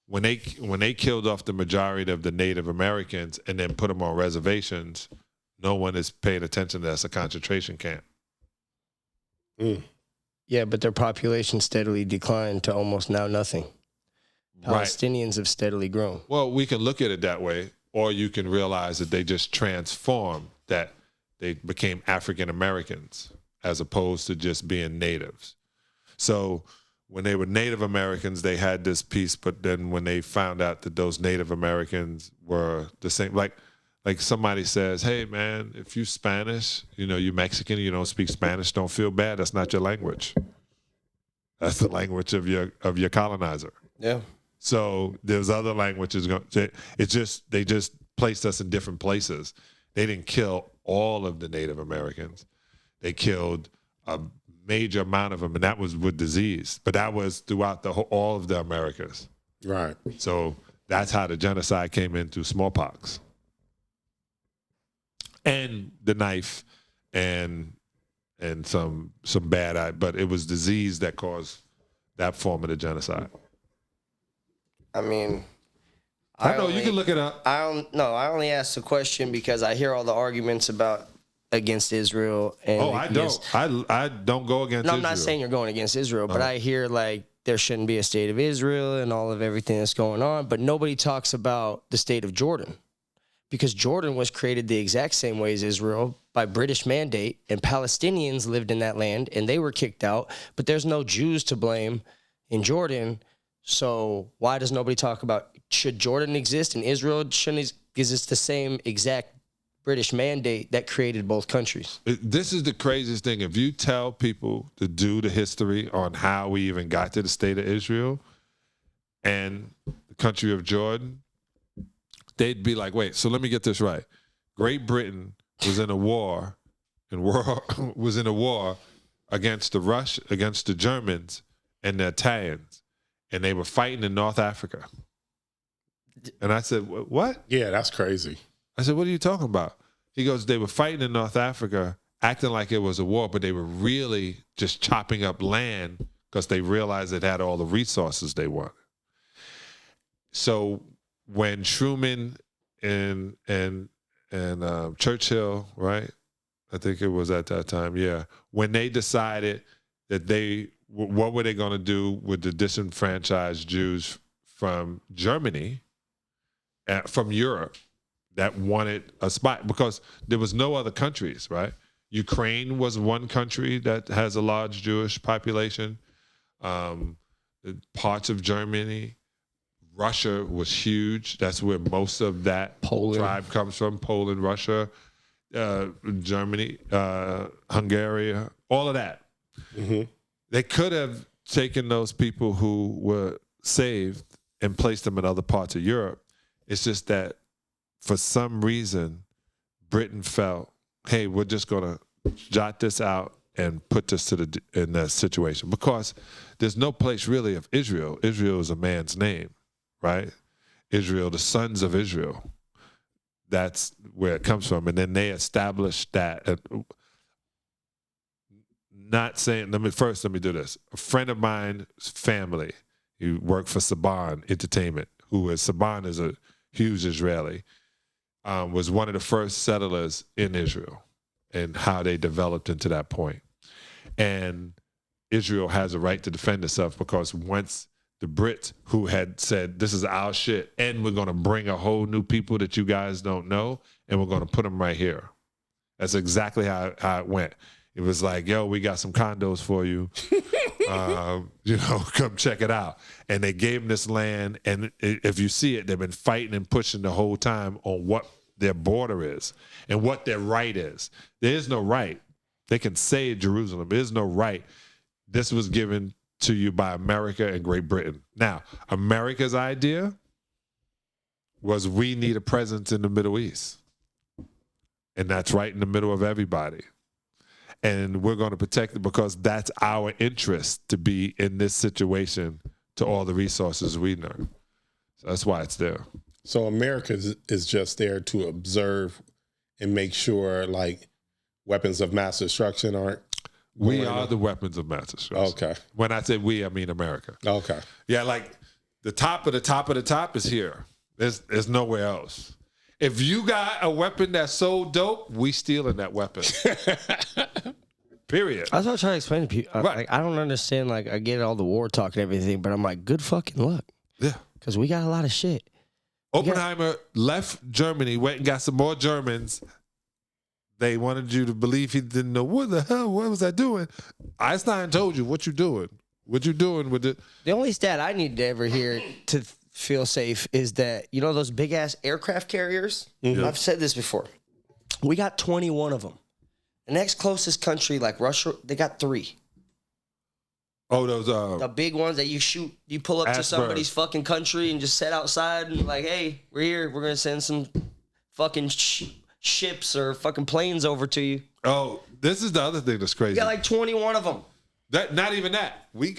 when they killed off the majority of the Native Americans and then put them on reservations. No one is paying attention. That's a concentration camp. Yeah, but their population steadily declined to almost now nothing. Palestinians have steadily grown. Well, we can look at it that way, or you can realize that they just transformed, that they became African Americans as opposed to just being natives. So when they were Native Americans, they had this piece, but then when they found out that those Native Americans were the same, like somebody says, hey man, if you Spanish, you Mexican, you don't speak Spanish, don't feel bad. That's not your language. That's the language of your colonizer. Yeah. So there's other languages. They just placed us in different places. They didn't kill all of the Native Americans. They killed a major amount of them, and that was with disease. But that was throughout all of the Americas. Right. So that's how the genocide came in through smallpox. And the knife and some bad, but it was disease that caused that form of the genocide. I mean, I know you can look it up. I only asked the question because I hear all the arguments against Israel. And I don't. I don't go against Israel. I'm not saying you're going against Israel, but I hear like there shouldn't be a state of Israel and all of everything that's going on. But nobody talks about the state of Jordan, because Jordan was created the exact same way as Israel by British mandate, and Palestinians lived in that land and they were kicked out. But there's no Jews to blame in Jordan. So why does nobody talk about, should Jordan exist and Israel shouldn't exist? The same exact British mandate that created both countries. This is the craziest thing. If you tell people to do the history on how we even got to the state of Israel and the country of Jordan, they'd be like, wait, so let me get this right. Great Britain was in a war against the Germans and the Italians, and they were fighting in North Africa. And I said, what? Yeah, that's crazy. I said, what are you talking about? He goes, they were fighting in North Africa, acting like it was a war, but they were really just chopping up land because they realized it had all the resources they wanted. So when Truman and Churchill, right? I think it was at that time, yeah. When they decided that what were they going to do with the disenfranchised Jews from Germany, from Europe, that wanted a spot, because there was no other countries, right? Ukraine was one country that has a large Jewish population. Parts of Germany, Russia was huge. That's where most of that tribe comes from. Poland, Russia, Germany, Hungary, all of that. Mm-hmm. They could have taken those people who were saved and placed them in other parts of Europe. It's just that for some reason, Britain felt, hey, we're just going to jot this out and put this in that situation, because there's no place really of Israel. Israel is a man's name, right? Israel, the sons of Israel. That's where it comes from. And then they established that. Not saying, let me do this. A friend of mine's family, he worked for Saban Entertainment, Saban is a huge Israeli, was one of the first settlers in Israel and how they developed into that point. And Israel has a right to defend itself because once the Brits, who had said, this is our shit, and we're going to bring a whole new people that you guys don't know, and we're going to put them right here. That's exactly how it went. It was like, yo, we got some condos for you. Come check it out. And they gave them this land, and if you see it, they've been fighting and pushing the whole time on what their border is and what their right is. There is no right. They can say Jerusalem. There is no right. This was given to you by America and Great Britain. Now, America's idea was we need a presence in the Middle East. And that's right in the middle of everybody. And we're going to protect it because that's our interest to be in this situation to all the resources we know. So that's why it's there. So America is just there to observe and make sure, like, weapons of mass destruction aren't. We are the weapons of mass destruction. Okay. When I say we, I mean America. Okay. Yeah, like the top of the top of the top is here. There's nowhere else. If you got a weapon that's so dope, we stealing that weapon. Period. That's what I'm trying to explain to people. Right. Like, I don't understand. Like, I get all the war talk and everything, but I'm like, good fucking luck. Yeah. Because we got a lot of shit. Oppenheimer left Germany, went and got some more Germans. They wanted you to believe he didn't know what the hell, what was I doing? Einstein told you what you doing. What you doing with it? The only stat I need to ever hear to feel safe is that, you know, those big ass aircraft carriers? Mm-hmm. I've said this before. We got 21 of them. The next closest country, like Russia, they got 3. Oh, those the big ones that you shoot, you pull up to somebody's fucking country and just set outside and like, hey, we're here. We're gonna send some fucking ships or fucking planes over to you. Oh, this is the other thing that's crazy. We got like 21 of them. That not even that. We.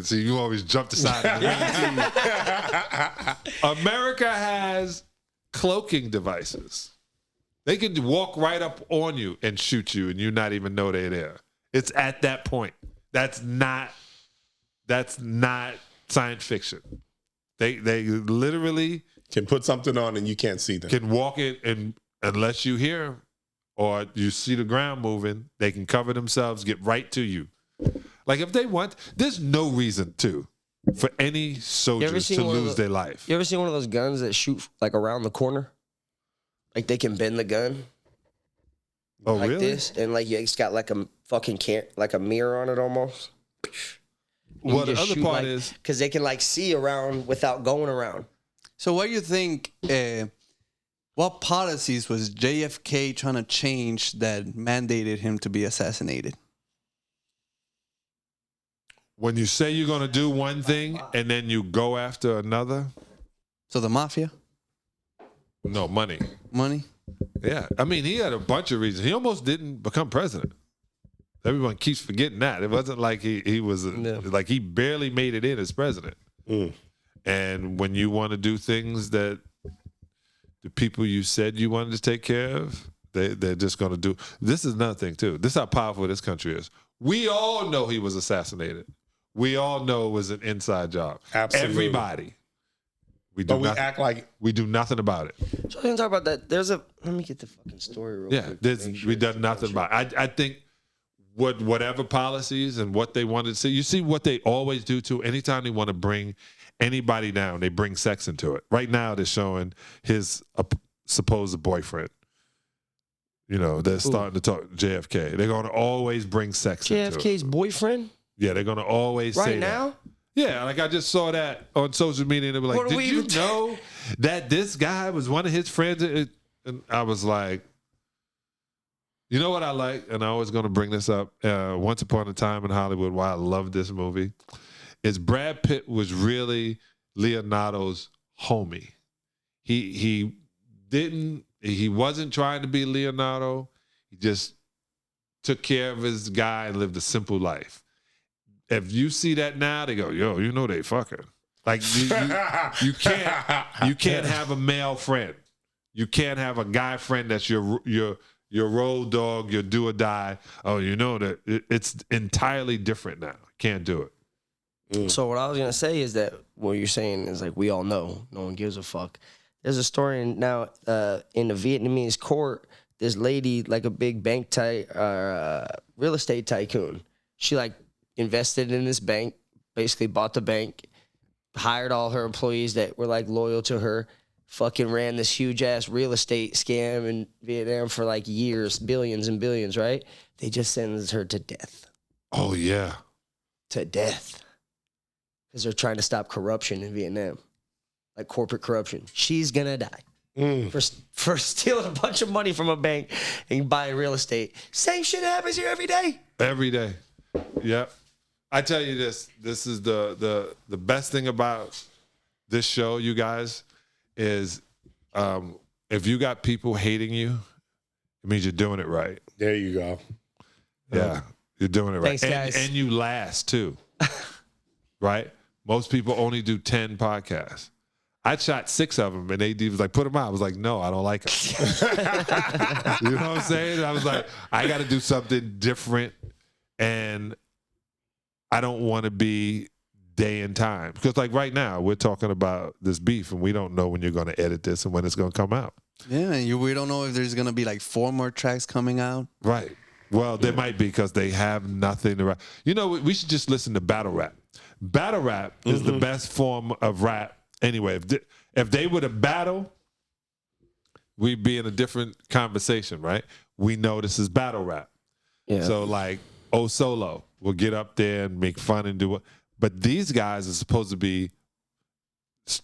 See, you always jump aside. America has cloaking devices. They can walk right up on you and shoot you, and you not even know they're there. It's at that point. That's not science fiction. They literally can put something on and you can't see them. Can walk in, and unless you hear or you see the ground moving, they can cover themselves, get right to you. Like if they want, there's no reason for any soldiers to lose their life. You ever seen one of those guns that shoot like around the corner? Like they can bend the gun. Oh, like really? This, and like it's got like a fucking like a mirror on it almost. Well, the other part is because they can like see around without going around. So what do you think, what policies was JFK trying to change that mandated him to be assassinated? When you say you're going to do one thing and then you go after another. So the mafia? No, money. Money? Yeah. I mean, he had a bunch of reasons. He almost didn't become president. Everyone keeps forgetting that. It wasn't like he was, like he barely made it in as president. Mm. And when you want to do things that the people you said you wanted to take care of, they're just going to do. This is another thing, too. This is how powerful this country is. We all know he was assassinated. We all know it was an inside job. Absolutely. Everybody. We act like we do nothing about it. So I can talk about that. Let me get the fucking story real quick. Yeah, we done nothing about it. I think whatever policies and what they wanted to see, you see what they always do too. Anytime they want to bring anybody down, they bring sex into it. Right now, they're showing his supposed boyfriend. You know, they're starting to talk JFK. They're going to always bring sex into it. JFK's boyfriend? Yeah, they're going to always say right now? That. Yeah, like I just saw that on social media, and they were like, did you know that this guy was one of his friends? And I was like, you know what I like? And I was going to bring this up. Once Upon a Time in Hollywood, why I love this movie, is Brad Pitt was really Leonardo's homie. He wasn't trying to be Leonardo. He just took care of his guy and lived a simple life. If you see that now, they go, yo, you know they fucking. Like you can't have a male friend. You can't have a guy friend that's your road dog, your do or die. Oh, you know that it's entirely different now. Can't do it. So what I was gonna say is that what you're saying is like we all know, no one gives a fuck. There's a story now in the Vietnamese court. This lady, like a big bank real estate tycoon, she like invested in this bank, basically bought the bank, hired all her employees that were like loyal to her, fucking ran this huge ass real estate scam in Vietnam for like years, billions and billions, right? They just sentenced her to death. Oh, yeah. To death. Because they're trying to stop corruption in Vietnam. Like corporate corruption. She's gonna die. For stealing a bunch of money from a bank and buying real estate. Same shit happens here every day. Every day. Yep. I tell you this is the best thing about this show, you guys, is if you got people hating you, it means you're doing it right. There you go. Yeah, you're doing it right. Thanks, guys. And you last, too. Right? Most people only do 10 podcasts. I shot 6 of them, and AD was like, put them out. I was like, no, I don't like them. You know what I'm saying? I was like, I got to do something different, and I don't want to be day and time. Because, like, right now, we're talking about this beef, and we don't know when you're going to edit this and when it's going to come out. Yeah, and we don't know if there's going to be, like, 4 more tracks coming out. Right. Well, there might be because they have nothing to rap. You know, we should just listen to battle rap. Battle rap is the best form of rap. Anyway, if they were to battle, we'd be in a different conversation, right? We know this is battle rap. Yeah. So, like, Solo will get up there and make fun and do it. But these guys are supposed to be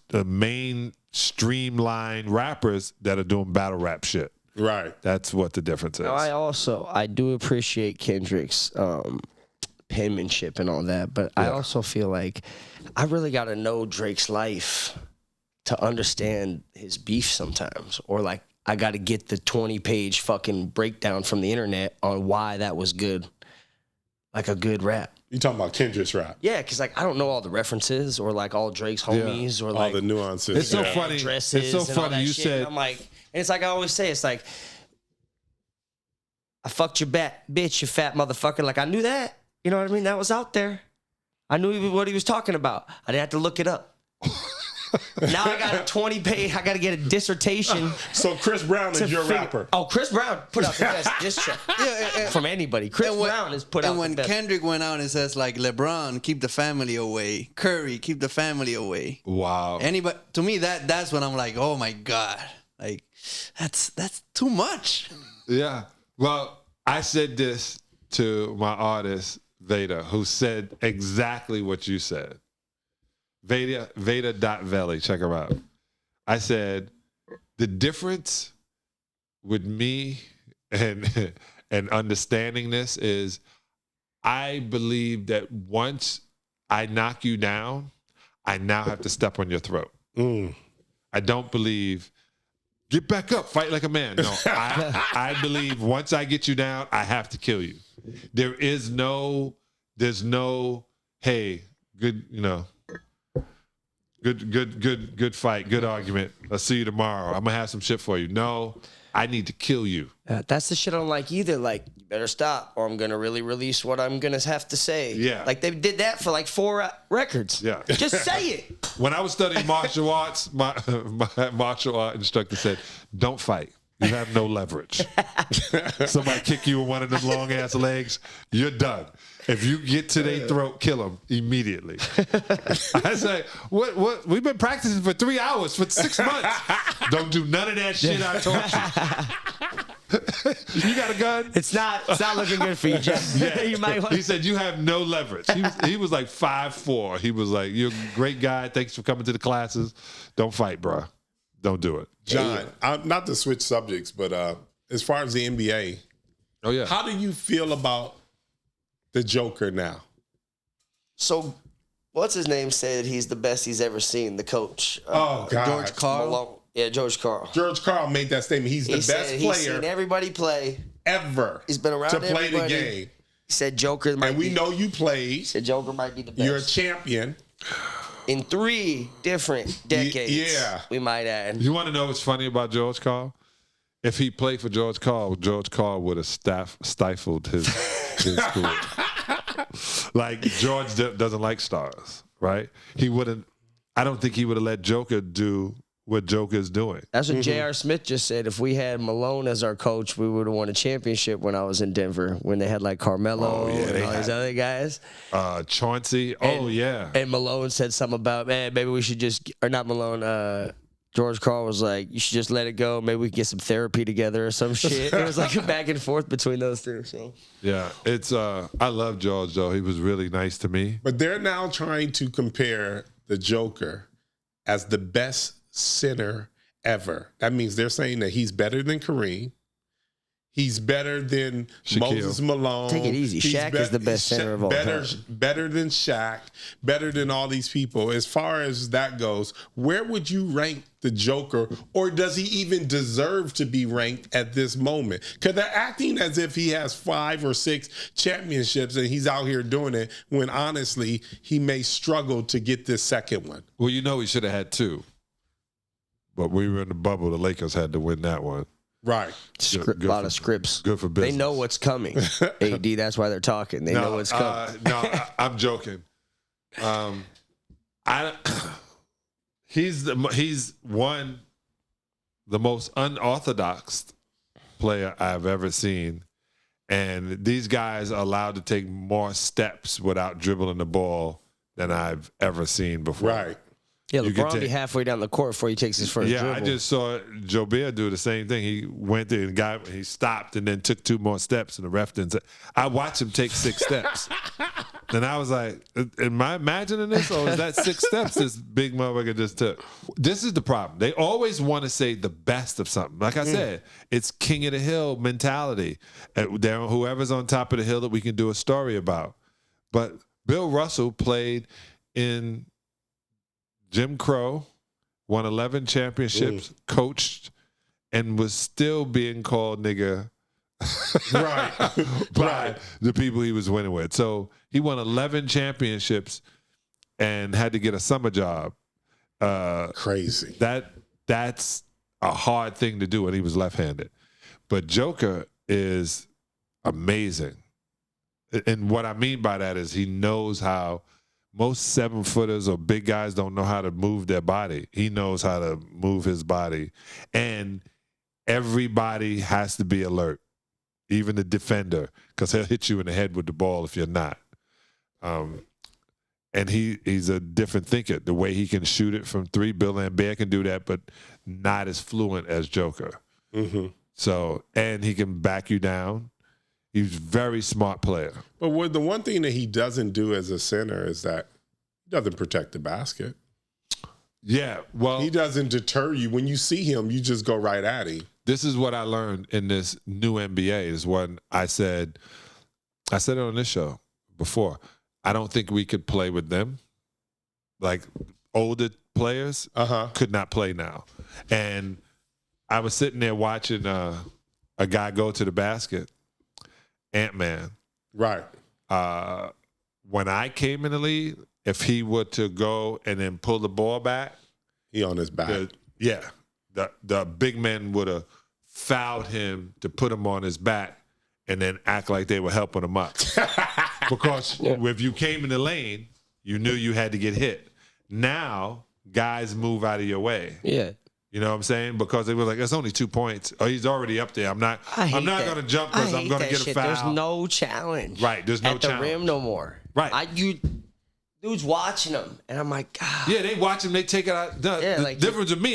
the main streamlined rappers that are doing battle rap shit. Right. That's what the difference is. Now, I do appreciate Kendrick's penmanship and all that, but I also feel like I really got to know Drake's life to understand his beef sometimes, or like I got to get the 20-page fucking breakdown from the internet on why that was good, like a good rap. You talking about Kendrick's rap? Yeah, because like I don't know all the references or like all Drake's homies or like all the nuances. It's so funny. It's so funny you said. And I'm like, and it's like I always say, it's like I fucked your bitch, you fat motherfucker. Like I knew that. You know what I mean? That was out there. I knew what he was talking about. I didn't have to look it up. Now I got a 20-page. I got to get a dissertation. So Chris Brown is your rapper. Oh, Chris Brown put out the best diss track from anybody. Chris Brown has put out the best. And when Kendrick went out and says like, LeBron, keep the family away. Curry, keep the family away. Wow. Anybody, to me, that's when I'm like, oh my God. Like, that's too much. Yeah. Well, I said this to my artist, Veda, who said exactly what you said. Veda.Veli, check her out. I said, the difference with me and understanding this is I believe that once I knock you down, I now have to step on your throat. I don't believe, get back up, fight like a man. No, I believe once I get you down, I have to kill you. There's no, hey, good, good fight, good argument. Let's see you tomorrow. I'm gonna have some shit for you. No, I need to kill you. That's the shit I don't like either. Like, you better stop, or I'm gonna really release what I'm gonna have to say. Yeah, like they did that for like 4 records. Yeah, just say it. When I was studying martial arts, my martial art instructor said, "Don't fight. You have no leverage. Somebody kick you with one of them long ass legs, you're done. If you get to their throat, kill them immediately." I say, what? We've been practicing for 3 hours for 6 months. Don't do none of that shit I taught you. You got a gun? It's not looking good for you, Jeff. Yeah. You might want. He said you have no leverage. He was like 5'4". He was like, "You're a great guy. Thanks for coming to the classes. Don't fight, bro. Don't do it." John, not to switch subjects, but as far as the NBA, oh yeah, how do you feel about the Joker now? So, what's his name said he's the best he's ever seen, the coach. God. George Karl? Yeah, George Karl. George Karl made that statement. He's the best player he's seen everybody play ever. He's been around to play everybody. the game. He said Joker might and we know you played. He said Joker might be the best. You're a champion. In 3 different decades. Yeah. We might add. You want to know what's funny about George Karl? If he played for George Karl would have stifled his career. Like George doesn't like stars, right? He wouldn't. I don't think he would have let Joker do what Joker's doing. That's what J.R. Smith just said. If we had Malone as our coach, we would have won a championship when I was in Denver, when they had like Carmelo and all these other guys. Chauncey. Yeah. And Malone said something about, man, maybe we should just, or not Malone, George Karl was like, you should just let it go. Maybe we can get some therapy together or some shit. It was like a back and forth between those two. So yeah, it's I love George though. He was really nice to me. But they're now trying to compare the Joker as the best center ever. That means they're saying that he's better than Kareem. He's better than Shaquille. Moses Malone. take it easy. Shaq is the best center of all time. Better than Shaq. Better than all these people. As far as that goes, where would you rank the Joker? Or does he even deserve to be ranked at this moment? Because they're acting as if he has 5 or 6 championships and he's out here doing it when honestly he may struggle to get this second one. Well, you know he should have had 2. But we were in the bubble. The Lakers had to win that one. Right. A lot of scripts. Good for business. They know what's coming. AD, that's why they're talking. They know what's coming. I'm joking. He's one the most unorthodox player I've ever seen, and these guys are allowed to take more steps without dribbling the ball than I've ever seen before. Right. Yeah, LeBron be halfway down the court before he takes his first dribble. I just saw Jobert do the same thing. He went there and he stopped and then took 2 more steps, and the ref didn't say. I watched him take 6 steps. And I was like, am I imagining this, or is that 6 steps this big motherfucker just took? This is the problem. They always want to say the best of something. Like I said, it's king of the hill mentality. Whoever's on top of the hill that we can do a story about. But Bill Russell played in Jim Crow, won 11 championships, coached, and was still being called nigga by the people he was winning with. So he won 11 championships and had to get a summer job. Crazy. That's a hard thing to do, and he was left-handed. But Joker is amazing. And what I mean by that is he knows how most 7-footers or big guys don't know how to move their body. He knows how to move his body. And everybody has to be alert, even the defender, because he'll hit you in the head with the ball if you're not. And he's a different thinker. The way he can shoot it from 3, Bill Lambert can do that, but not as fluent as Joker. Mm-hmm. So, and he can back you down. He's a very smart player. But the one thing that he doesn't do as a center is that he doesn't protect the basket. Yeah, well, he doesn't deter you. When you see him, you just go right at him. This is what I learned in this new NBA. Is when I said it on this show before. I don't think we could play with them. Like older players could not play now. And I was sitting there watching a guy go to the basket. Ant-Man. Right. When I came in the league, if he were to go and then pull the ball back. He on his back. The big men would have fouled him to put him on his back and then act like they were helping him up. Because if you came in the lane, you knew you had to get hit. Now, guys move out of your way. Yeah. You know what I'm saying? Because they were like, it's only 2 points. Oh, he's already up there. I'm not going to jump because I'm going to get a foul. There's no challenge. Right. There's no challenge. At the rim no more. Right. Dude's watching them, and I'm like, God. Yeah, they watch him. They take it out. The difference with me,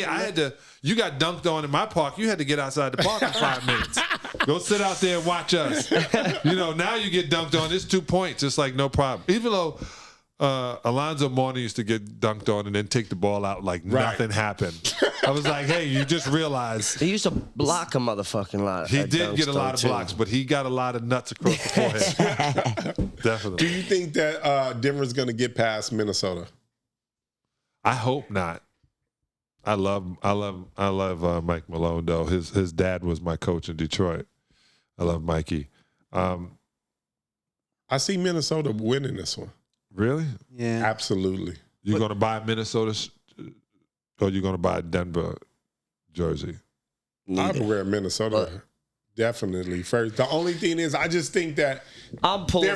you got dunked on in my park. You had to get outside the park in 5 minutes. Go sit out there and watch us. Now you get dunked on. It's 2 points. It's like no problem. Even though Alonzo Mourning used to get dunked on and then take the ball out like nothing happened. I was like, hey, you just realized. He used to block a motherfucking lot. He did get a lot of blocks, but he got a lot of nuts across the forehead. Definitely. Do you think that Denver's going to get past Minnesota? I hope not. I love Mike Malone though. His dad was my coach in Detroit. I love Mikey. I see Minnesota winning this one. Really? Yeah. Absolutely. You're going to buy Minnesota or you're going to buy Denver jersey? I would wear a Minnesota Definitely. First, the only thing is, I just think that I'm pulling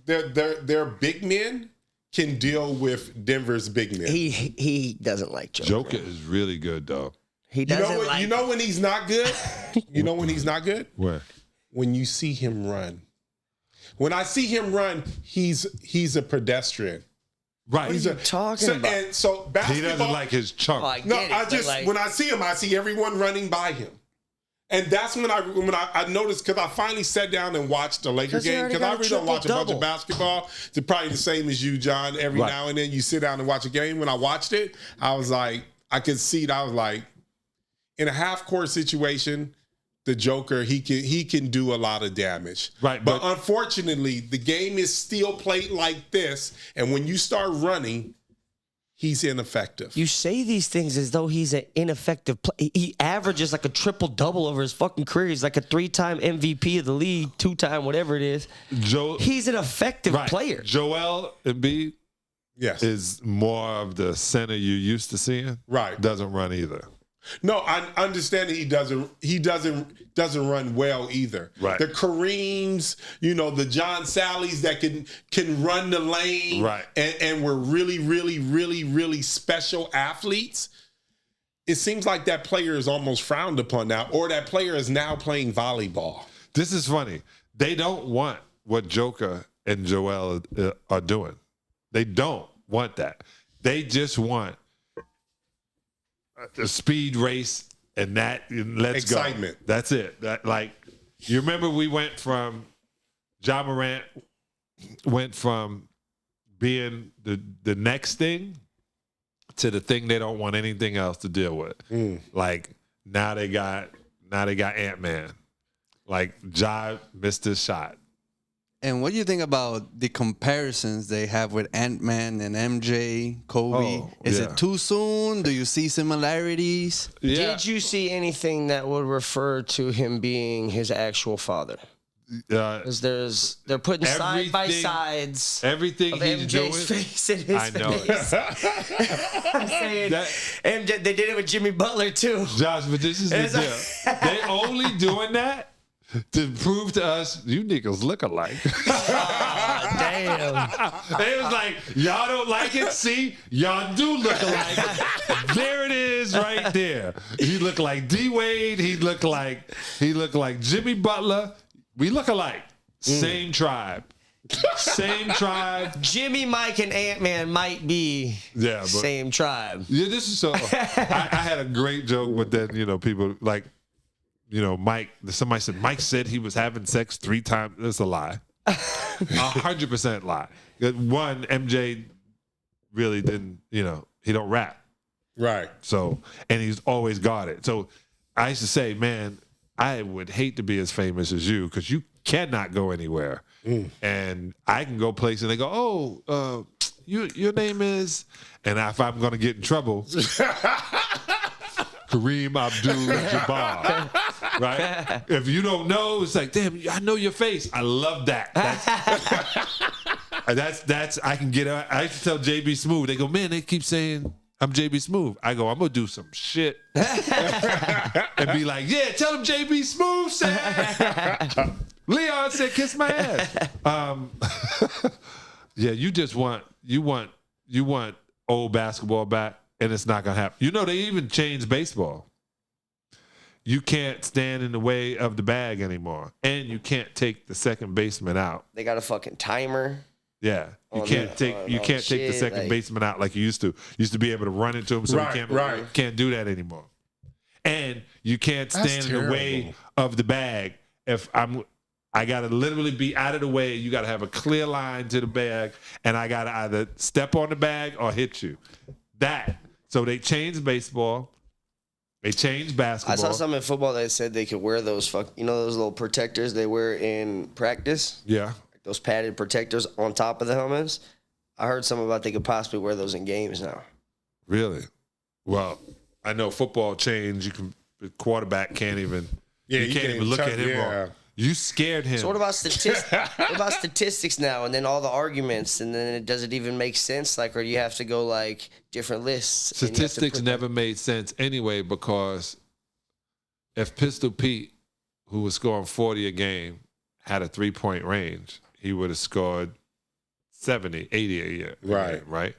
their big men can deal with Denver's big men. He doesn't like Joker. Joker is really good, though. He doesn't You know when he's not good? You know when he's not good? Where? When you see him run. When I see him run, he's a pedestrian. Right. What are you talking about? And so basketball, He doesn't like his chunk. Oh, I get it, when I see him, I see everyone running by him. And that's when I noticed, because I finally sat down and watched the Laker game, because I really don't watch a bunch of basketball. It's probably the same as you, John. Every now and then you sit down and watch a game. When I watched it, I was like, I could see it. I was like, in a half-court situation, the Joker, he can do a lot of damage. Right. But unfortunately, the game is still played like this. And when you start running, he's ineffective. You say these things as though he's an ineffective player. He averages like a triple-double over his fucking career. He's like a 3-time MVP of the league, 2-time whatever it is. He's an effective player. Joel Embiid is more of the center you used to seeing. Right. Doesn't run either. No, I understand that he doesn't run well either. Right. The Kareems, the John Salleys that can run the lane, right, and were really, really, really, really special athletes. It seems like that player is almost frowned upon now, or that player is now playing volleyball. This is funny. They don't want what Joker and Joel are doing. They don't want that. They just want a speed race and let's excitement. Go. That's it. You remember we went from Ja Morant went from being the next thing to the thing they don't want anything else to deal with. Like now they got Ant-Man. Like Ja missed his shot. And what do you think about the comparisons they have with Ant-Man and MJ, Kobe? Is it too soon? Do you see similarities? Yeah. Did you see anything that would refer to him being his actual father? Because they're putting side by sides. Everything of he's MJ's doing. face in his I know face. I'm saying MJ. They did it with Jimmy Butler too. Josh, but this is the deal. They only doing that to prove to us, you niggas look alike. Oh, damn. They was like, y'all don't like it? See, y'all do look alike. There it is right there. He looked like D-Wade. He looked like Jimmy Butler. We look alike. Same tribe. Same tribe. Jimmy, Mike, and Ant-Man might be same tribe. Yeah, this is so. I had a great joke, but then, people like, Mike, somebody said, Mike said he was having sex 3 times. That's a lie. 100% lie. One, MJ really didn't, he don't rap. Right. So, and he's always guarded. So I used to say, man, I would hate to be as famous as you because you cannot go anywhere. And I can go places and they go, your name is, and if I'm going to get in trouble, Kareem Abdul-Jabbar, right? If you don't know, it's like, damn, I know your face. I love that. That's I can get out. I used to tell JB Smooth, they go, man, they keep saying I'm JB Smooth. I go, I'm going to do some shit. And be like, yeah, tell them JB Smooth said. Leon said, kiss my ass. Yeah, you want old basketball back. And it's not going to happen. They even changed baseball. You can't stand in the way of the bag anymore. And you can't take the second baseman out. They got a fucking timer. Yeah. You can't take the second baseman out like you used to. You used to be able to run into him, so you can't do that anymore. And you can't stand in the way of the bag. I got to literally be out of the way. You got to have a clear line to the bag, and I got to either step on the bag or hit you. So they changed baseball. They changed basketball. I saw something in football that said they could wear those those little protectors they wear in practice? Yeah. Those padded protectors on top of the helmets. I heard something about they could possibly wear those in games now. Really? Well, I know football changed. The quarterback can't even. Yeah, you can't even look at him wrong. You scared him. So what about statistics now, and then all the arguments, and then does it even make sense? Or do you have to go different lists? Statistics never made sense anyway, because if Pistol Pete, who was scoring 40 a game had a 3-point range, he would have scored 70, 80 a year. Right. Right.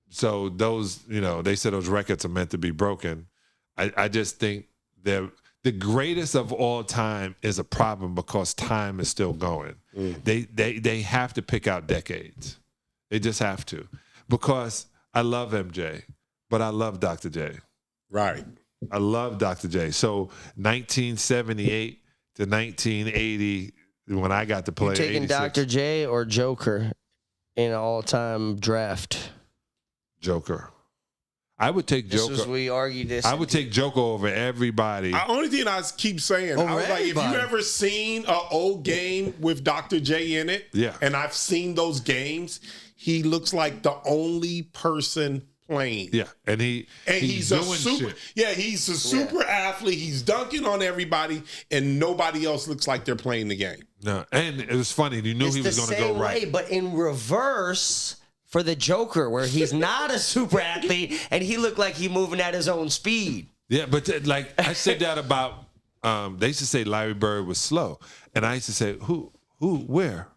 So those, they said those records are meant to be broken. I just think the greatest of all time is a problem because time is still going. They have to pick out decades. They just have to. Because I love MJ, but I love Dr. J. Right. I love Dr. J. So 1978 to 1980, when I got to play, you taking 86, Dr. J or Joker in an all-time draft? Joker. I would take Joker. We argued this. I would take Joker over everybody. The only thing I keep saying, I was like, if you ever seen an old game with Dr. J in it, and I've seen those games, he looks like the only person playing. Yeah, and he's a super. Shit. Yeah, he's a super athlete. He's dunking on everybody, and nobody else looks like they're playing the game. No, and it was funny. You knew he was going to go right, but in reverse. For the Joker, where he's not a super athlete and he looked like he moving at his own speed. Yeah, but like I said that about, they used to say Larry Bird was slow. And I used to say, who, where?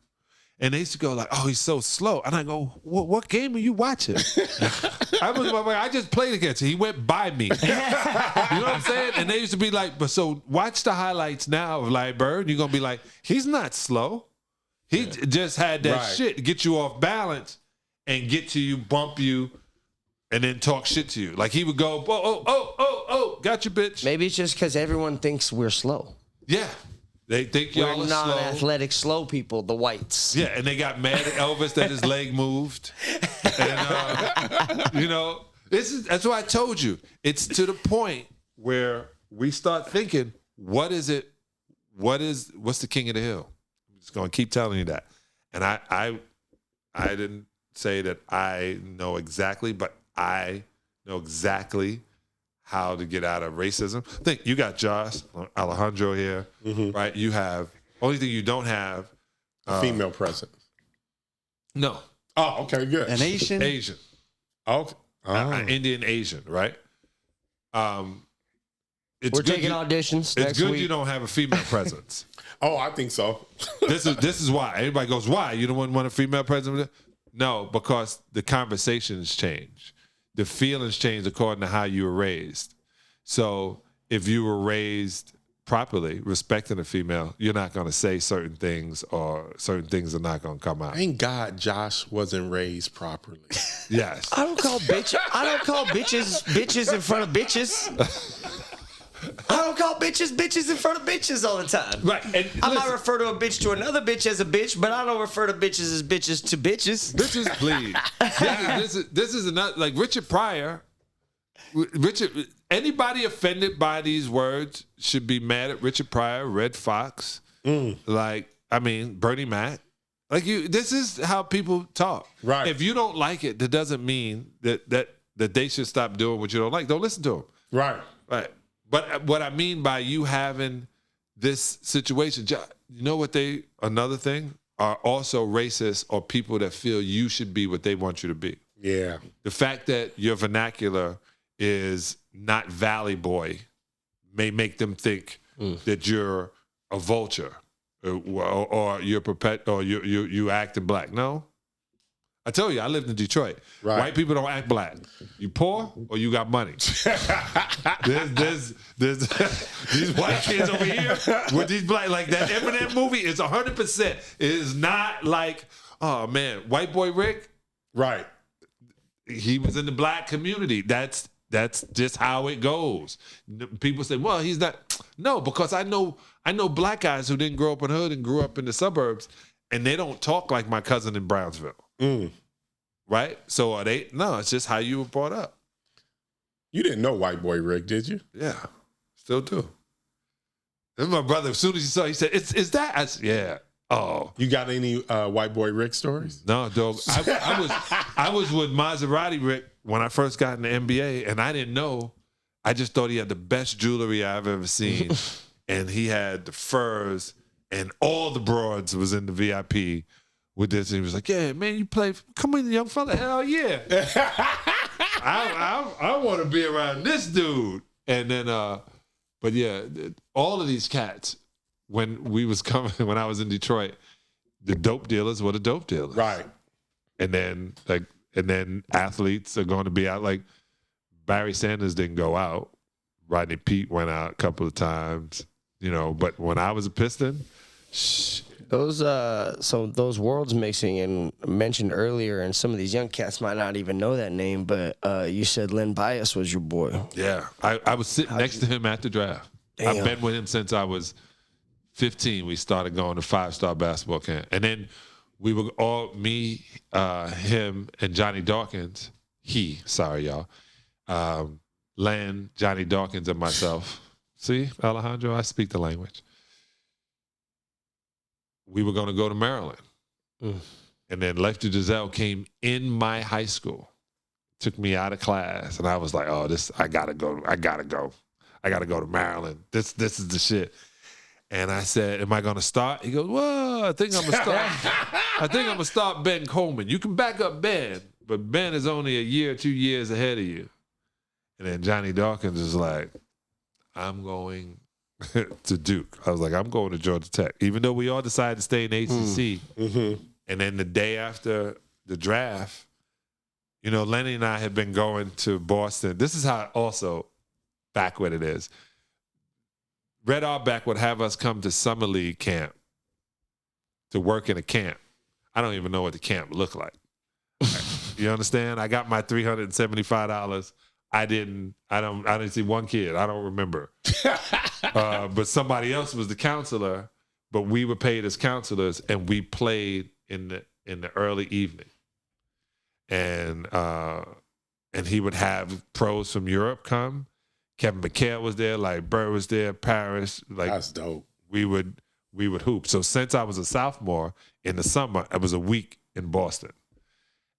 And they used to go like, oh, he's so slow. And I go, what game are you watching? I just played against him. He went by me. You know what I'm saying? And they used to be like, but so watch the highlights now of Larry Bird. And you're going to be like, he's not slow. He just had that shit to get you off balance. And get to you, bump you, and then talk shit to you. Like he would go, oh, got you, bitch. Maybe it's just because everyone thinks we're slow. Yeah. They think y'all are slow. Non-athletic, slow people, the whites. Yeah, and they got mad at Elvis that his leg moved. And, that's why I told you. It's to the point where we start thinking, what's the king of the hill? I'm just going to keep telling you that. And I didn't say that I know exactly, but I know exactly how to get out of racism. Think you got Josh, Alejandro here, right? You have, only thing you don't have. Female presence. No. Oh, okay, good. An Asian? Asian. Okay. Indian Asian, right? We're taking auditions. It's good you don't have a female presence. Oh, I think so. This is why. Everybody goes, why? You don't want a female presence? No, because the conversations change. The feelings change according to how you were raised. So if you were raised properly, respecting a female, you're not going to say certain things or certain things are not going to come out. Thank God Josh wasn't raised properly. Yes. I don't call bitches in front of bitches. I don't call bitches in front of bitches all the time. Right. And I might refer to a bitch to another bitch as a bitch, but I don't refer to bitches as bitches to bitches. Bitches, please. This is another, like Richard Pryor. Anybody offended by these words should be mad at Richard Pryor, Red Fox, Bernie Mac. This is how people talk. Right. If you don't like it, that doesn't mean that they should stop doing what you don't like. Don't listen to them. Right. Right. But what I mean by you having this situation, you know what another thing, are also racist or people that feel you should be what they want you to be. Yeah. The fact that your vernacular is not Valley Boy may make them think that you're a vulture or you're you acting black. No. I tell you, I lived in Detroit. Right. White people don't act black. You poor or you got money. there's these white kids over here with these black, like that Eminem movie is 100%. It is not like, oh man, white boy Rick. Right. He was in the black community. That's just how it goes. People say, well, he's not. No, because I know black guys who didn't grow up in the hood and grew up in the suburbs, and they don't talk like my cousin in Brownsville. Right? So are they? No, it's just how you were brought up. You didn't know White Boy Rick, did you? Yeah, still do. This is my brother. As soon as he saw, he said, "Is that?" I said, "Yeah." Oh, you got any White Boy Rick stories? No, dog. I was with Maserati Rick when I first got in the NBA, and I didn't know. I just thought he had the best jewelry I've ever seen, and he had the furs, and all the broads was in the VIP. With this, and he was like, "Yeah, man, you play. Come in, young fella. Hell yeah! I want to be around this dude." And then, But yeah, all of these cats, when I was in Detroit, the dope dealers were the dope dealers. Right. And then athletes are going to be out. Like Barry Sanders didn't go out. Rodney Peete went out a couple of times, but when I was a Piston, those worlds mixing and mentioned earlier, and some of these young cats might not even know that name, but you said Len Bias was your boy. Yeah, I was sitting next to him at the draft. Damn. I've been with him since I was 15. We started going to 5-star basketball camp, and then we were all me, him, and Johnny Dawkins. Sorry y'all, Len, Johnny Dawkins, and myself. See, Alejandro, I speak the language. We were going to go to Maryland. And then Lefty Driesell came in my high school, took me out of class, and I was like, oh, I gotta go to Maryland. This is the shit. And I said, am I gonna start? He goes, well, I think I'm gonna start Ben Coleman. You can back up Ben, but Ben is only a year, 2 years ahead of you. And then Johnny Dawkins is like, I'm going to Duke. I was like, I'm going to Georgia Tech. Even though we all decided to stay in ACC. And then the day after the draft, Lenny and I had been going to Boston. This is how also backward it is. Red Auerbach would have us come to Summer League camp to work in a camp. I don't even know what the camp looked like. You understand? I got my $375. I didn't see one kid. I don't remember. But somebody else was the counselor, but we were paid as counselors, and we played in the early evening. And he would have pros from Europe come. Kevin McHale was there, like Burr was there, Parrish. Like, that's dope. We would hoop. So since I was a sophomore in the summer, I was a week in Boston.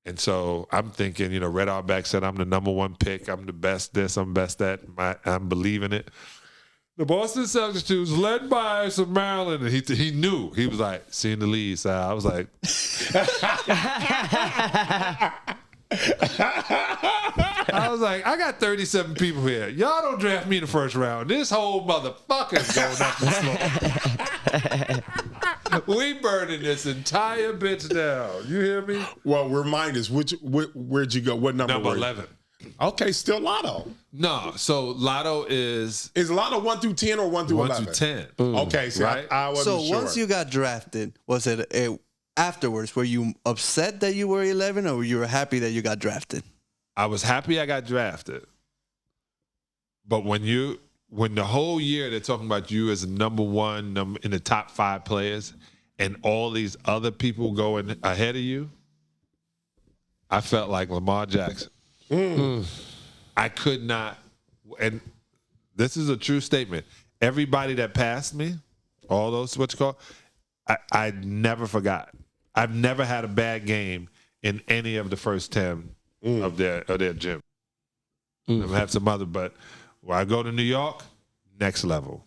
And so I'm thinking, Red Auerbach said I'm the number one pick. I'm the best this, I'm best that. I'm believing it. The Boston Celtics was led by some Maryland, and he knew. He was like, seeing the lead. So I was like, I got 37 people here. Y'all don't draft me in the first round. This whole motherfucker's going up the slope. We burning this entire bitch down. You hear me? Well, remind us, where'd you go? What number? Number 11. Okay, still Lotto. No, so Lotto is Lotto 1 through 10 or 1 through 11? 1 through 10. Okay, so right? I wasn't sure. So once you got drafted, was it afterwards? Were you upset that you were 11, or you were happy that you got drafted? I was happy I got drafted. But when the whole year they're talking about you as number one in the top 5 players, and all these other people going ahead of you, I felt like Lamar Jackson. I could not, and this is a true statement. Everybody that passed me, all those I never forgot. I've never had a bad game in any of the first 10 of their gym. I have some other, but when I go to New York, next level.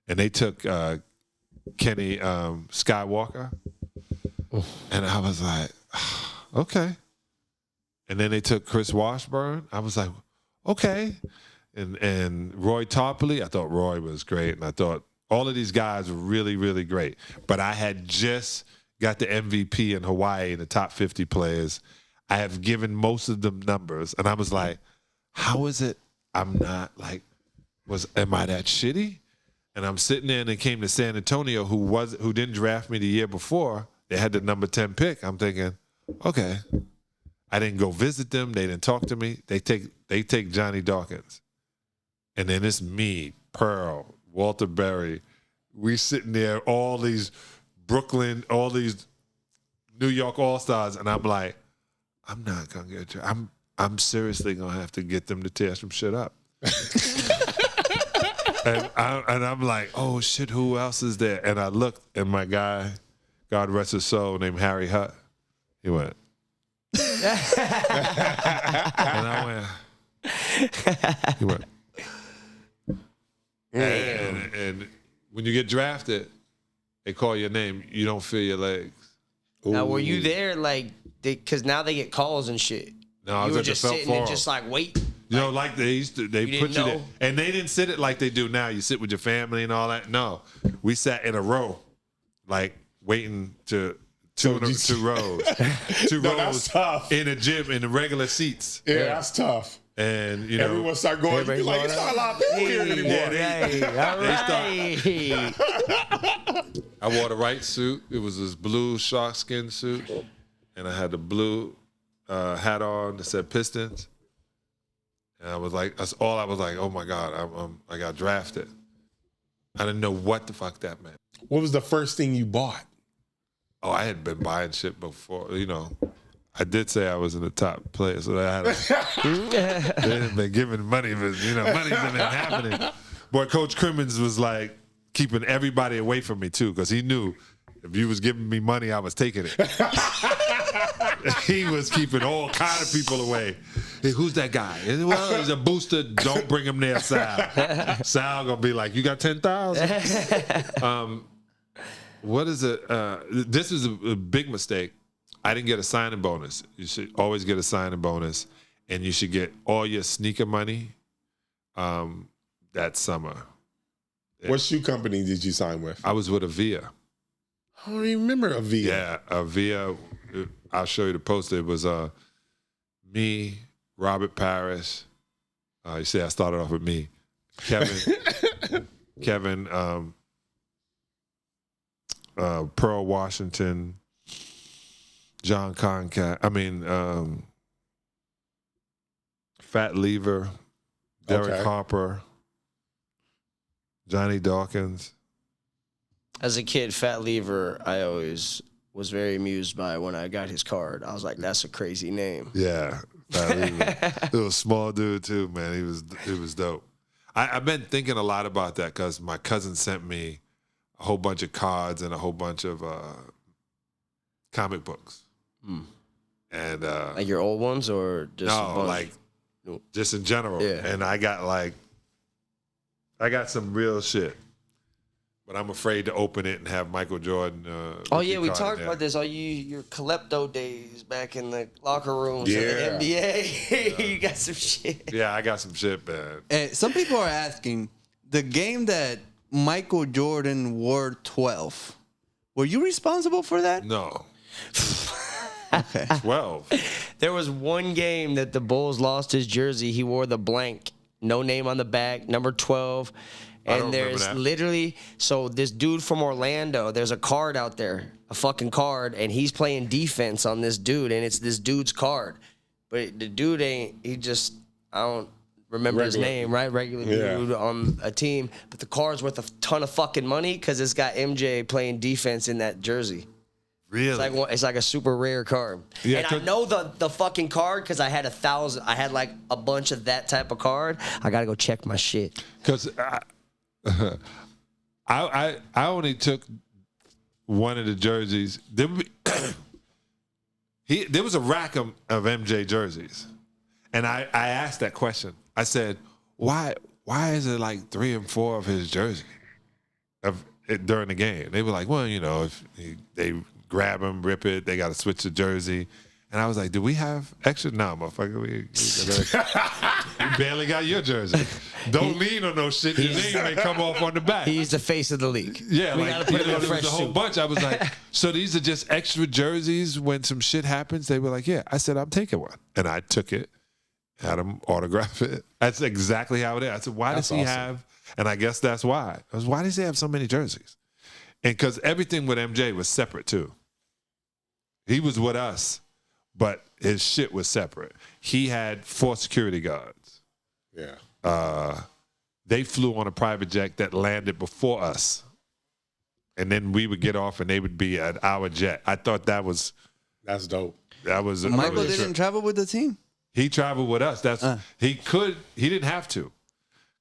And they took Kenny Skywalker, and I was like, okay. And then they took Chris Washburn. I was like, okay. And Roy Tarpley, I thought Roy was great, and I thought all of these guys were really, really great. But I had just got the MVP in Hawaii in the top 50 players. I have given most of them numbers, and I was like, how is it I'm not like, am I that shitty? And I'm sitting there, and they came to San Antonio, who didn't draft me the year before. They had the number 10 pick. I'm thinking, okay. I didn't go visit them. They didn't talk to me. They take Johnny Dawkins. And then it's me, Pearl, Walter Berry. We sitting there, all these Brooklyn, all these New York All-Stars, and I'm like, I'm not gonna get you. I'm seriously gonna have to get them to tear some shit up. and I'm like, oh shit, who else is there? And I looked, and my guy, God rest his soul, named Harry Hutt, he went. And I went. He went. And when you get drafted, they call your name. You don't feel your legs. Now, were you there, like, because now they get calls and shit? No, I you was were at just the Felt sitting Forum. and just like wait. You know, like they used to, they put you there. know? And they didn't sit it like they do now. You sit with your family and all that. No. We sat in a row, like waiting to two rows. Two rows in a gym in the regular seats. Yeah, that's tough. And, you know. Everyone start going, you're like, it's not a lot of people here anymore. I wore the right suit. It was this blue shark skin suit. And I had the blue hat on that said Pistons. And I was like, that's all I was like, oh my God, I got drafted. I didn't know what the fuck that meant. What was the first thing you bought? Oh, I had been buying shit before, you know. I did say I was in the top player, so I had they hadn't been giving money, but you know, money's been happening. Boy, Coach Crimmins was like keeping everybody away from me too, because he knew if you was giving me money, I was taking it. He was keeping all kind of people away. Hey, who's that guy? Well, he's a booster. Don't bring him there, Sal. Sal gonna be like, you got 10,000. What is it? This is a big mistake. I didn't get a signing bonus. You should always get a signing bonus, and you should get all your sneaker money that summer. What shoe company did you sign with? I was with Avia. I don't even remember Avia. Yeah, Avia. I'll show you the poster. It was me, Robert Parrish. You see, I started off with me. Kevin, Pearl Washington, John Concat. Fat Lever, Derek Harper, Johnny Dawkins. As a kid, Fat Lever, I always was very amused by when I got his card. I was like, that's a crazy name. Yeah, Fat Lever. It was a small dude too, man. He was dope. I've been thinking a lot about that because my cousin sent me a whole bunch of cards and a whole bunch of comic books. And like your old ones or just just in general. Yeah. And I got some real shit. But I'm afraid to open it and have Michael Jordan. We talked about this. Your klepto days back in the locker rooms of the NBA. You got some shit. Yeah, I got some shit, man. Some people are asking, the game that Michael Jordan wore 12, were you responsible for that? No. Okay. 12. There was one game that the Bulls lost his jersey. He wore the blank, no name on the back, number 12. And there's literally, so this dude from Orlando, there's a card out there, a fucking card, and he's playing defense on this dude, and it's this dude's card. But the dude I don't remember his name, right? Regular dude on a team. But the card's worth a ton of fucking money because it's got MJ playing defense in that jersey. Really? It's like a super rare card. Yeah, and I know the fucking card because I had 1,000. I had like a bunch of that type of card. I got to go check my shit. Because I only took one of the jerseys. There was a rack of MJ jerseys, and I asked that question. I said, "Why is it like 3 and 4 of his jersey during the game?" They were like, "Well, you know, if they grab him, rip it, they got to switch the jersey." And I was like, "Do we have extra?" No, motherfucker. We barely got your jersey. Don't lean on those shit. Your name may come off on the back. He's the face of the league. Yeah, we got to put him in a fresh suit. A whole bunch. I was like, so these are just extra jerseys when some shit happens? They were like, yeah. I said, I'm taking one. And I took it, had him autograph it. That's exactly how it is. I said, why does he have, and I guess that's why. I was, why does he have so many jerseys? And because everything with MJ was separate too. He was with us, but his shit was separate. He had 4 security guards. Yeah. They flew on a private jet that landed before us. And then we would get off and they would be at our jet. I thought that's dope. That was Michael didn't travel with the team? He traveled with us. He didn't have to.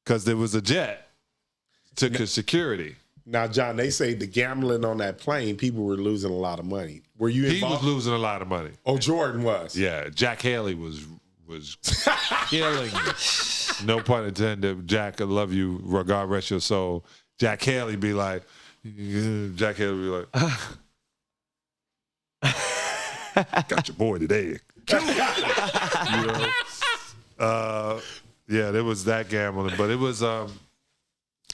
Because there was a jet. Took his security. Now, John, they say the gambling on that plane, people were losing a lot of money. Were you involved? He was losing a lot of money. Oh, Jordan was? Yeah. Jack Haley was killing me. No pun intended. Jack, I love you. God rest your soul. Jack Haley be like, got your boy today. You know? Yeah, there was that gambling, but it was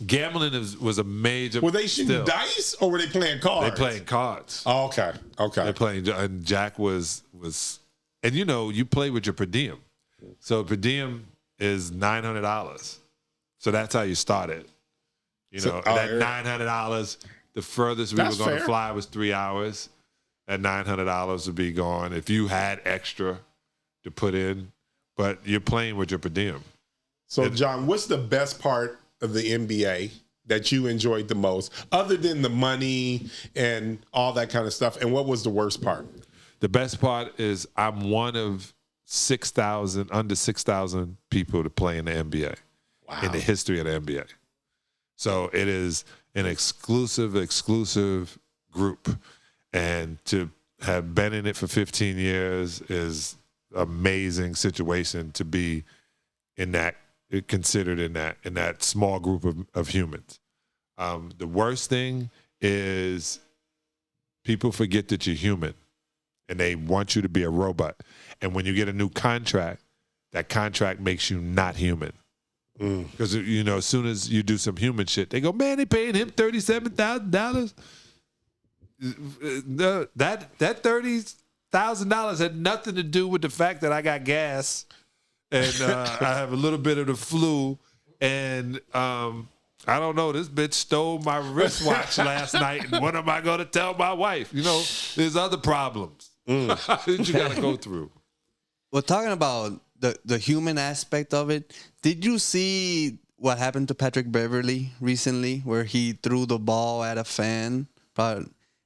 gambling was a major. Were they shooting dice or were they playing cards? They playing cards. Oh, okay. They playing, and Jack was, and you play with your per diem. So per diem is $900. So that's how you started. That $900. The furthest we were going to fly was 3 hours. That $900 would be gone if you had extra to put in. But you're playing with your per diem. So, John, what's the best part of the NBA that you enjoyed the most, other than the money and all that kind of stuff? And what was the worst part? The best part is I'm one of under 6,000 people to play in the NBA in the history of the NBA. So it is an exclusive group. And to have been in it for 15 years is amazing situation to be considered in that small group of humans. The worst thing is people forget that you're human and they want you to be a robot. And when you get a new contract, that contract makes you not human. Because, as soon as you do some human shit, they go, man, they paying him $37,000. That $30,000 had nothing to do with the fact that I got gas and I have a little bit of the flu, and I don't know, this bitch stole my wristwatch last night, and what am I going to tell my wife? There's other problems that you got to go through. Well, talking about the human aspect of it, did you see what happened to Patrick Beverley recently, where he threw the ball at a fan?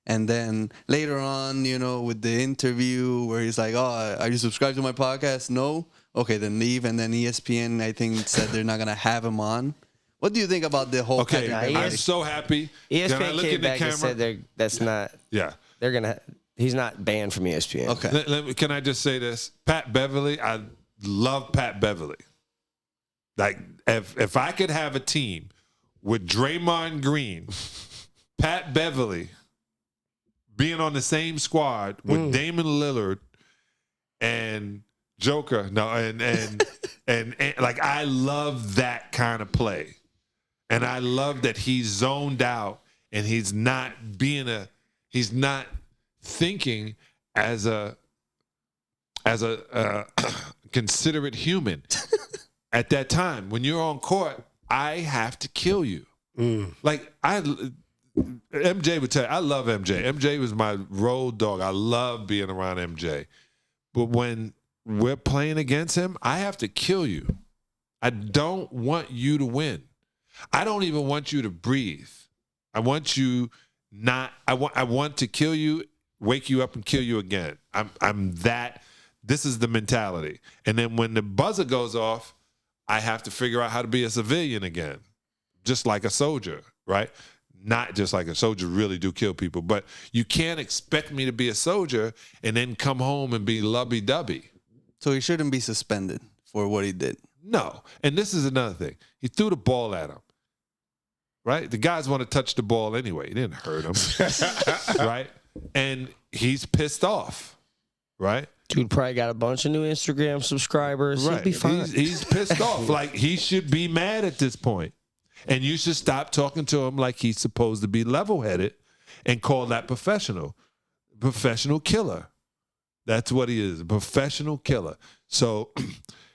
And then later on, with the interview where he's like, oh, are you subscribed to my podcast? No? Okay, then leave. And then ESPN, I think, said they're not going to have him on. What do you think about the whole Patrick Beverley? I'm so happy. ESPN came back and said that's not. Yeah. They're going to. He's not banned from ESPN. Okay. Can I just say this? Pat Beverley, I love Pat Beverley. Like, if I could have a team with Draymond Green, Pat Beverley, being on the same squad with Damon Lillard and Joker, and like, I love that kind of play, and I love that he's zoned out and he's not thinking as a considerate human. At that time, when you're on court, I have to kill you. Like, MJ would tell you, I love MJ. MJ was my road dog. I love being around MJ. But when we're playing against him, I have to kill you. I don't want you to win. I don't even want you to breathe. I want you not. I want to kill you, wake you up, and kill you again. I'm that. This is the mentality. And then when the buzzer goes off, I have to figure out how to be a civilian again, just like a soldier, right? Not just like a soldier really do kill people, but you can't expect me to be a soldier and then come home and be lovey-dovey. So he shouldn't be suspended for what he did. No. And this is another thing. He threw the ball at him, right? The guys want to touch the ball anyway. He didn't hurt him, right? And he's pissed off, right? Dude probably got a bunch of new Instagram subscribers. Right. He'll be fine. He's pissed off. Like, he should be mad at this point. And you should stop talking to him like he's supposed to be level-headed and call that professional. Professional killer. That's what he is, a professional killer. So,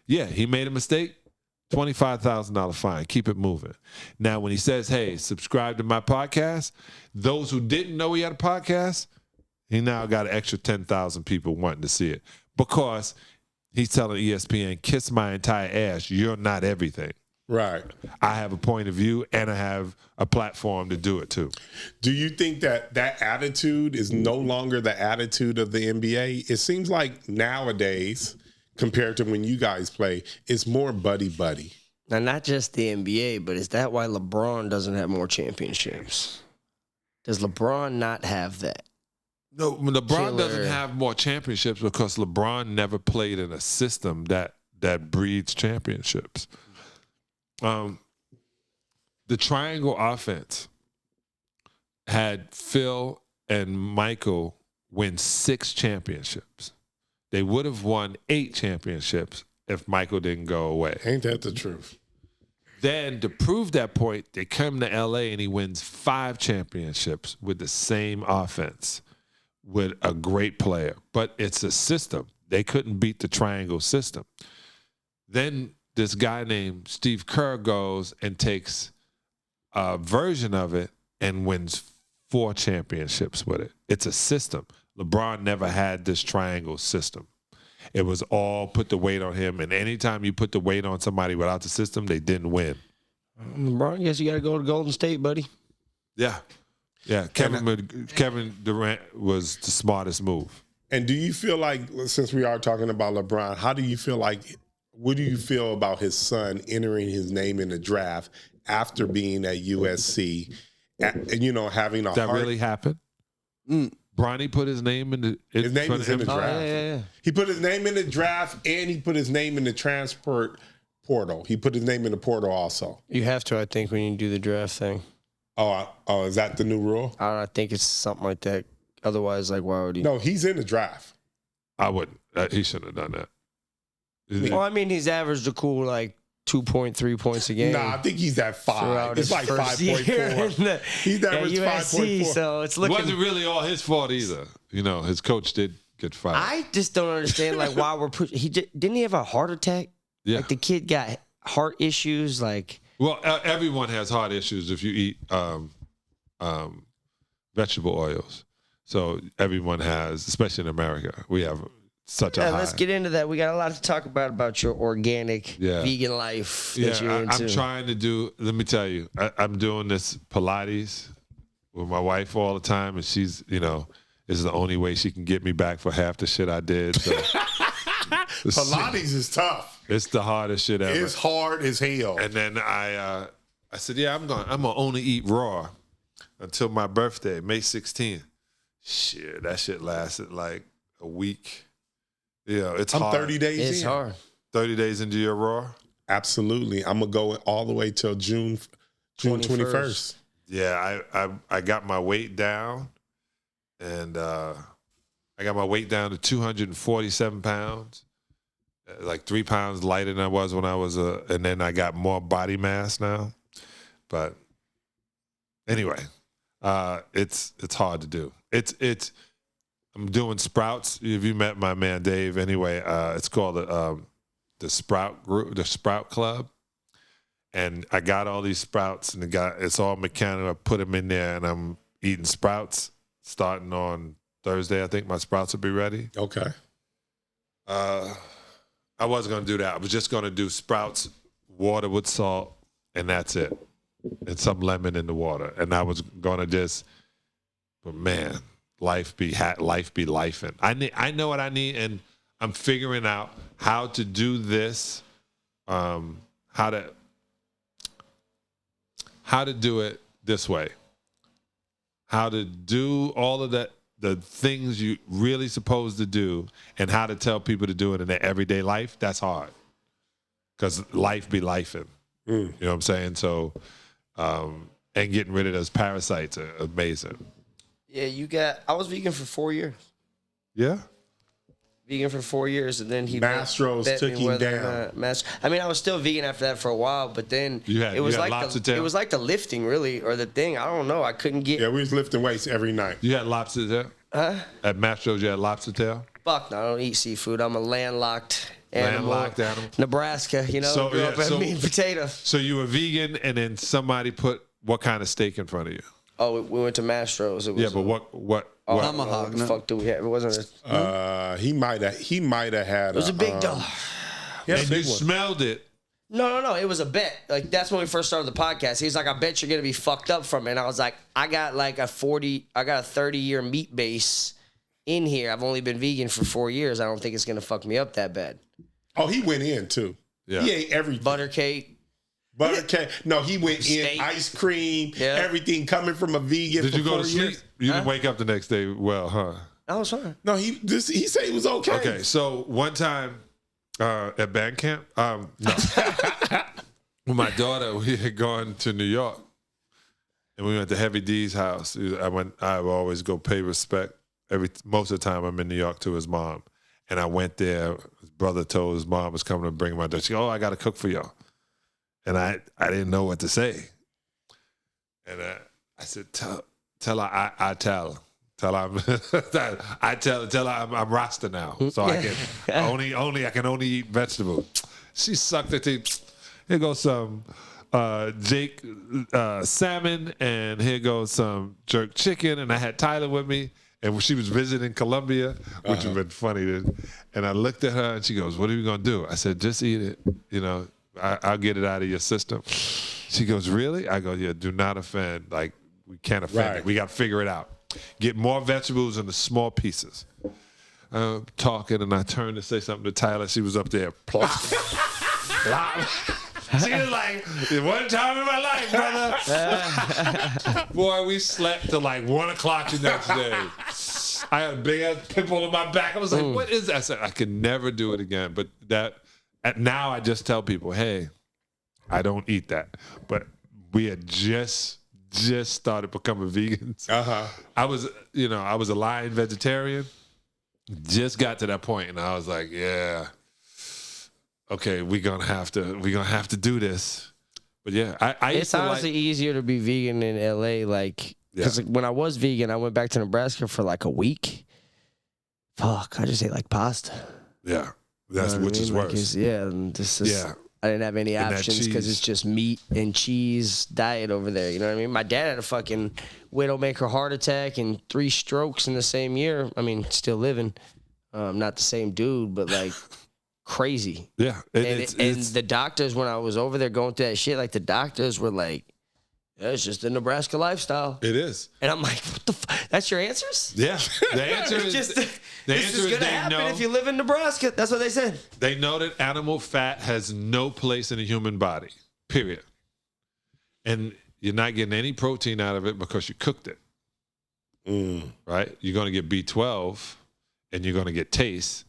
yeah, he made a mistake, $25,000 fine. Keep it moving. Now, when he says, hey, subscribe to my podcast, those who didn't know he had a podcast, he now got an extra 10,000 people wanting to see it because he's telling ESPN, kiss my entire ass. You're not everything. Right. I have a point of view and I have a platform to do it too. Do you think that attitude is no longer the attitude of the NBA? It seems like nowadays, compared to when you guys play, it's more buddy-buddy. Now, not just the NBA, but is that why LeBron doesn't have more championships? Does LeBron not have that? No, LeBron doesn't have more championships because LeBron never played in a system that breeds championships. The triangle offense had Phil and Michael win 6 championships. They would have won 8 championships if Michael didn't go away. Ain't that the truth? Then to prove that point, they come to LA and he wins 5 championships with the same offense with a great player. But it's a system. They couldn't beat the triangle system. Then this guy named Steve Kerr goes and takes a version of it and wins 4 championships with it. It's a system. LeBron never had this triangle system. It was all put the weight on him, and anytime you put the weight on somebody without the system, they didn't win. LeBron, I guess you got to go to Golden State, buddy. Yeah. Kevin Durant was the smartest move. And do you feel like, since we are talking about LeBron, what do you feel about his son entering his name in the draft after being at USC, and having a that really happened? Bronny put his name in the his name is in the draft. Yeah. He put his name in the draft, and he put his name in the transport portal. He put his name in the portal also. You have to, I think, when you do the draft thing. Oh, is that the new rule? I think it's something like that. Otherwise, like, why would he? No, he's in the draft. I wouldn't. He shouldn't have done that. Well, I mean, he's averaged a cool, 2.3 points a game. Nah, I think he's at 5. It's like 5.4. He's averaged USC, 5.4. so it's It looking. wasn't really all his fault either. His coach did get fired. I just don't understand, why we're pushing. Didn't he have a heart attack? Yeah. The kid got heart issues, Well, everyone has heart issues if you eat vegetable oils. So everyone has, especially in America, we have such a high. Let's get into that. We got a lot to talk about your organic vegan life that you're into. I'm trying to do, let me tell you, I'm doing this Pilates with my wife all the time, and she's, this is the only way she can get me back for half the shit I did. So. Pilates is tough. It's the hardest shit ever. It's hard as hell. And then I said, I'm gonna only eat raw until my birthday, May 16th. Shit, that shit lasted like a week. It's I'm hard. 30 days in. It's hard. 30 days into your raw? Absolutely. I'm going to go all the way till June 21st. Yeah, I got my weight down, and I got my weight down to 247 pounds, like 3 pounds lighter than I was when I was and then I got more body mass now. But anyway, it's hard to do. I'm doing sprouts. If you met my man Dave, anyway, it's called the Sprout Group, the Sprout Club. And I got all these sprouts, and it's all mechanical. I put them in there, and I'm eating sprouts starting on Thursday. I think my sprouts will be ready. Okay. I wasn't going to do that. I was just going to do sprouts, water with salt, and that's it. And some lemon in the water. And I was going to but man, life be lifing. I know what I need, and I'm figuring out how to do this, how to do it this way, how to do all of that, the things you really supposed to do, and how to tell people to do it in their everyday life. That's hard because life be lifing. You know what I'm saying? So, and getting rid of those parasites are amazing. Yeah, I was vegan for 4 years. Yeah? Vegan for 4 years, and then he Mastros took him down. I mean, I was still vegan after that for a while, but then it was like the lifting, really, or the thing. I don't know. I couldn't get. Yeah, we was lifting weights every night. You had lobster tail? Huh? At Mastros, you had lobster tail? Fuck no, I don't eat seafood. I'm a landlocked animal. Nebraska, grew up at meat and potato. So you were vegan, and then somebody put what kind of steak in front of you? Oh, we went to Mastros. It was, but what? Tomahawk. What the fuck do we have? It wasn't He might have had. It was a big dog. And you smelled it. No. It was a bet. Like, that's when we first started the podcast. He was like, I bet you're going to be fucked up from it. And I was like, I got a 30-year meat base in here. I've only been vegan for 4 years. I don't think it's going to fuck me up that bad. Oh, he went in too. Yeah. He ate everything. Butter cake. No, he went Steak. in, ice cream, everything coming from a vegan. Did you go to sleep? Years. You didn't wake up the next day well, huh? I was fine. No, he said he was okay. Okay, so one time at band camp, with my daughter, we had gone to New York, and we went to Heavy D's house. I would always go pay respect. Most of the time I'm in New York to his mom, and I went there. It was brother told his mom was coming to bring him out there. She goes, I got to cook for y'all. And I didn't know what to say. And I said, tell her I tell her. Tell her I'm Rasta now. So I can only eat vegetables. She sucked her teeth. Here goes some Jake salmon, and here goes some jerk chicken. And I had Tyler with me, and when she was visiting Colombia, which would have been funny. And I looked at her, and she goes, "What are we gonna do?" I said, "Just eat it. You know, I'll get it out of your system." She goes, "Really?" I go, "Yeah. Do not offend. Like we can't offend it. We got to figure it out. Get more vegetables in the small pieces." Talking, and I turned to say something to Tyler. She was up there, plop, plop. She was like, "One time in my life, brother." Boy, we slept till like 1 o'clock the next day. I had a big ass pimple on my back. I was like, "What is that?" I said, "I can never do it again." But now I just tell people, "Hey, I don't eat that." But we had just started becoming vegans. I was a lying vegetarian. Just got to that point, and I was like, "Yeah, okay, we're gonna have to do this." But yeah, it's honestly easier to be vegan in LA, like because when I was vegan, I went back to Nebraska for like a week. Fuck, I just ate like pasta. Yeah, that's which is worse. I didn't have any options because it's just meat and cheese diet over there. You know what I mean? My dad had a fucking widowmaker heart attack and 3 strokes in the same year. I mean, still living. Not the same dude, but like crazy. Yeah. And the doctors, when I was over there going through that shit, like the doctors were like, "Yeah, it's just the Nebraska lifestyle." It is. And I'm like, what the fuck? That's your answers? Yeah. The answer is this is going to happen if you live in Nebraska. That's what they said. They know that animal fat has no place in the human body, period. And you're not getting any protein out of it because you cooked it. Right? You're going to get B12 and you're going to get taste.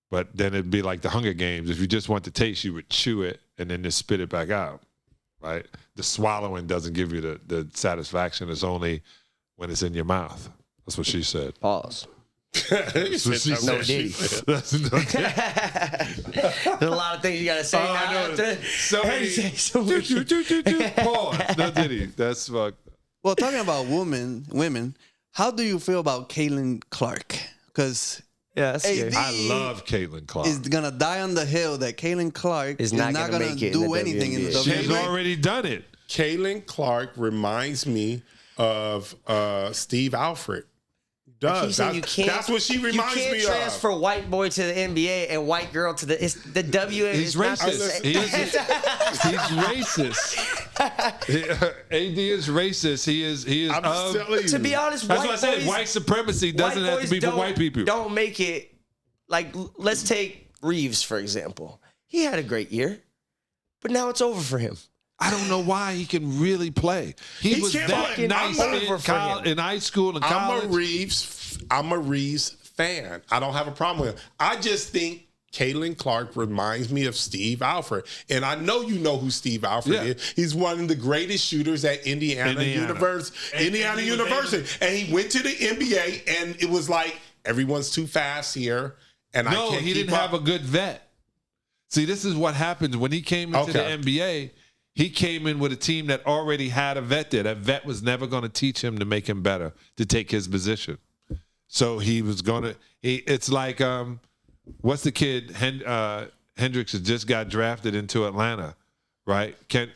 But then it'd be like the Hunger Games. If you just want the taste, you would chew it and then just spit it back out. Right? The swallowing doesn't give you the satisfaction. It's only when it's in your mouth. That's what she said. Pause. That's what she said. No Diddy. That's no Diddy. There's a lot of things you got to say now. So many. Pause. No Diddy. That's fuck. Well, talking about women, how do you feel about Caitlin Clark? Because I love Caitlin Clark. Is gonna die on the hill that Caitlin Clark is not gonna do anything in the WNBA. She's already done it. Caitlin Clark reminds me of Steve Alfred. That's what she reminds me of. You can't transfer white boy to the NBA and white girl to the WNBA. He's racist. He's racist. AD is racist. He is. I'm telling you. To be honest, that's what I said. White supremacy doesn't have to be for white people. Don't make it like. Let's take Reeves for example. He had a great year, but now it's over for him. I don't know why he can really play. He was that nice in high school and college. I'm a Reeves fan. I don't have a problem with him. I just think Caitlin Clark reminds me of Steve Alford. And I know you know who Steve Alford is. He's one of the greatest shooters at Indiana University. And he went to the NBA, and it was like, everyone's too fast here. And I can't he didn't have a good vet. See, this is what happens when he came into the NBA. He came in with a team that already had a vet there. That vet was never going to teach him to make him better, to take his position. So he was going to – it's like what's the kid? Hendricks just got drafted into Atlanta, right? Kirk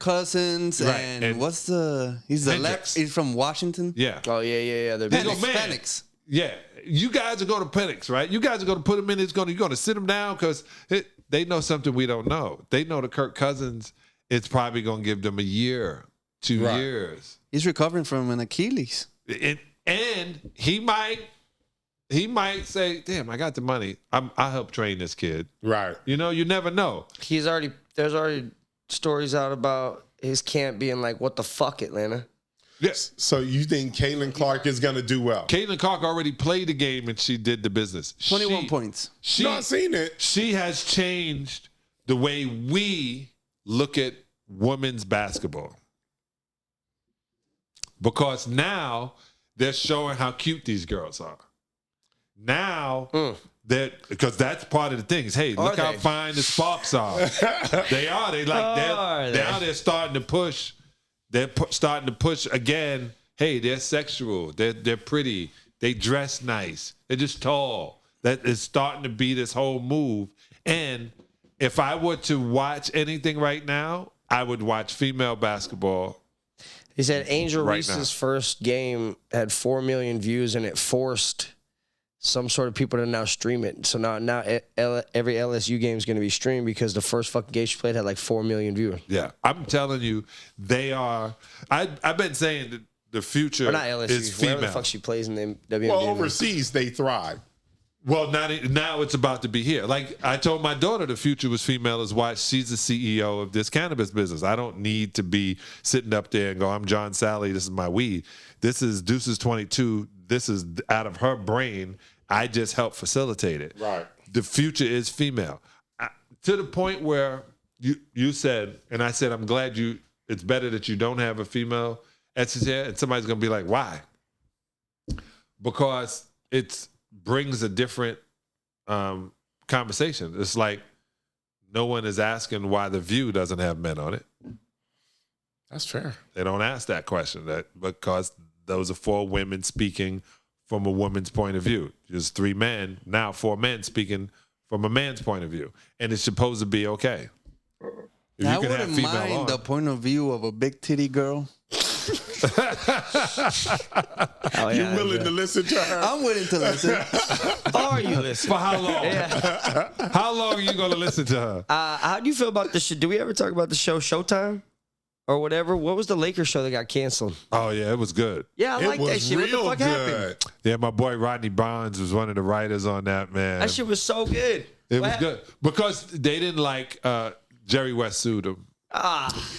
Cousins and what's the – he's from Washington? Yeah. Oh, yeah. Penix. Yeah. You guys are going to Penix, right? You guys are going to put him in. You're going to sit him down because they know something we don't know. They know that Kirk Cousins, it's probably going to give them a year, 2 years. He's recovering from an Achilles. And he might say, "Damn, I got the money. I'll help train this kid." Right. You know, you never know. There's already stories out about his camp being like, "What the fuck, Atlanta?" Yes. So you think Caitlin Clark is going to do well? Caitlin Clark already played the game and she did the business. 21 points. I've seen it. She has changed the way we look at women's basketball. Because now they're showing how cute these girls are. Now because that's part of the thing. Is, hey, look how fine the Sparks are. They are. They're starting to push. They're starting to push again. Hey, they're sexual. They're pretty. They dress nice. They're just tall. That is starting to be this whole move. And if I were to watch anything right now, I would watch female basketball. He said Angel right Reese's now. first game had 4 million views, and it forced some sort of people to now stream it. So now every LSU game is going to be streamed because the first fucking game she played had like 4 million viewers. Yeah, I'm telling you, they are. I've been saying that the future Or not LSU, is female. wherever the fuck she plays in the WNBA. Well, overseas they thrive. Well, now it's about to be here. Like I told my daughter, the future was female is why she's the CEO of this cannabis business. I don't need to be sitting up there and go, I'm John Salley, this is my weed. This is Deuces 22. This is out of her brain. I just help facilitate it. Right. The future is female. To the point where you said, and I said, I'm glad it's better that you don't have a female SSA, and somebody's going to be like, why? Because it brings a different conversation. It's like no one is asking why The View doesn't have men on it. That's fair. They don't ask that question because those are 4 women speaking from a woman's point of view. There's 3 men, now 4 men speaking from a man's point of view. And it's supposed to be okay. If I you can have wouldn't female mind on. the point of view of a big titty girl. You willing to listen to her? I'm willing to listen. Are you listening? For how long? Yeah. How long are you going to listen to her? How do you feel about the show? Do we ever talk about the show Showtime? Or whatever? What was the Lakers show that got canceled? Oh, yeah, it was good. Yeah, I like that shit. What the fuck happened? Yeah, my boy Rodney Barnes was one of the writers on that, man. That shit was so good. It was good. Because they didn't like Jerry West sued him.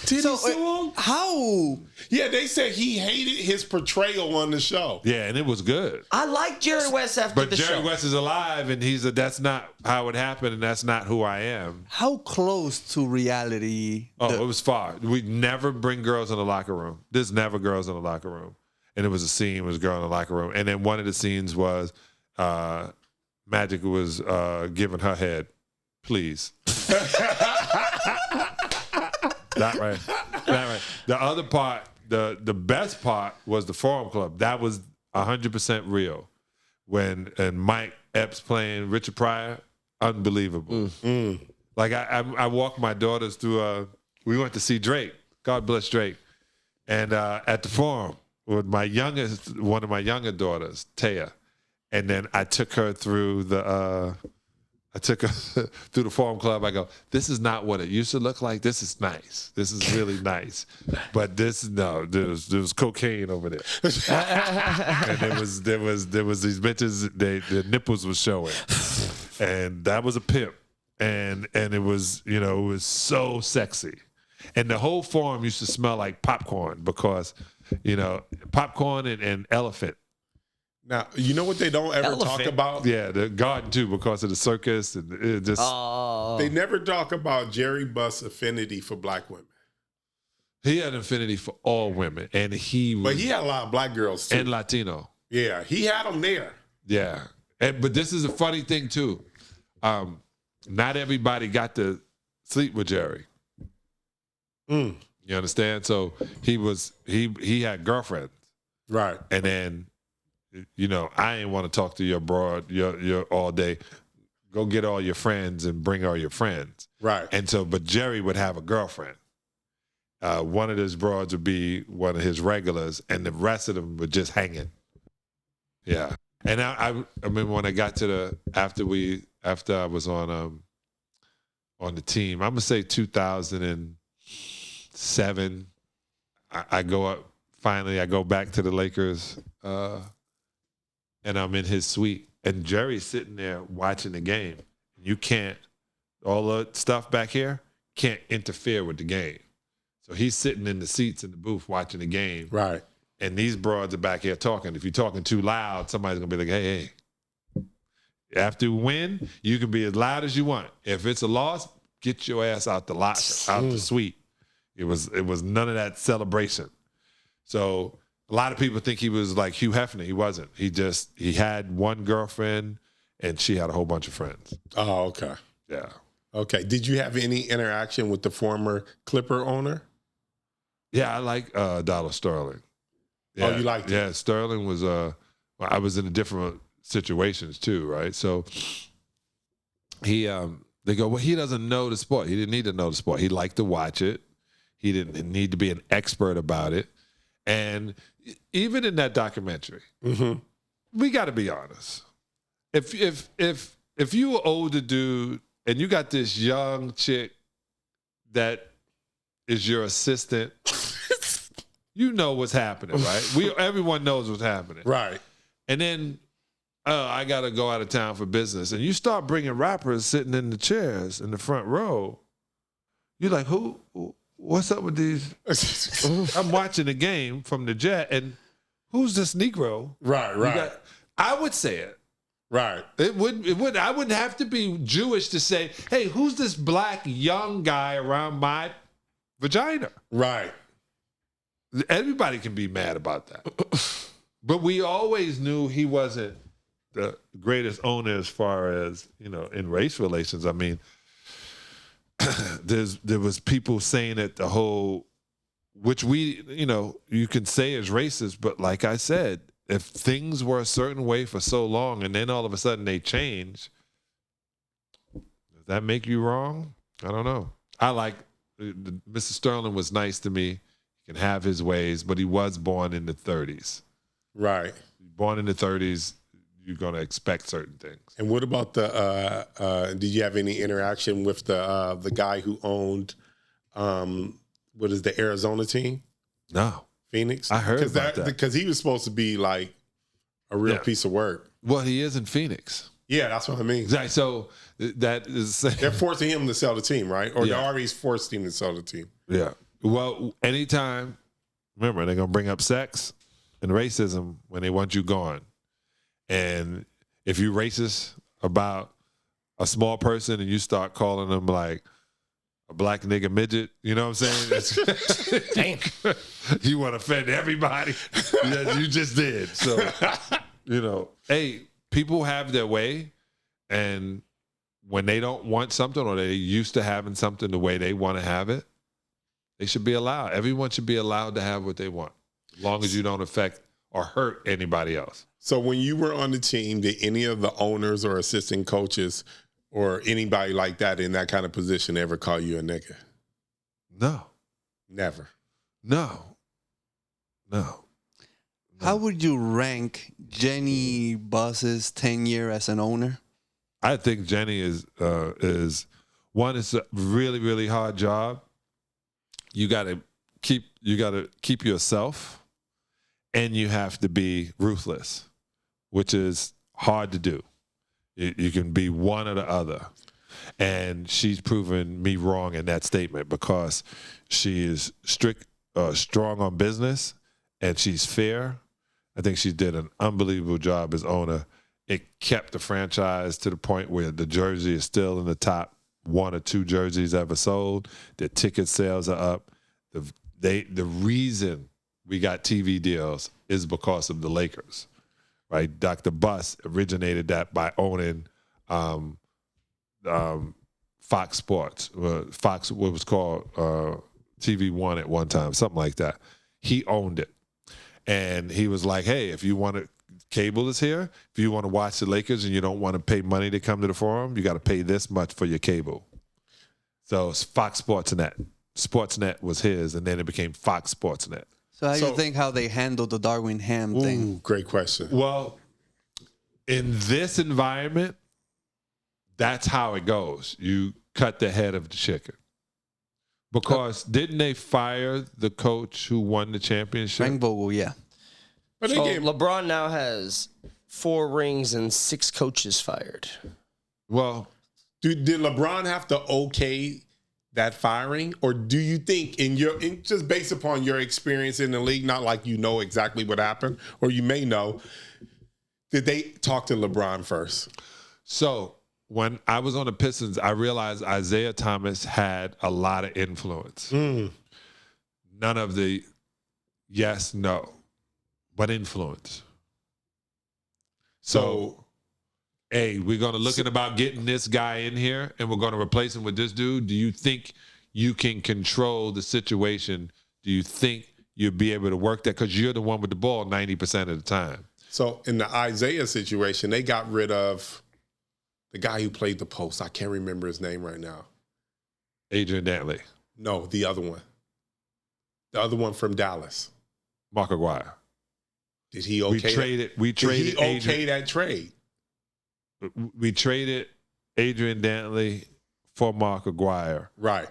Did he sue him? How? Yeah, they said he hated his portrayal on the show. Yeah, and it was good. I like Jerry West after But the Jerry show. West is alive, and he's that's not how it happened, and that's not who I am. How close to reality? Oh, it was far. We never bring girls in the locker room. There's never girls in the locker room. And it was a scene, it was a girl in the locker room. And then one of the scenes was Magic was giving her head, please. Not right. The other part, the best part was the Forum Club. That was 100% real. And Mike Epps playing Richard Pryor, unbelievable. Like I walked my daughters through. We went to see Drake. God bless Drake. And at the Forum with one of my younger daughters, Taya, and then I took her through the Forum Club. I go, this is not what it used to look like. This is nice. This is really nice. But there was cocaine over there. And there was these bitches, their nipples was showing. And that was a pimp. And it was, it was so sexy. And the whole Forum used to smell like popcorn because, popcorn and elephant. Now, you know what they don't ever talk about? Yeah, the garden too, because of the circus and it just. They never talk about Jerry Buss' affinity for black women. He had an affinity for all women, and but he had a lot of black girls too, and Latino. Yeah, he had them there. Yeah, but this is a funny thing too. Not everybody got to sleep with Jerry. You understand? So he had girlfriends, right? And then. I ain't want to talk to your broad your all day. Go get all your friends and bring all your friends. Right. And so, but Jerry would have a girlfriend. One of his broads would be one of his regulars, and the rest of them were just hanging. Yeah. And I remember when I got to after I was on the team, I'm gonna say 2007. I go up. Finally, I go back to the Lakers. And I'm in his suite, and Jerry's sitting there watching the game. You can't, all the stuff back here can't interfere with the game. So he's sitting in the seats in the booth watching the game. Right. And these broads are back here talking. If you're talking too loud, somebody's going to be like, hey. After we win, you can be as loud as you want. If it's a loss, get your ass out the locker, out the suite. It was none of that celebration. So a lot of people think he was like Hugh Hefner. He wasn't. He had one girlfriend, and she had a whole bunch of friends. Oh, okay. Yeah. Okay. Did you have any interaction with the former Clipper owner? Yeah, I like Dollar Sterling. Yeah. Oh, you liked it? Yeah, Sterling was I was in different situations too, right? So he they go, well, he doesn't know the sport. He didn't need to know the sport. He liked to watch it. He didn't need to be an expert about it. And even in that documentary, we got to be honest. If you an older dude and you got this young chick that is your assistant, you know what's happening, right? Everyone knows what's happening, right? And then, I got to go out of town for business, and you start bringing rappers sitting in the chairs in the front row. You're like, who? What's up with these? I'm watching the game from the jet, and who's this Negro? Right. I would say it. Right. It would. I wouldn't have to be Jewish to say, hey, who's this black young guy around my vagina? Right. Everybody can be mad about that. But we always knew he wasn't the greatest owner as far as, in race relations. I mean, there was people saying that the whole, which we, you can say is racist, but like I said, if things were a certain way for so long and then all of a sudden they change, does that make you wrong? I don't know. I like, Mr. Sterling was nice to me. He can have his ways, but he was born in the 30s. Right. Born in the 30s, you're going to expect certain things. And what about did you have any interaction with the guy who owned, what is the Arizona team? No. Phoenix? I heard about that. Because he was supposed to be like a real piece of work. Well, he is in Phoenix. Yeah, that's what I mean. Exactly. So that is... They're forcing him to sell the team, right? Or they already forced him to sell the team. Yeah. Well, anytime, remember, they're going to bring up sex and racism when they want you gone. And if you racist about a small person and you start calling them like a black nigga midget, you know what I'm saying? Damn. You want to offend everybody. Yeah, you just did. So, hey, people have their way. And when they don't want something or they're used to having something the way they want to have it, they should be allowed. Everyone should be allowed to have what they want, as long as you don't affect or hurt anybody else. So when you were on the team, did any of the owners or assistant coaches or anybody like that in that kind of position ever call you a nigga? No. Never. No. How would you rank Jenny Buss's tenure as an owner? I think Jenny is one, it's a really, really hard job. You gotta keep yourself, and you have to be ruthless, which is hard to do. You can be one or the other. And she's proven me wrong in that statement because she is strong on business, and she's fair. I think she did an unbelievable job as owner. It kept the franchise to the point where the jersey is still in the top 1 or 2 jerseys ever sold. Their ticket sales are up. The reason we got TV deals is because of the Lakers, right? Dr. Buss originated that by owning Fox Sports, Fox, what was called TV One at one time, something like that. He owned it. And he was like, hey, if you want to, cable is here. If you want to watch the Lakers and you don't want to pay money to come to the Forum, you got to pay this much for your cable. So it's Fox Sportsnet. Sportsnet was his, and then it became Fox Sportsnet. So how do you think how they handled the Darwin Ham thing? Great question. Well, in this environment, that's how it goes. You cut the head of the chicken. Because didn't they fire the coach who won the championship? Frank Vogel, yeah. But So LeBron now has 4 rings and 6 coaches fired. Well, did LeBron have to okay that firing, or do you think just based upon your experience in the league, not like you know exactly what happened, or you may know, did they talk to LeBron first? So when I was on the Pistons, I realized Isaiah Thomas had a lot of influence. None of the yes, no, but influence. So hey, we're going to look at about getting this guy in here and we're going to replace him with this dude. Do you think you can control the situation? Do you think you'll be able to work that? Because you're the one with the ball 90% of the time. So in the Isaiah situation, they got rid of the guy who played the post. I can't remember his name right now. Adrian Dantley. No, the other one. The other one from Dallas. Mark Aguirre. Did he okay We traded Did he okay that trade? We traded Adrian Dantley for Mark Aguirre. Right.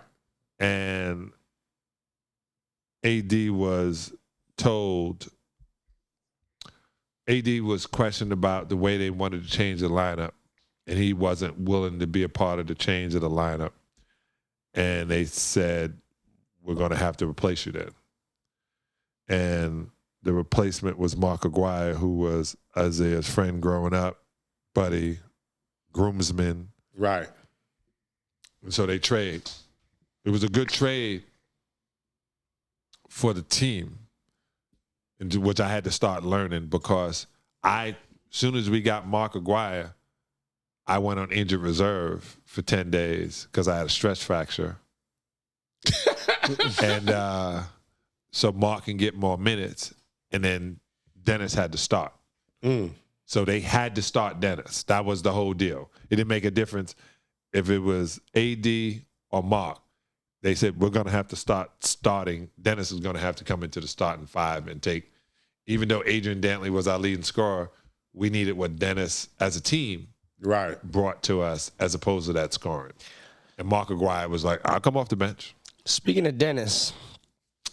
And AD was questioned about the way they wanted to change the lineup, and he wasn't willing to be a part of the change of the lineup. And they said, we're going to have to replace you then. And the replacement was Mark Aguirre, who was Isaiah's friend growing up, buddy, groomsman. Right. And so they trade. It was a good trade for the team, which I had to start learning because as soon as we got Mark Aguirre, I went on injured reserve for 10 days because I had a stress fracture. And so Mark can get more minutes. And then Dennis had to start. So they had to start Dennis. That was the whole deal. It didn't make a difference if it was AD or Mark. They said, we're going to have to start starting. Dennis is going to have to come into the starting five and take, even though Adrian Dantley was our leading scorer, we needed what Dennis as a team brought to us as opposed to that scoring. And Mark Aguirre was like, I'll come off the bench. Speaking of Dennis,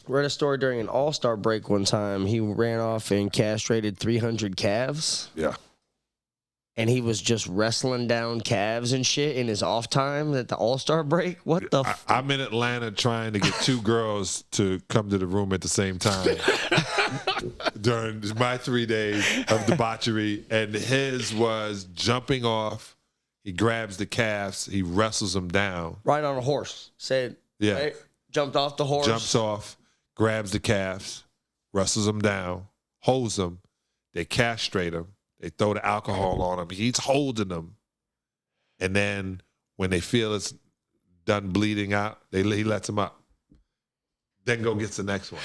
read a story during an All-Star break one time. He ran off and castrated 300 calves. Yeah. And he was just wrestling down calves and shit in his off time at the All-Star break. What the I'm in Atlanta trying to get two girls to come to the room at the same time during my 3 days of debauchery. And his was jumping off. He grabs the calves. He wrestles them down. Right on a horse. Said, yeah. Right? Jumped off the horse. Jumps off, grabs the calves, wrestles them down, holds them. They castrate them. They throw the alcohol on him. He's holding them. And then when they feel it's done bleeding out, he lets them up. Then go gets the next one.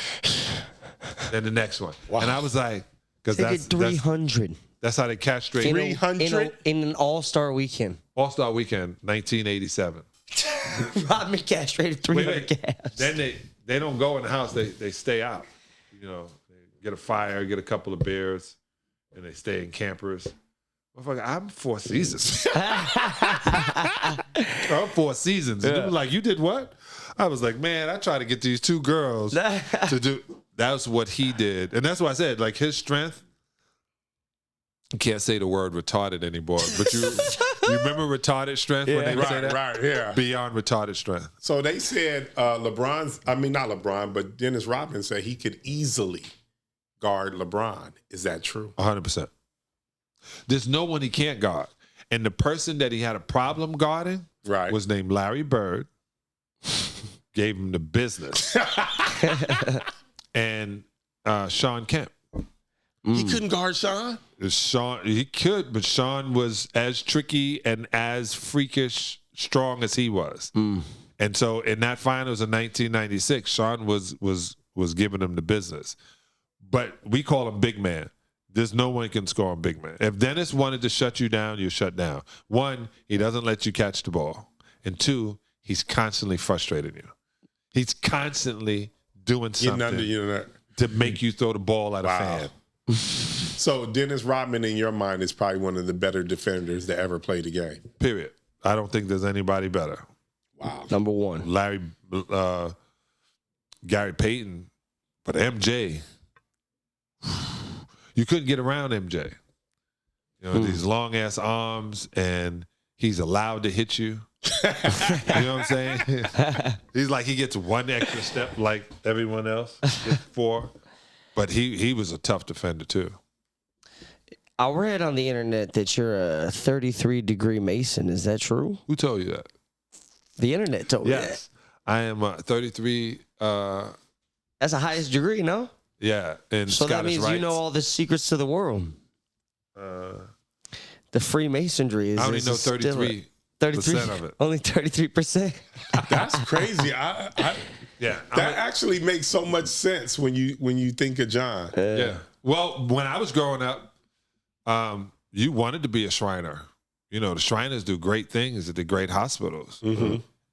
Then the next one. Wow. And I was like, because that's 300. That's how they castrate. 300 in an All-Star weekend. All-Star weekend, 1987. Rodman castrated 300 calves. Then they don't go in the house. They stay out. You know, they get a fire, get a couple of beers. And they stay in campers. Motherfucker, I'm 4 seasons. I'm 4 seasons. And they were like, you did what? I was like, man, I tried to get these two girls to do. That's what he did. And that's why I said, like, his strength, you can't say the word retarded anymore. But you remember retarded strength when they would say that? Right, yeah. Beyond retarded strength. So they said not LeBron, but Dennis Rodman said he could easily guard LeBron. Is that true? 100%. There's no one he can't guard. And the person that he had a problem guarding was named Larry Bird. Gave him the business. And Sean Kemp. He couldn't guard Sean? He could, but Sean was as tricky and as freakish strong as he was. And so in that finals in 1996, Sean was giving him the business. But we call him big man. There's no one can score on big man. If Dennis wanted to shut you down, you shut down. 1, he doesn't let you catch the ball. And 2, he's constantly frustrating you. He's constantly doing something to make you throw the ball at a fan. So Dennis Rodman, in your mind, is probably one of the better defenders to ever play the game. Period. I don't think there's anybody better. Wow. Number 1. Gary Payton. But MJ, you couldn't get around MJ. You know, these long ass arms, and he's allowed to hit you. You know what I'm saying? He's like, he gets 1 extra step like everyone else. Gets 4. But he was a tough defender too. I read on the internet that you're a 33-degree Mason. Is that true? Who told you that? The internet told me that. Yes. I am a 33. That's the highest degree, no? Yeah. And so Scottish that means rights. you know all the secrets to the world. The Freemasonry is. I only know 33% of it. Only 33%. That's crazy. Yeah. That actually makes so much sense when you think of John. Yeah. Well, when I was growing up, you wanted to be a Shriner. You know, the Shriners do great things at the great hospitals,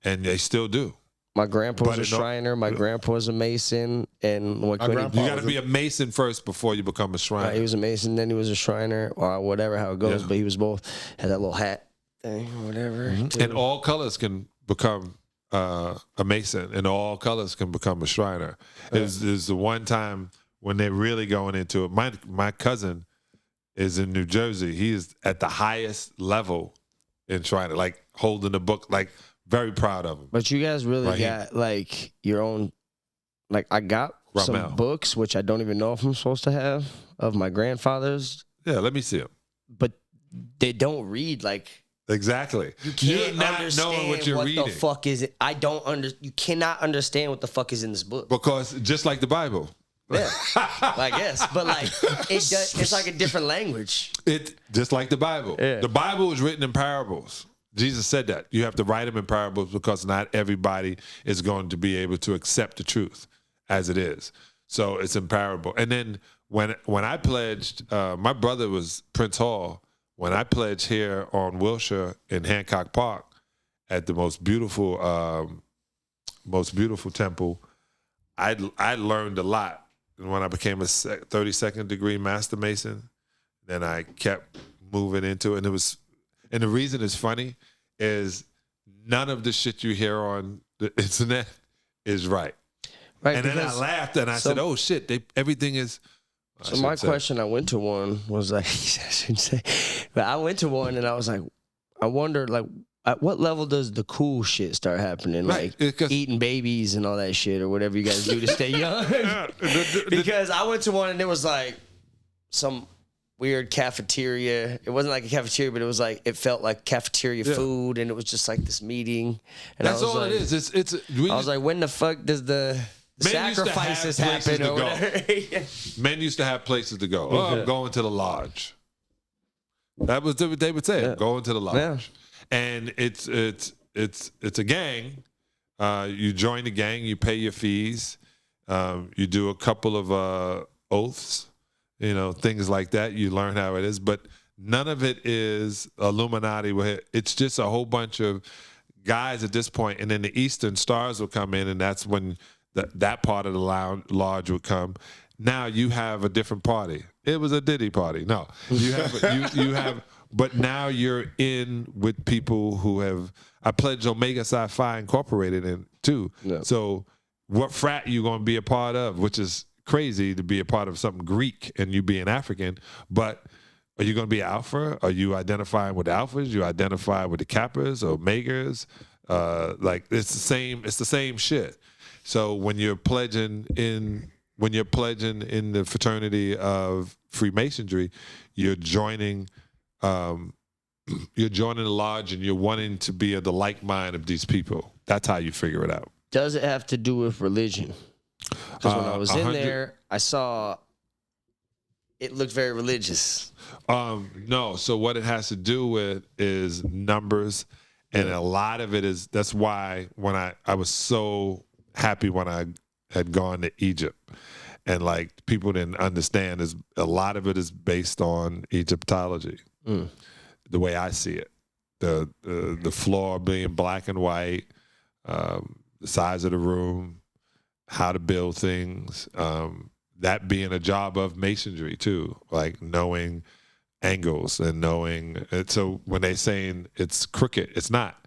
and they still do. My grandpa was a Shriner. My grandpa was a Mason, and you got to be a Mason first before you become a Shriner. He was a Mason, then he was a Shriner, or whatever how it goes. But he was both. Had that little hat thing, or whatever. And all colors can become a Mason, and all colors can become a Shriner. There's the one time when they're really going into it. My cousin is in New Jersey. He is at the highest level in Shriner, like holding the book, like very proud of him. But you guys really got like your own. Like I got some books, which I don't even know if I'm supposed to have, of my grandfather's. Yeah, let me see them. But they don't read like. Exactly. You can't not understand knowing what you're reading. The fuck is it? You cannot understand what the fuck is in this book. Because just like the Bible. Yeah, I guess. But like it's like a different language. It just like the Bible. Yeah. The Bible is written in parables. Jesus said that. You have to write them in parables because not everybody is going to be able to accept the truth as it is. So it's in parable. And then when I pledged, my brother was Prince Hall. When I pledged here on Wilshire in Hancock Park at the most beautiful temple, I learned a lot. And when I became a 32nd degree Master Mason, then I kept moving into it. And the reason it's funny is none of the shit you hear on the internet is right. Right. And then I laughed and I said, "Oh shit, everything is." So my question, I went to one was like, I shouldn't say, but I went to one and I was like, I wonder, like, at what level does the cool shit start happening? Right. Like eating babies and all that shit or whatever you guys do to stay young? Because I went to one and it was like some weird cafeteria. It wasn't like a cafeteria, but it was like, it felt like cafeteria food, and it was just like this meeting. And that's all it is. I was like, when the fuck does the sacrifices happen or whatever? Men used to have places to go. Oh, I'm going to the lodge. That was what they would say. I'm going to the lodge. Yeah. And it's a gang. You join the gang, you pay your fees, you do a couple of oaths, things like that. You learn how it is, but none of it is Illuminati. It's just a whole bunch of guys at this point, and then the Eastern Stars will come in, and that's when that part of the lodge would come. Now you have a different party. It was a Diddy party. No, you have. But now you're in with people who have. I pledged Omega Psi Phi Incorporated in too. Yeah. So what frat you going to be a part of? Which is crazy to be a part of something Greek and you being African. But are you going to be Alpha? Are you identifying with the Alphas? You identify with the Kappas or Omegas? Like it's the same shit. So when you're pledging in the fraternity of Freemasonry, you're joining the lodge and you're wanting to be of the like mind of these people. That's how you figure it out. Does it have to do with religion? Because when I was in there, I saw it looked very religious. No. So what it has to do with is numbers, and a lot of it is. That's why when I was so happy when I had gone to Egypt, and like people didn't understand, is a lot of it is based on Egyptology. The way I see it, the floor being black and white, the size of the room, how to build things, that being a job of masonry too, like knowing angles and knowing. So when they saying it's crooked, it's not.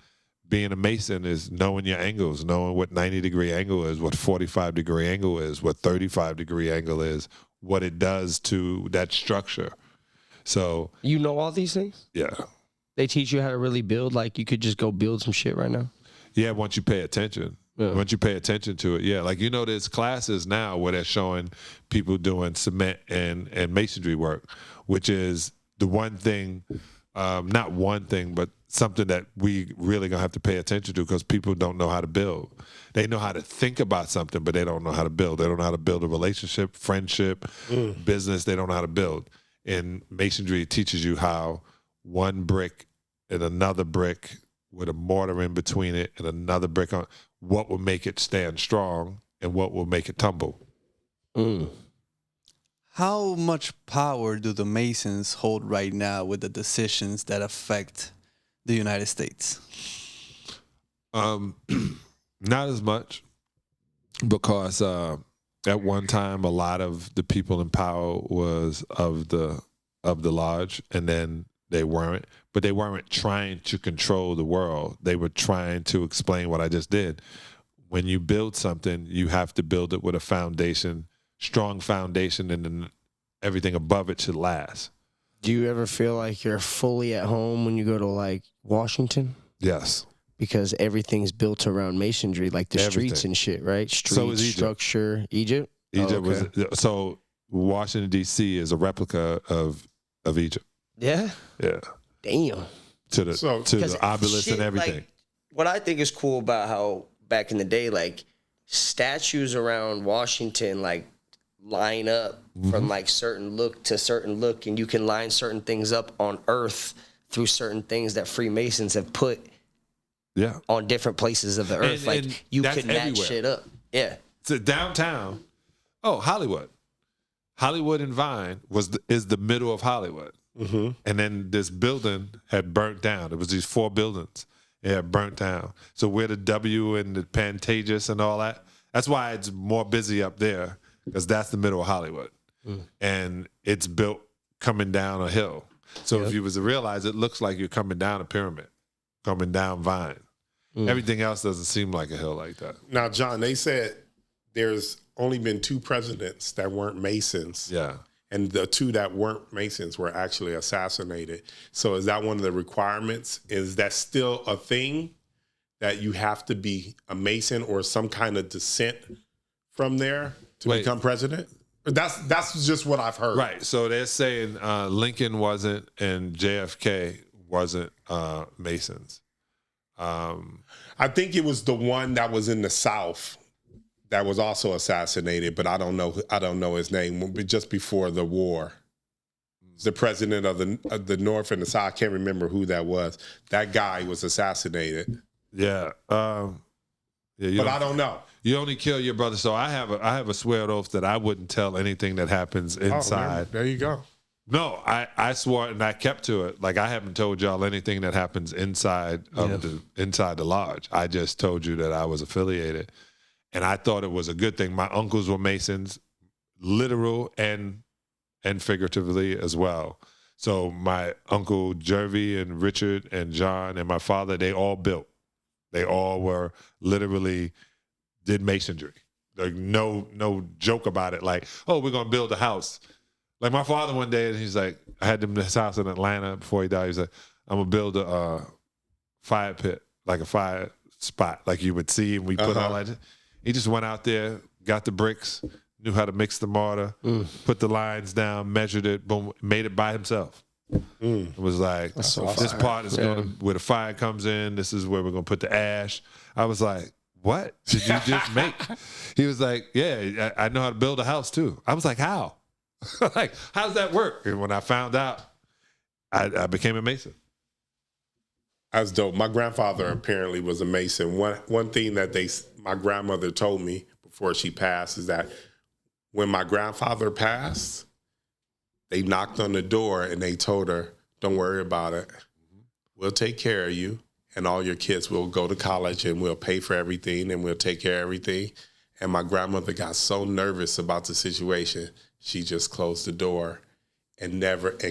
Being a mason is knowing your angles, knowing what 90-degree angle is, what 45-degree angle is, what 35-degree angle is, what it does to that structure. So you know all these things? Yeah. They teach you how to really build, like you could just go build some shit right now? Yeah, once you pay attention. Yeah. Once you pay attention to it, yeah. Like, there's classes now where they're showing people doing cement and masonry work, which is the one thing, not one thing, but something that we really going to have to pay attention to, because people don't know how to build. They know how to think about something, but they don't know how to build. They don't know how to build a relationship, friendship, business. They don't know how to build. And masonry teaches you one brick and another brick with a mortar in between it and another brick on, what will make it stand strong and what will make it tumble. How much power do the Masons hold right now with the decisions that affect the United States? Not as much, because at one time a lot of the people in power was of the lodge, and then they weren't. But they weren't trying to control the world. They were trying to explain what I just did. When you build something, you have to build it with a foundation, strong foundation, and then everything above it should last. Do you ever feel like you're fully at home when you go to like Washington? Yes. Because everything's built around masonry, like the streets and shit, right? Streets, so is Egypt. Structure. Egypt? Egypt was, so Washington, D.C. is a replica of Egypt. Yeah? Yeah. Damn. To the obelisk and everything. Like, what I think is cool about how back in the day, like statues around Washington, like line up from like certain look to certain look, and you can line certain things up on Earth through certain things that Freemasons have put on different places of the Earth. And you can match shit up. Yeah. So downtown, Hollywood. Hollywood and Vine is the middle of Hollywood. Mm-hmm. And then this building had burnt down. It was these 4 buildings. It had burnt down. So where the W and the Pantages and all that, that's why it's more busy up there, because that's the middle of Hollywood. And it's built coming down a hill. So if you was to realize, it looks like you're coming down a pyramid, coming down Vine. Everything else doesn't seem like a hill like that. Now, John, they said there's only been 2 presidents that weren't Masons. Yeah. And the 2 that weren't Masons were actually assassinated. So is that one of the requirements? Is that still a thing, that you have to be a Mason or some kind of descent from there to become president? That's just what I've heard. Right. So they're saying Lincoln wasn't and JFK wasn't Masons. I think it was the one that was in the South that was also assassinated, but I don't know his name. Just before the war, the president of the North and the South, I can't remember who that was. That guy was assassinated. Yeah. But I don't know. You only kill your brother. So I have a swear oath that I wouldn't tell anything that happens inside. There you go. No, I swore and I kept to it. Like, I haven't told y'all anything that happens inside of the lodge. I just told you that I was affiliated. And I thought it was a good thing. My uncles were Masons, literal and figuratively as well. So my uncle Jervy and Richard and John and my father, they all built. They all were literally did masonry. Like, no joke about it. Like, we're gonna build a house. Like, my father one day, and he's like, I had him in his house in Atlanta before he died. He's like, I'm gonna build a fire pit, like a fire spot, like you would see, and we put all that. He just went out there, got the bricks, knew how to mix the mortar, put the lines down, measured it, boom, made it by himself. It was like, this part is going to, where the fire comes in, this is where we're going to put the ash. I was like, what did you just make? He was like, yeah, I know how to build a house too. I was like, how? Like, how does that work? And when I found out, I became a Mason. That's dope. My grandfather apparently was a Mason. One thing that my grandmother told me before she passed is that when my grandfather passed, they knocked on the door and they told her, don't worry about it. We'll take care of you, and all your kids will go to college, and we'll pay for everything, and we'll take care of everything. And my grandmother got so nervous about the situation, she just closed the door and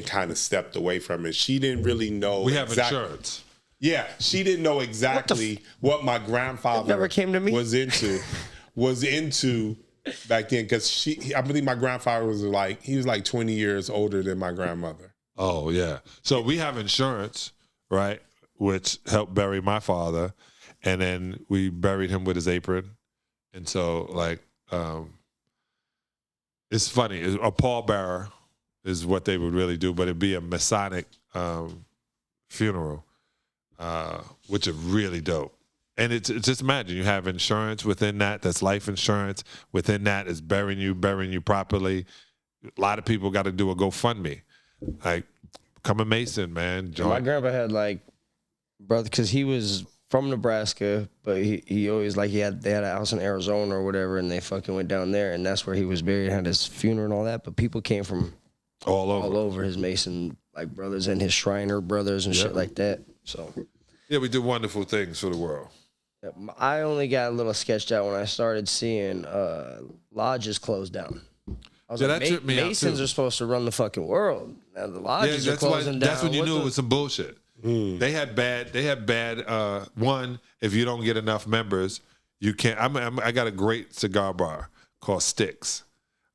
kind of stepped away from it. She didn't really know. We have insurance. Yeah, she didn't know exactly what my grandfather never came to me. was into back then, because I believe my grandfather was like 20 years older than my grandmother. Oh yeah. So we have insurance, right, which helped bury my father, and then we buried him with his apron, and so like it's funny. A pallbearer is what they would really do, but it'd be a Masonic funeral. Which are really dope. And it's just imagine you have insurance within that. That's life insurance. Within that is burying you properly. A lot of people got to do a GoFundMe. Like, become a Mason, man. My grandpa had like brother, because he was from Nebraska, but he always like they had a house in Arizona or whatever, and they fucking went down there, and that's where he was buried, had his funeral and all that. But people came from all over his Mason like brothers and his Shriner brothers and shit like that. So yeah, we do wonderful things for the world. I only got a little sketched out when I started seeing lodges closed down. I was like, Masons are supposed to run the fucking world. Now the lodges are closing down. That's when you knew it was some bullshit. They had bad. One, if you don't get enough members, you can't. I got a great cigar bar called Sticks,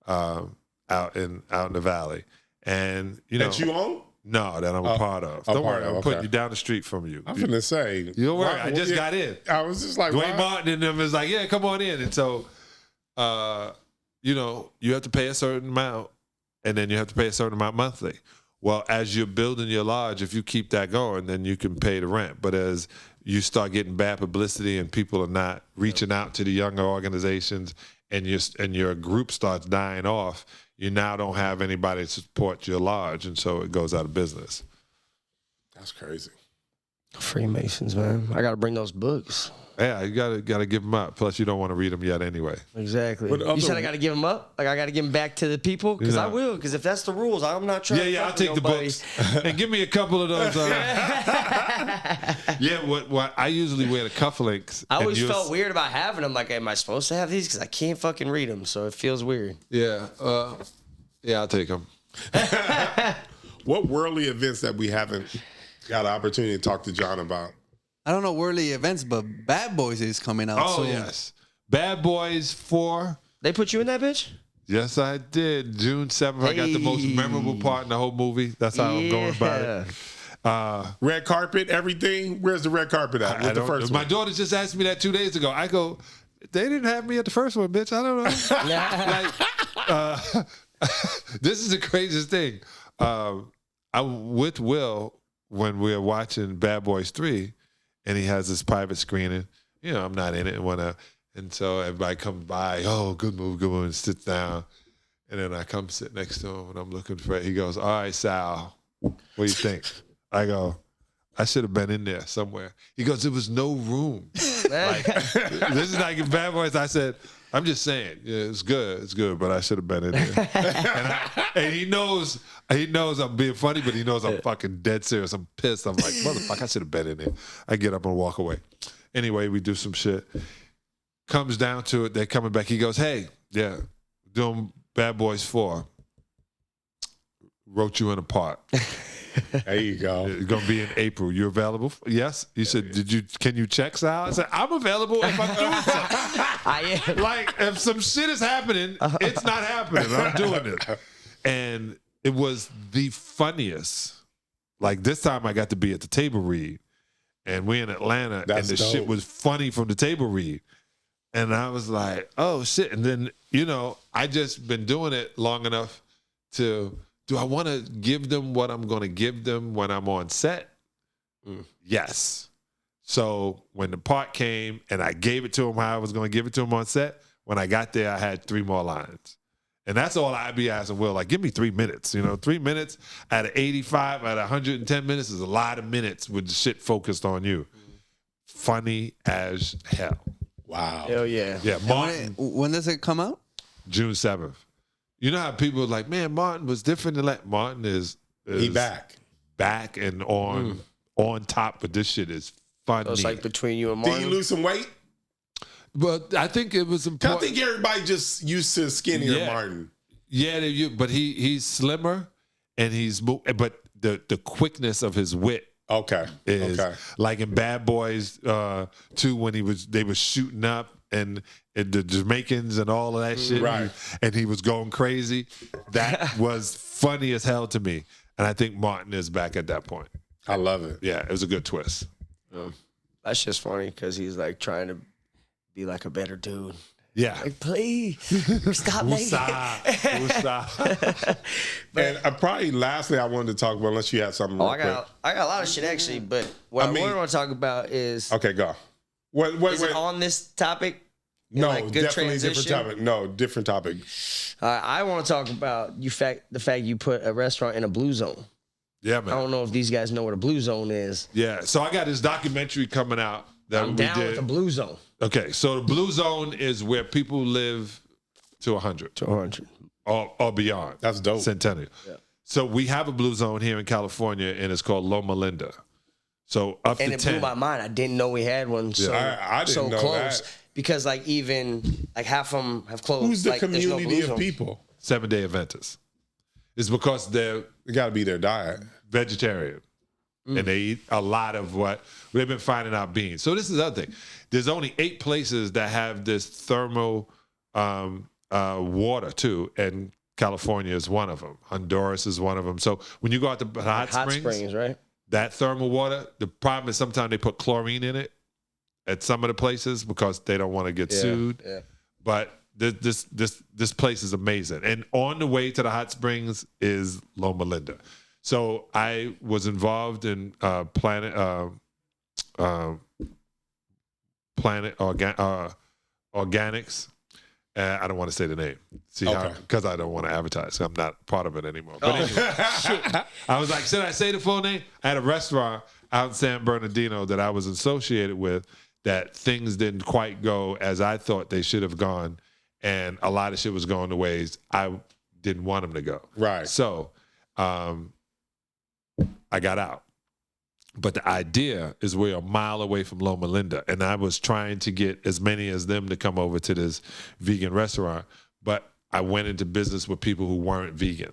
out in the valley, and that you own. No, that I'm a part of. Don't worry, I'm putting you down the street from you. I'm finna say. You don't worry, I just got in. I was just like, Dwayne Martin and them is like, yeah, come on in. And so, you have to pay a certain amount, and then you have to pay a certain amount monthly. Well, as you're building your lodge, if you keep that going, then you can pay the rent. But as you start getting bad publicity and people are not reaching out to the younger organizations, and your group starts dying off, you now don't have anybody to support your lodge, and so it goes out of business. That's crazy. Freemasons, man. I got to bring those books. Yeah, you gotta give them up. Plus, you don't want to read them yet anyway. Exactly. You said I got to give them up? Like I got to give them back to the people? Because I will. Because if that's the rules, I'm not trying. Yeah, I'll take the books and give me a couple of those. What I usually wear the cufflinks. I always felt weird about having them. Like, am I supposed to have these? Because I can't fucking read them, so it feels weird. Yeah, I'll take them. What worldly events that we haven't got an opportunity to talk to John about? I don't know worldly events, but Bad Boys is coming out soon. Yes. Bad Boys 4. They put you in that bitch? Yes, I did. June 7th. I got the most memorable part in the whole movie. That's how I'm going about it. Red carpet, everything. Where's the red carpet at? With the first one? My daughter just asked me that 2 days ago. I go, they didn't have me at the first one, bitch. I don't know. This is the craziest thing. I'm with Will when we were watching Bad Boys 3. And he has this private screening. I'm not in it and so everybody comes by, good move, and sits down. And then I come sit next to him and I'm looking for it. He goes, all right, Sal, what do you think? I go, I should have been in there somewhere. He goes, there was no room. This is like in Bad Boys. I said, I'm just saying, it's good, but I should have been in there. And he knows I'm being funny, but he knows I'm fucking dead serious. I'm pissed. I'm like, motherfucker, I should have been in there. I get up and walk away. Anyway, we do some shit. Comes down to it, they're coming back. He goes, hey, yeah, doing Bad Boys 4. Wrote you in a part. There you go. It's gonna be in April. You available? Yes. He said, can you check, Sal? I said, I'm available if I'm doing something. I am. Like if some shit is happening, it's not happening. I'm doing it. And it was the funniest. Like this time I got to be at the table read. And we in Atlanta. That's and the dope. shit was funny from the table read. And I was like, oh shit. And then, I just been doing it long enough to, do I want to give them what I'm going to give them when I'm on set? Yes. So when the part came and I gave it to him how I was going to give it to him on set, when I got there, I had 3 more lines. And that's all I'd be asking Will. Like, give me 3 minutes. 3 minutes out of 85, out of 110 minutes is a lot of minutes with the shit focused on you. Funny as hell. Wow. Hell yeah. Yeah. Martin, When does it come out? June 7th. You know how people are like, man, Martin was different than that. Martin is he back and on top, but this shit is funny. So it's like between you and Did Martin. you lose some weight? But I think it was important. I think everybody just used to skinnier Martin. Yeah, but he's slimmer and but the quickness of his wit. Okay. Is like in Bad Boys 2 when they were shooting up and the Jamaicans and all of that shit. Right. And he was going crazy. That was funny as hell to me. And I think Martin is back at that point. I love it. Yeah, it was a good twist. That's just funny because he's like trying to be like a better dude. Yeah. Like, please stop making it. And probably lastly, I wanted to talk about, unless you had something. I got a lot of shit actually, but what I want to talk about is okay, go. Wait. It on this topic? No, like good definitely transition? different topic. No, different topic. I want to talk about the fact you put a restaurant in a blue zone. Yeah, man. I don't know if these guys know what a blue zone is. Yeah, so I got this documentary coming out that I'm we down did. with the blue zone. Okay, so the blue zone is where people live to 100. To 100. Or beyond. That's dope. Centennial. Yeah. So we have a blue zone here in California, and it's called Loma Linda. So up and to it 10. blew my mind. I didn't know we had one so, I didn't so know close. that. Because like even like half of them have closed. Who's the like, there's no community blue of zone. people? 7-Day Adventists. It's because they're It got to be their diet. vegetarian. And they eat a lot of what they've been finding out beans. So this is the other thing. There's only 8 places that have this thermal water too, and California is one of them. Honduras is one of them. So when you go out to hot springs, right? That thermal water, the problem is sometimes they put chlorine in it at some of the places because they don't want to get sued. Yeah. But this place is amazing. And on the way to the hot springs is Loma Linda. So I was involved in Planet Organics. I don't want to say the name. See how? Because I don't want to advertise. I'm not part of it anymore. But anyway, I was like, should I say the full name? I had a restaurant out in San Bernardino that I was associated with that things didn't quite go as I thought they should have gone. And a lot of shit was going the ways I didn't want them to go. Right. So I got out. But the idea is we're a mile away from Loma Linda. And I was trying to get as many as them to come over to this vegan restaurant. But I went into business with people who weren't vegan.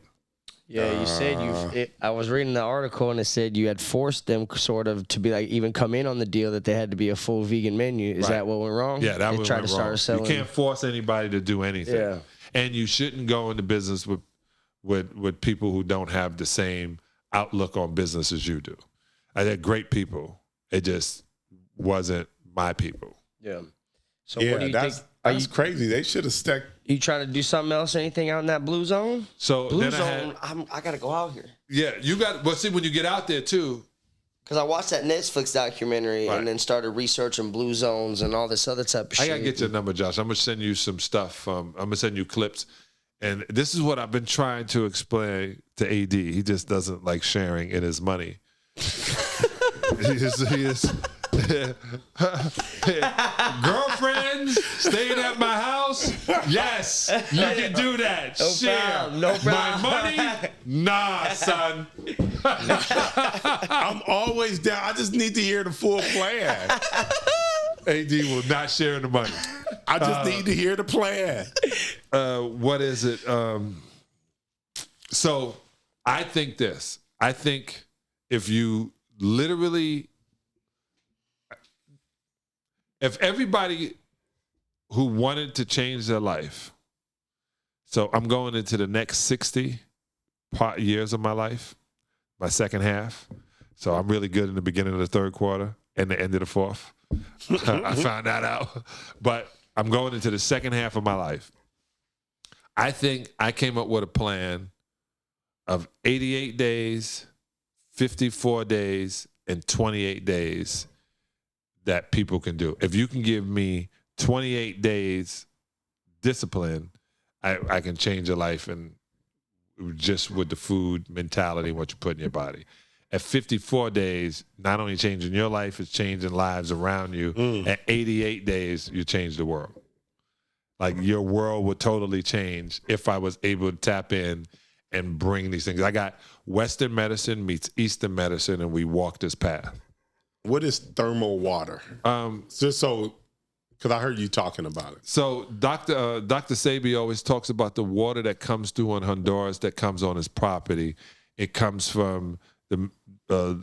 Yeah, you said I was reading the article and it said you had forced them sort of to be like even come in on the deal that they had to be a full vegan menu. Is that what went wrong? Yeah, that went wrong. Start selling. You can't force anybody to do anything. Yeah. And you shouldn't go into business with people who don't have the same outlook on business as you do. I had great people. It just wasn't my people. Yeah. So what do you think? That's crazy. They should have stuck. You trying to do something else or anything out in that blue zone? So blue then zone, I got to go out here. Yeah, you got. But see, when you get out there too, because I watched that Netflix documentary and then started researching blue zones and all this other type of shit. I gotta get your number, Josh. I'm gonna send you some stuff. I'm gonna send you clips. And this is what I've been trying to explain to AD. He just doesn't like sharing in his money. he is girlfriends staying at my house. Yes, you can do that. No Share problem, no problem. my money. Nah, son. I'm always down. I just need to hear the full plan. AD will not share the money. I just need to hear the plan. What is it? So I think this. I think if you literally, if everybody who wanted to change their life, so I'm going into the next 60 years of my life, my second half. So I'm really good in the beginning of the third quarter and the end of the fourth. I found that out. But I'm going into the second half of my life. I think I came up with a plan of 88 days, 54 days, and 28 days that people can do. If you can give me 28 days discipline, I can change your life, and just with the food mentality, what you put in your body. At 54 days, not only changing your life, it's changing lives around you. At 88 days, you change the world. Like, your world would totally change if I was able to tap in and bring these things. I got Western medicine meets Eastern medicine, and we walk this path. What is thermal water? Just so, because I heard you talking about it. So Dr. Sabi always talks about the water that comes through on Honduras that comes on his property. It comes from the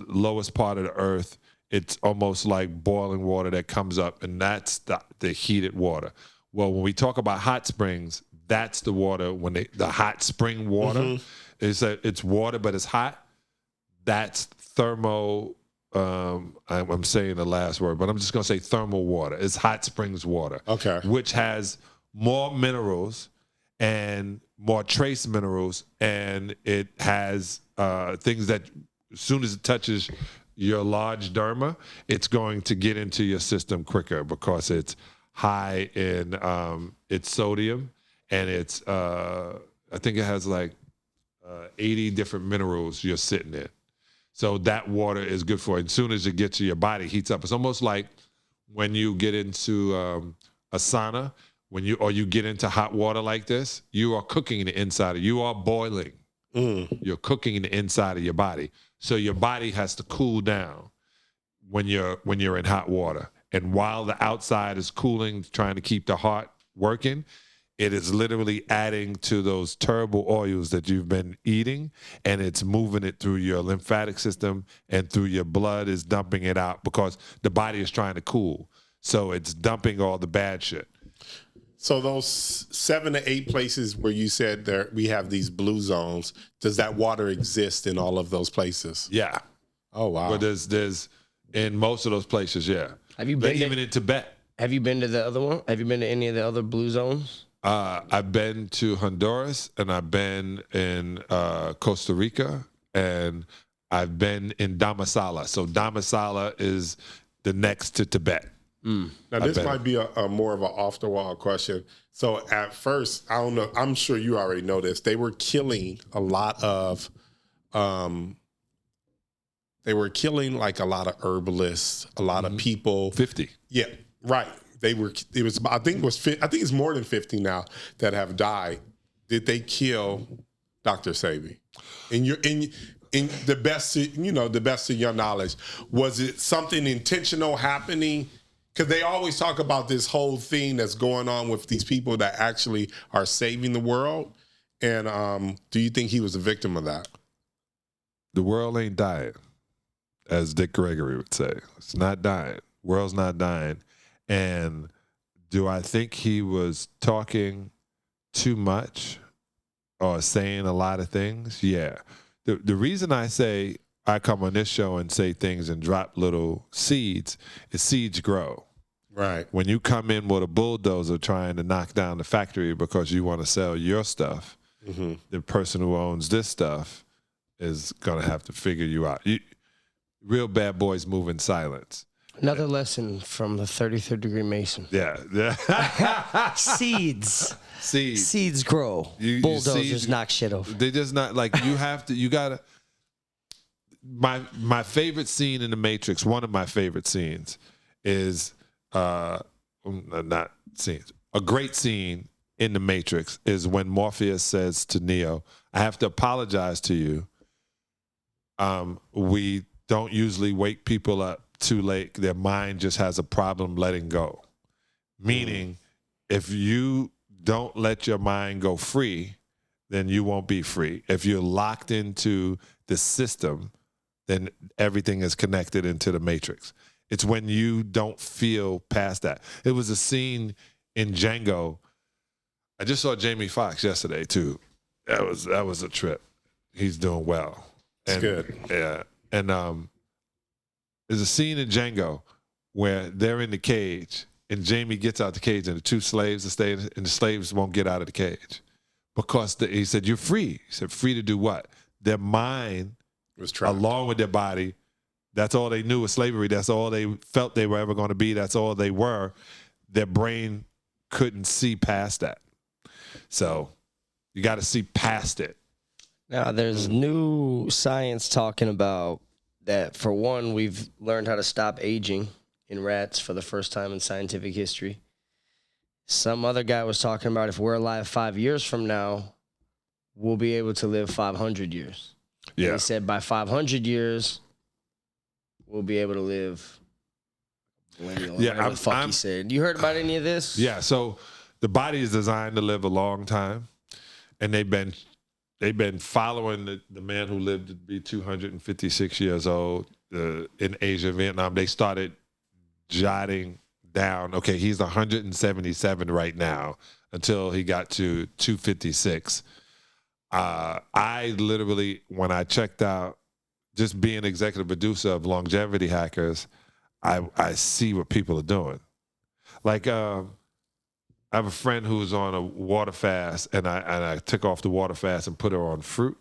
lowest part of the earth. It's almost like boiling water that comes up, and that's the heated water. Well, when we talk about hot springs, that's the water. When the hot spring water, it's water, but it's hot. That's thermo. I'm saying the last word, but I'm just gonna say thermal water. It's hot springs water, which has more minerals and more trace minerals, and it has things that as soon as it touches your large derma, it's going to get into your system quicker because it's high in its sodium, and it's I think it has like 80 different minerals you're sitting in. So that water is good for it. As soon as it gets to your body, it heats up. It's almost like when you get into a sauna, you get into hot water like this, you are cooking the inside of you are boiling. You're cooking the inside of your body. So your body has to cool down when you're in hot water. And while the outside is cooling, trying to keep the heart working, it is literally adding to those terrible oils that you've been eating, and it's moving it through your lymphatic system and through your blood is dumping it out because the body is trying to cool. So it's dumping all the bad shit. So those 7 to 8 places where you said there we have these blue zones, does that water exist in all of those places? Yeah. Oh, wow. Well, there's in most of those places, yeah. Have you been even in Tibet? Have you been to the other one? Have you been to any of the other blue zones? I've been to Honduras, and I've been in Costa Rica, and I've been in Dharamsala. So Dharamsala is the next to Tibet. Now, this might be a more of an off-the-wall question. So at first, I don't know, I'm sure you already know this, they were killing a lot of herbalists, a lot of people. 50. Yeah, right. I think it's more than 50 now that have died. Did they kill Dr. Sebi? In the best of your knowledge, was it something intentional happening? Because they always talk about this whole thing that's going on with these people that actually are saving the world. And do you think he was a victim of that? The world ain't dying, as Dick Gregory would say. It's not dying. World's not dying. And do I think he was talking too much or saying a lot of things? Yeah. The reason I say I come on this show and say things and drop little seeds is seeds grow. Right. When you come in with a bulldozer trying to knock down the factory because you want to sell your stuff, the person who owns this stuff is going to have to figure you out. Real bad boys move in silence. Another lesson from the 33rd degree Mason. Yeah. Seeds Seeds grow. Bulldozers knock shit over. They just not like you gotta. My favorite scene in The Matrix, one of my favorite scenes is a great scene in The Matrix is when Morpheus says to Neo, I have to apologize to you. We don't usually wake people up too late. Their mind just has a problem letting go. Meaning, if you don't let your mind go free, then you won't be free. If you're locked into the system, then everything is connected into the matrix. It's when you don't feel past that. It was a scene in Django. I just saw Jamie Foxx yesterday too. That was a trip. He's doing well. That's good. Yeah. And there's a scene in Django where they're in the cage and Jamie gets out the cage and the two slaves are staying and the slaves won't get out of the cage because he said, you're free. He said, free to do what? Their mind was trapped along with their body. That's all they knew was slavery. That's all they felt they were ever going to be. That's all they were. Their brain couldn't see past that. So you got to see past it. Now, there's new science talking about that, for one, we've learned how to stop aging in rats for the first time in scientific history. Some other guy was talking about if we're alive 5 years from now, we'll be able to live 500 years. Yeah. And he said by 500 years, we'll be able to live millennial. Yeah, whatever the fuck he said. You heard about any of this? Yeah, so the body is designed to live a long time, and they've been following the man who lived to be 256 years old in Asia, Vietnam. They started jotting down, okay, he's 177 right now until he got to 256. I literally, when I checked out, just being executive producer of Longevity Hackers, I see what people are doing. Like, I have a friend who's on a water fast, and I took off the water fast and put her on fruit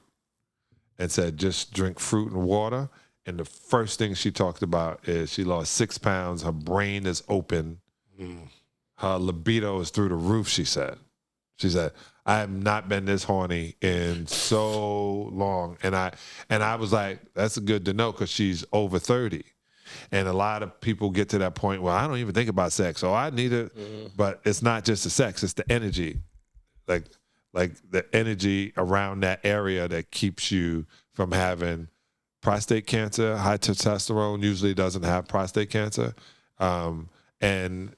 and said, just drink fruit and water. And the first thing she talked about is she lost 6 pounds. Her brain is open. Her libido is through the roof, she said. She said, I have not been this horny in so long. And I was like, that's good to know because she's over 30. And a lot of people get to that point where I don't even think about sex. So I need it. But it's not just the sex, it's the energy. Like the energy around that area that keeps you from having prostate cancer. High testosterone usually doesn't have prostate cancer. And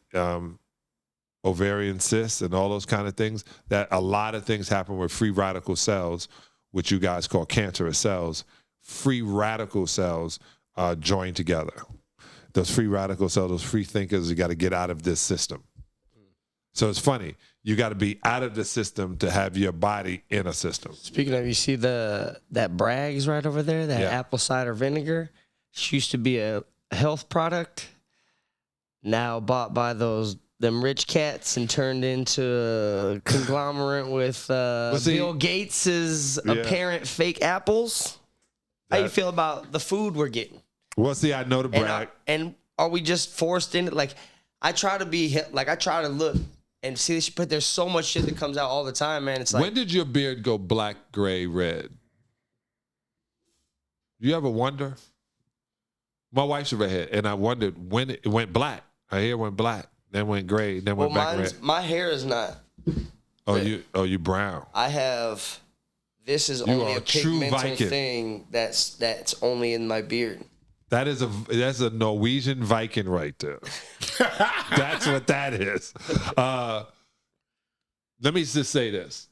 ovarian cysts and all those kind of things. That a lot of things happen with free radical cells, which you guys call cancerous cells. Free radical cells join together. Those free radical cells, those free thinkers, you got to get out of this system. So it's funny. You got to be out of the system to have your body in a system. Speaking of, you see that Bragg's right over there, that apple cider vinegar? She used to be a health product, now bought by them rich cats and turned into a conglomerate with Bill Gates' apparent fake apples. How you feel about the food we're getting? Well, see, I know the Bragg. And are we just forced into, like, I try to look and see this, but there's so much shit that comes out all the time, man. It's like, when did your beard go black, gray, red? You ever wonder? My wife's a redhead, and I wondered when it went black. Her hair went black, then went gray, then went back red. My hair is not. You brown. I have. This is only a pigmental thing that's only in my beard. That's a Norwegian Viking right there. That's what that is. Let me just say this.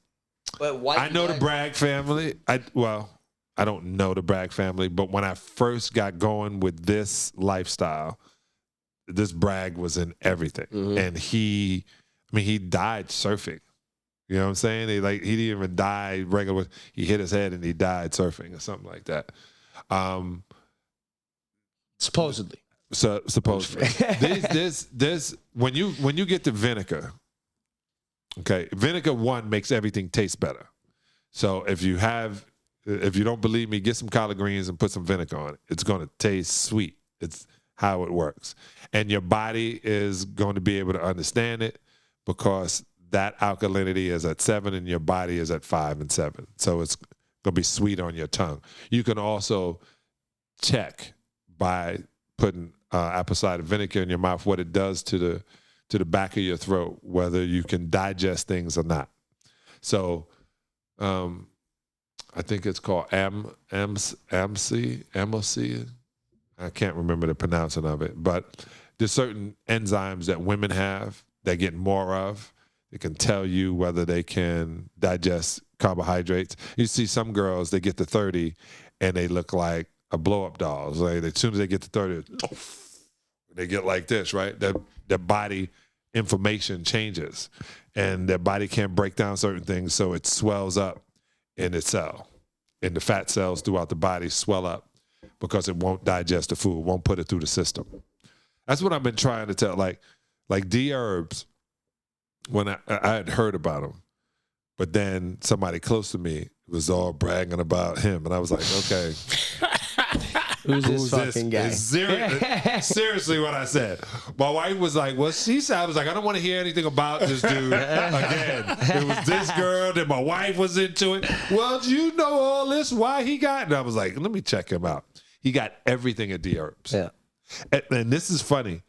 But I know the Bragg family. I don't know the Bragg family, but when I first got going with this lifestyle, this Bragg was in everything. Mm-hmm. And he died surfing. You know what I'm saying? He didn't even die regular. He hit his head and he died surfing or something like that. Supposedly. So supposedly. This when you get the vinegar, okay, vinegar one makes everything taste better. So if you don't believe me, get some collard greens and put some vinegar on it. It's going to taste sweet. It's how it works. And your body is going to be able to understand it because that alkalinity is at 7 and your body is at 5 and 7. So it's going to be sweet on your tongue. You can also check by putting apple cider vinegar in your mouth what it does to the back of your throat, whether you can digest things or not. So I think it's called MOC. I can't remember the pronouncing of it, but there's certain enzymes that women have that get more of. It can tell you whether they can digest carbohydrates. You see some girls, they get to 30 and they look like a blow-up doll. Like as soon as they get to 30, they get like this, right? Their body information changes and their body can't break down certain things, so it swells up in its cell. And the fat cells throughout the body swell up because it won't digest the food, won't put it through the system. That's what I've been trying to tell. Like D-herbs, when I had heard about them, but then somebody close to me was all bragging about him, and I was like, okay. Who's this fucking guy? Seriously, what I said. My wife was like, well, she said, I was like, I don't want to hear anything about this dude again. It was this girl, then my wife was into it. Well, do you know all this? Why he got? And I was like, let me check him out. He got everything at D-herbs. Yeah. And this is funny.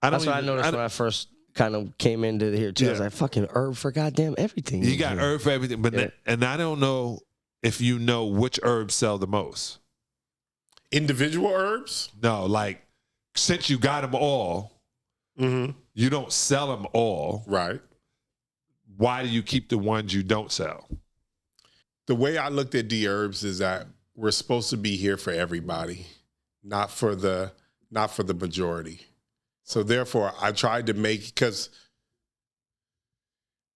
That's what I noticed when I first kind of came into here too. Yeah. I was like, fucking herb for goddamn everything. You got herb for everything. But and I don't know if you know which herbs sell the most. Individual herbs? No, like since you got them all, you don't sell them all. Right. Why do you keep the ones you don't sell? The way I looked at D-herbs is that we're supposed to be here for everybody, not for the majority. So therefore, I tried to make, because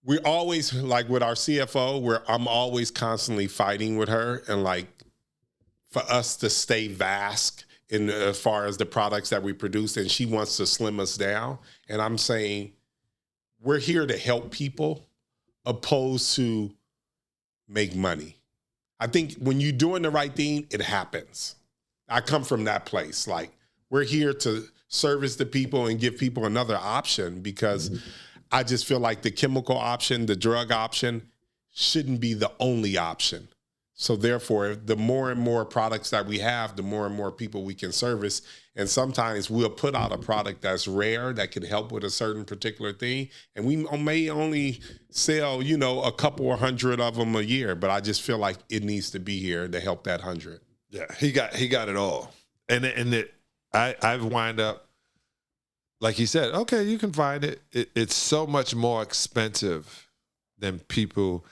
we always, like with our CFO, where I'm always constantly fighting with her, and like for us to stay vast in as far as the products that we produce, and she wants to slim us down. And I'm saying we're here to help people opposed to make money. I think when you're doing the right thing, it happens. I come from that place. Like, we're here to service the people and give people another option, because I just feel like the chemical option, the drug option, shouldn't be the only option. So therefore, the more and more products that we have, the more and more people we can service. And sometimes we'll put out a product that's rare that can help with a certain particular thing. And we may only sell, a couple or hundred of them a year, but I just feel like it needs to be here to help that 100. Yeah, he got it all. I've wind up, like he said, okay, you can find it. It's so much more expensive than people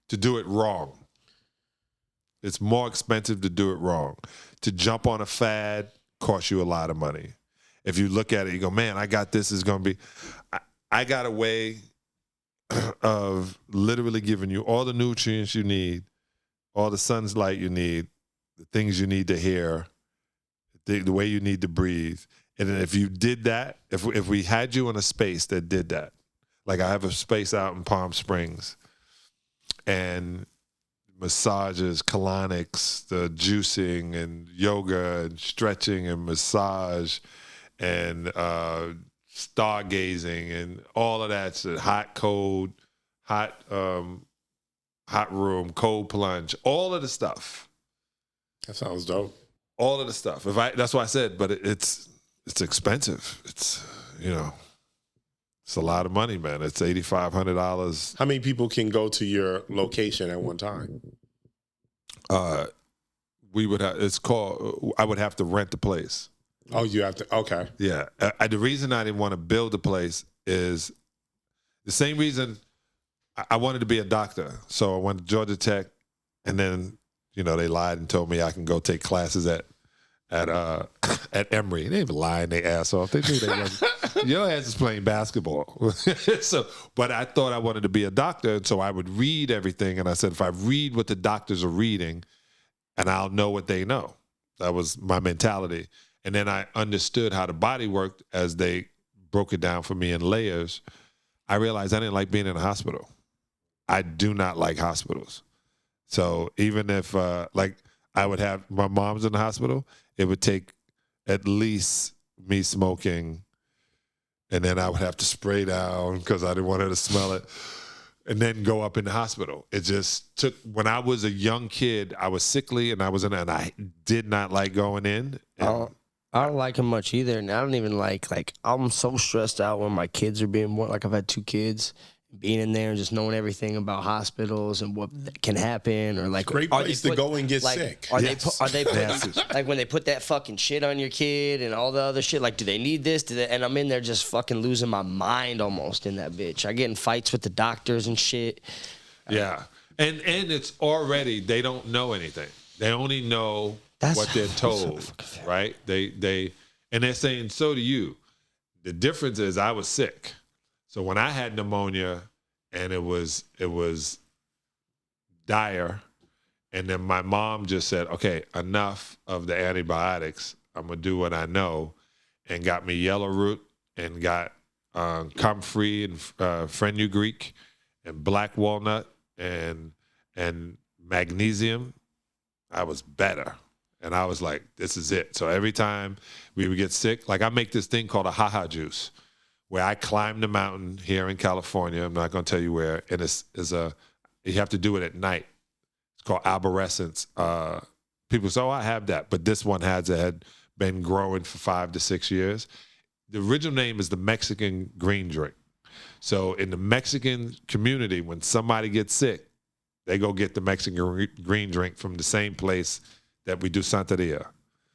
to do it wrong. It's more expensive to do it wrong. To jump on a fad costs you a lot of money. If you look at it, you go, man, I got this. Is going to be. I got a way of literally giving you all the nutrients you need, all the sunlight you need, the things you need to hear, the way you need to breathe. And then if you did that, if we had you in a space that did that, like I have a space out in Palm Springs, and massages, colonics, the juicing and yoga and stretching and massage and stargazing and all of that shit, hot room, cold plunge, all of the stuff. That sounds dope. All of the stuff. That's why I said, but it's expensive. It's it's a lot of money, man. It's $8,500. How many people can go to your location at one time? We would have. It's called. I would have to rent the place. Oh, you have to. Okay. Yeah. The reason I didn't want to build the place is the same reason I wanted to be a doctor. So I went to Georgia Tech, and then they lied and told me I can go take classes at Emory. They even lying their ass off. They knew they wasn't. Your ass is playing basketball. But I thought I wanted to be a doctor, and so I would read everything. And I said, if I read what the doctors are reading, and I'll know what they know. That was my mentality. And then I understood how the body worked as they broke it down for me in layers. I realized I didn't like being in a hospital. I do not like hospitals. So even if, I would have my mom's in the hospital, it would take at least me smoking, and then I would have to spray down because I didn't want her to smell it, and then go up in the hospital. It just took, when I was a young kid, I was sickly and and I did not like going in. I don't like him much either. And I don't even like I'm so stressed out when my kids are being born. Like I've had 2 kids. Being in there and just knowing everything about hospitals and what can happen, or great place to go and get sick. Are they like when they put that fucking shit on your kid and all the other shit? Like, do they need this? And I'm in there just fucking losing my mind almost in that bitch. I get in fights with the doctors and shit. Yeah, and it's already, they don't know anything. They only know what they're told, right? They and they're saying, so do you. The difference is I was sick. So when I had pneumonia and it was dire, and then my mom just said, okay, enough of the antibiotics. I'm going to do what I know, and got me yellow root and got comfrey and fenugreek and black walnut and magnesium. I was better. And I was like, this is it. So every time we would get sick, like I make this thing called a haha juice, where I climbed the mountain here in California. I'm not going to tell you where. And you have to do it at night. It's called arborescence. People say, oh, I have that. But this one had been growing for 5 to 6 years. The original name is the Mexican green drink. So in the Mexican community, when somebody gets sick, they go get the Mexican green drink from the same place that we do Santeria.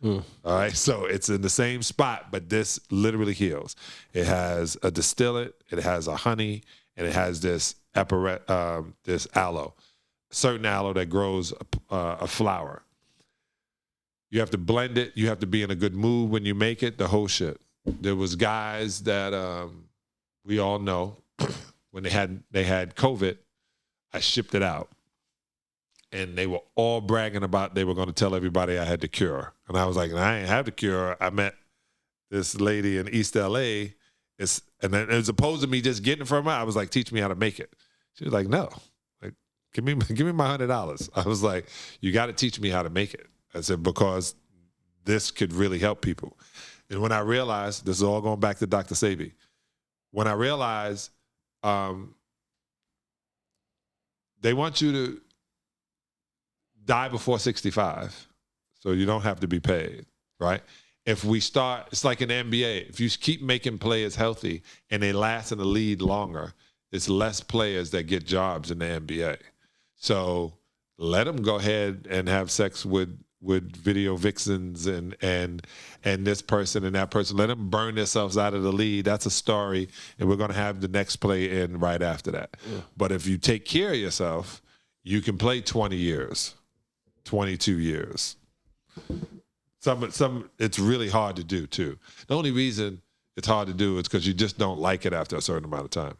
All right, so it's in the same spot, but this literally heals. It has a distillate, it has a honey, and it has this this aloe, certain aloe that grows a flower. You have to blend it. You have to be in a good mood when you make it. The whole shit. There was guys that we all know when they had COVID. I shipped it out. And they were all bragging about they were going to tell everybody I had the cure. And I was like, I ain't have the cure. I met this lady in East LA. And then as opposed to me just getting it from her, I was like, teach me how to make it. She was like, no. Like, give me my $100. I was like, you got to teach me how to make it. I said, because this could really help people. And when I realized, this is all going back to Dr. Sebi. When I realized they want you to die before 65, so you don't have to be paid, right? If we start, it's like an NBA. If you keep making players healthy and they last in the league longer, it's less players that get jobs in the NBA. So let them go ahead and have sex with video vixens and this person and that person. Let them burn themselves out of the league. That's a story, and we're going to have the next play in right after that. Yeah. But if you take care of yourself, you can play 20 years, 22 years. Some it's really hard to do too. The only reason it's hard to do is because you just don't like it after a certain amount of time.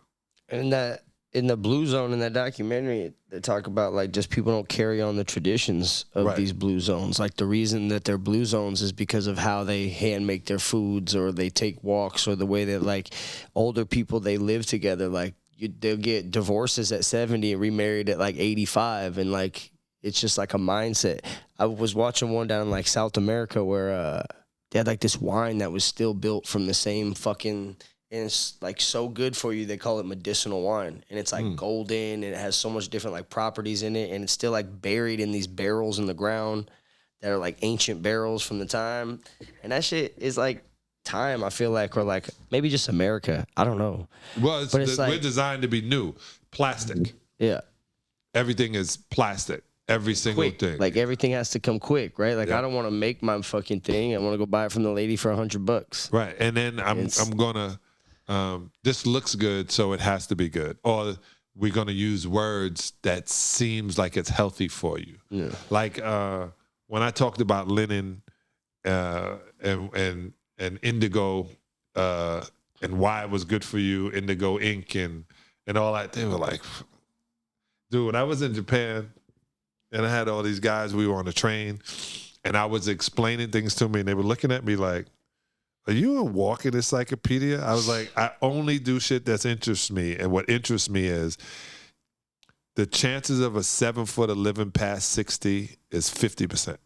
And that in the Blue Zone in that documentary, they talk about like just people don't carry on the traditions of these blue zones. Like the reason that they're blue zones is because of how they hand make their foods, or they take walks, or the way that like older people, they live together. Like they'll get divorces at 70 and remarried at like 85, and like it's just like a mindset. I was watching one down in like South America where they had like this wine that was still built from the same fucking, and it's like so good for you. They call it medicinal wine, and it's like golden, and it has so much different like properties in it, and it's still like buried in these barrels in the ground that are like ancient barrels from the time. And that shit is like time, I feel like, or like maybe just America. I don't know. Well, we're designed to be new. Plastic. Yeah. Everything is plastic. Every single thing. Like everything has to come quick, right? Like I don't want to make my fucking thing. I want to go buy it from the lady for $100. Right. And then I'm gonna this looks good, so it has to be good. Or we're gonna use words that seems like it's healthy for you. Yeah. Like when I talked about linen and indigo and why it was good for you, indigo ink and all that, they were like, dude, when I was in Japan and I had all these guys, we were on a train, and I was explaining things to me, and they were looking at me like, are you a walking encyclopedia? I was like, I only do shit that interests me, and what interests me is the chances of a 7-footer living past 60 is 50%.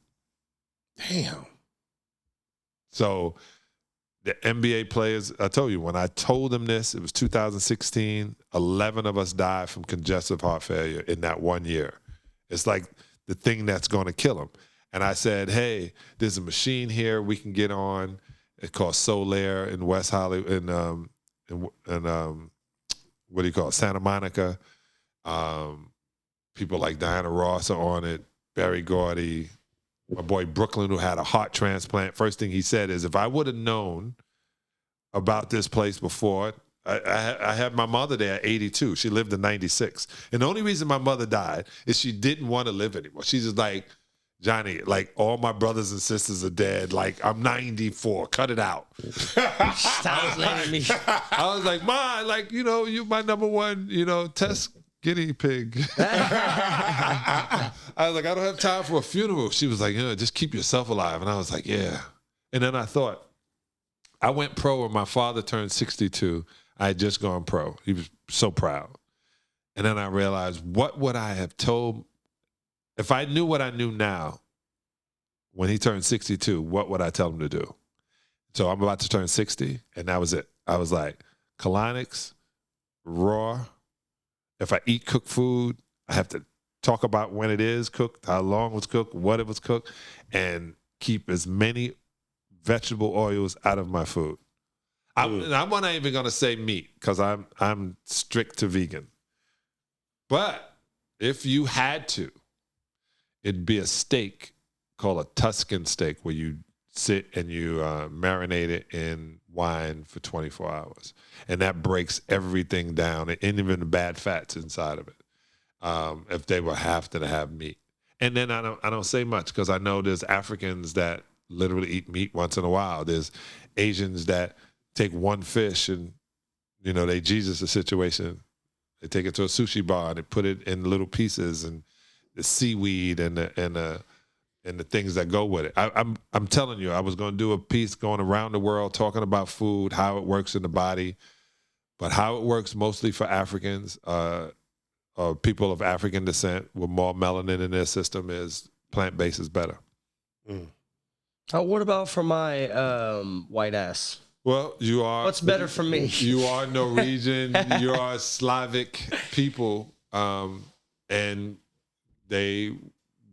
Damn. So the NBA players, I told you, when I told them this, it was 2016, 11 of us died from congestive heart failure in that 1 year. It's like the thing that's going to kill them. And I said, hey, there's a machine here we can get on. It's called Solaire in West Hollywood, in what do you call it, Santa Monica. People like Diana Ross are on it, Barry Gordy, my boy Brooklyn, who had a heart transplant. First thing he said is, if I would have known about this place before, I had my mother there at 82. She lived to 96. And the only reason my mother died is she didn't want to live anymore. She's just like, Johnny, like all my brothers and sisters are dead. Like I'm 94. Cut it out. Stop letting me. I was like, Ma, like, you're my number one, test guinea pig. I was like, I don't have time for a funeral. She was like, just keep yourself alive. And I was like, yeah. And then I thought, I went pro when my father turned 62. I had just gone pro. He was so proud. And then I realized, what would I have told, if I knew what I knew now, when he turned 62, what would I tell him to do? So I'm about to turn 60, and that was it. I was like, colonics, raw. If I eat cooked food, I have to talk about when it is cooked, how long it was cooked, what it was cooked, and keep as many vegetable oils out of my food. I'm not even gonna say meat because I'm strict to vegan. But if you had to, it'd be a steak called a Tuscan steak where you sit and you marinate it in wine for 24 hours, and that breaks everything down, and even the bad fats inside of it. If they would have to have meat, and then I don't say much because I know there's Africans that literally eat meat once in a while. There's Asians that take one fish and, they Jesus the situation. They take it to a sushi bar and they put it in little pieces and the seaweed and the things that go with it. I'm telling you, I was going to do a piece going around the world talking about food, how it works in the body, but how it works mostly for Africans, or people of African descent with more melanin in their system is plant-based is better. Mm. What about for my white ass? Well, you are. What's better for me? You are Norwegian. You are Slavic people. and they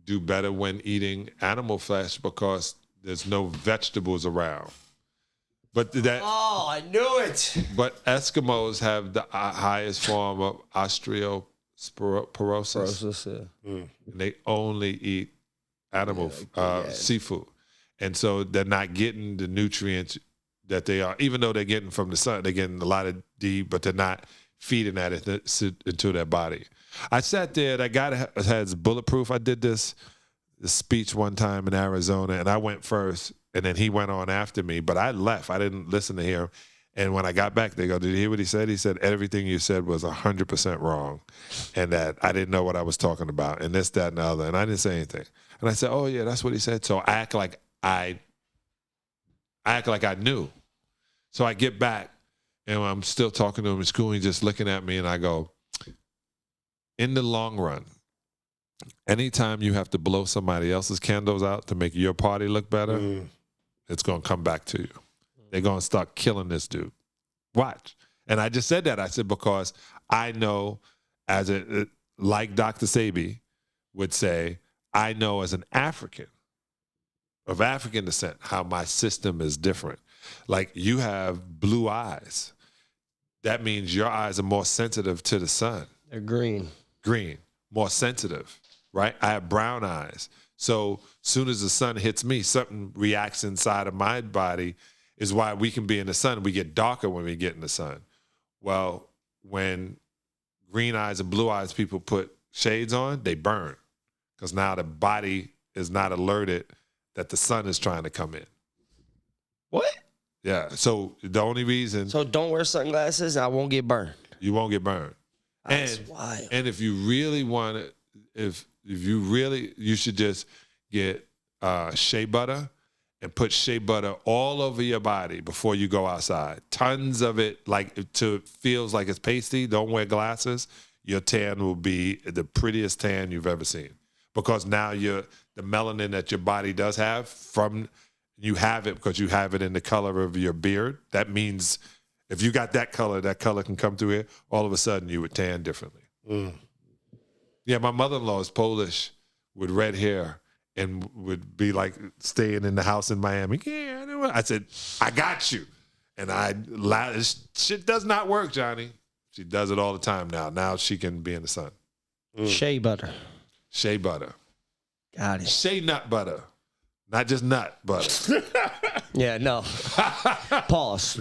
do better when eating animal flesh because there's no vegetables around. But I knew it. But Eskimos have the highest form of osteoporosis. And they only eat animal seafood. And so they're not getting the nutrients that they are, even though they're getting from the sun, they're getting a lot of D, but they're not feeding that into their body. I sat there, that guy has bulletproof. I did this speech one time in Arizona, and I went first, and then he went on after me, but I left. I didn't listen to him. And when I got back, they go, did you hear what he said? He said, everything you said was 100% wrong, and that I didn't know what I was talking about, and this, that, and the other. And I didn't say anything. And I said, oh, yeah, that's what he said. So I act like I knew. So I get back, and I'm still talking to him in school, and he's just looking at me, and I go, in the long run, anytime you have to blow somebody else's candles out to make your party look better, it's going to come back to you. They're going to start killing this dude. Watch. And I just said that. I said, because I know, like Dr. Sebi would say, I know as an African, of African descent, how my system is different. Like, you have blue eyes. That means your eyes are more sensitive to the sun. They're green, more sensitive, right? I have brown eyes. So soon as the sun hits me, something reacts inside of my body, is why we can be in the sun. We get darker when we get in the sun. Well, when green eyes and blue eyes people put shades on, they burn, because now the body is not alerted that the sun is trying to come in. What? Yeah. So the only reason. So don't wear sunglasses and I won't get burned. You won't get burned. That's wild. And if you really want it, if you really, you should just get shea butter and put shea butter all over your body before you go outside. Tons of it, like, feels like it's pasty. Don't wear glasses. Your tan will be the prettiest tan you've ever seen, because now the melanin that your body does have, you have it because you have it in the color of your beard. That means if you got that color can come through here. All of a sudden, you would tan differently. Yeah, my mother-in-law is Polish with red hair and would be like staying in the house in Miami. Yeah, I said, I got you. And shit does not work, Johnny. She does it all the time now. Now she can be in the sun. Shea butter. Shea butter. Got it. Shea nut butter. Not just nut butter. Yeah, no. Pause.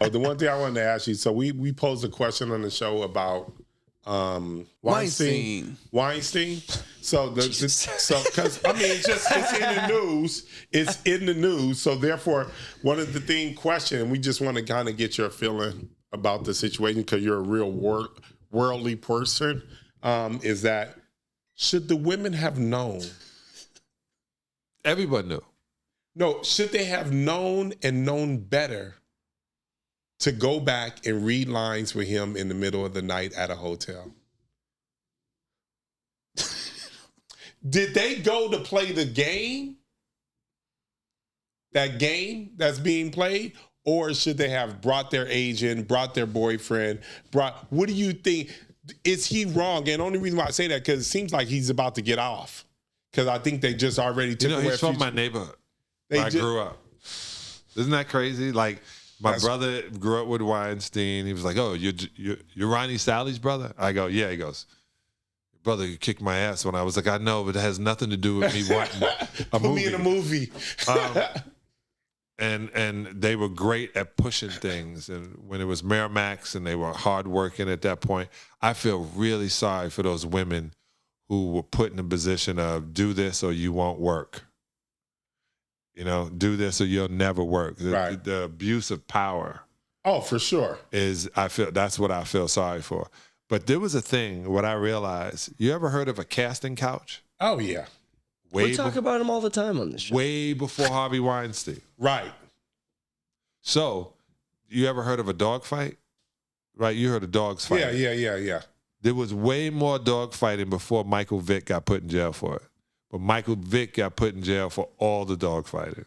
The one thing I wanted to ask you, so we posed a question on the show about Weinstein. So because I mean, it's in the news. It's in the news. So therefore, one of the question, we just want to kind of get your feeling about the situation, because you're a real worldly person. Is that, should the women have known? Everyone knew. No, should they have known and known better to go back and read lines with him in the middle of the night at a hotel? Did they go to play the game? That game that's being played? Or should they have brought their agent, brought their boyfriend, what do you think? Is he wrong? And the only reason why I say that, because it seems like he's about to get off. Because I think they just already took away. He's from my neighborhood where I grew up. Isn't that crazy? Like, my brother grew up with Weinstein. He was like, "Oh, you're Ronnie Sally's brother?" I go, "Yeah." He goes, "Your brother kicked my ass when I was like, I know, but it has nothing to do with me watching a movie." Put me in a movie. And they were great at pushing things. And when it was Miramax and they were hardworking at that point, I feel really sorry for those women who were put in a position of, do this or you won't work. You know, do this or you'll never work. The abuse of power. Oh, for sure. That's what I feel sorry for. But there was a thing, what I realized, you ever heard of a casting couch? Oh, yeah. We talk about him all the time on this show. Way before Harvey Weinstein. Right. So, you ever heard of a dog fight? Right, you heard of dogs fighting. Yeah. There was way more dog fighting before Michael Vick got put in jail for it. But Michael Vick got put in jail for all the dog fighting.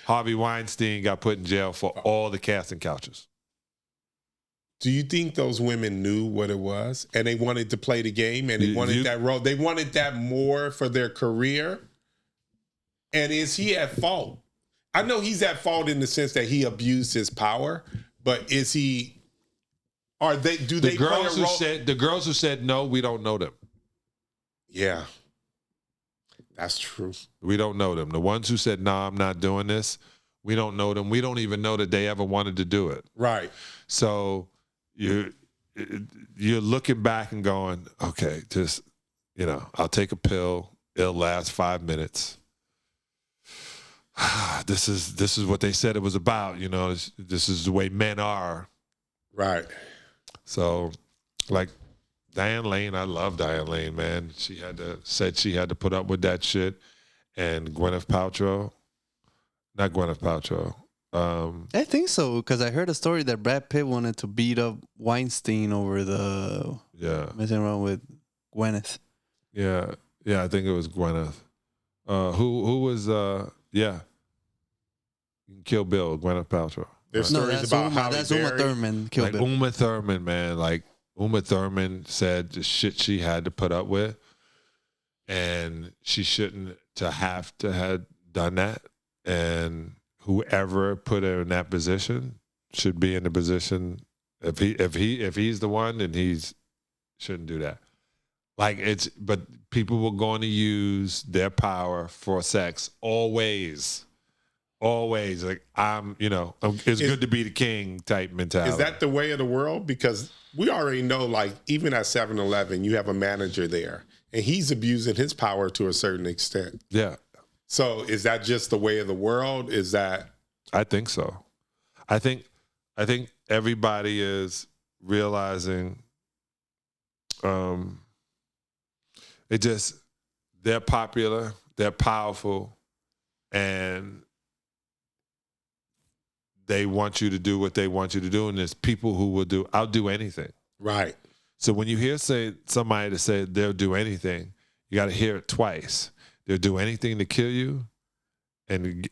Harvey Weinstein got put in jail for all the casting couches. Do you think those women knew what it was and they wanted to play the game and they wanted that role? They wanted that more for their career? And is he at fault? I know he's at fault in the sense that he abused his power, but is he? Are they? Do they play a role? The girls who said no, we don't know them. Yeah, that's true. We don't know them. The ones who said no, I'm not doing this. We don't know them. We don't even know that they ever wanted to do it. Right. So you're looking back and going, okay, just I'll take a pill. It'll last 5 minutes. This is what they said it was about. This is the way men are. Right. So, like Diane Lane, I love Diane Lane, man. She said she had to put up with that shit. And Gwyneth Paltrow, not Gwyneth Paltrow. I think so, because I heard a story that Brad Pitt wanted to beat up Weinstein over messing around with Gwyneth. Yeah, I think it was Gwyneth. Who was Kill Bill, Gwyneth Paltrow. There's stories about how that's Uma Thurman. Like Uma Thurman, man. Like Uma Thurman said the shit she had to put up with, and she shouldn't have done that. And whoever put her in that position should be in the position. If he's the one, then he's shouldn't do that. But people were going to use their power for sex always. Always. Like, it's good to be the king type mentality. Is that the way of the world? Because we already know, like, even at 7-Eleven, you have a manager there, and he's abusing his power to a certain extent. Yeah. So is that just the way of the world? Is that? I think so. I think everybody is realizing they're popular, they're powerful, and they want you to do what they want you to do. And there's people who will I'll do anything. Right. So when you hear somebody to say they'll do anything, you got to hear it twice. They'll do anything to kill you and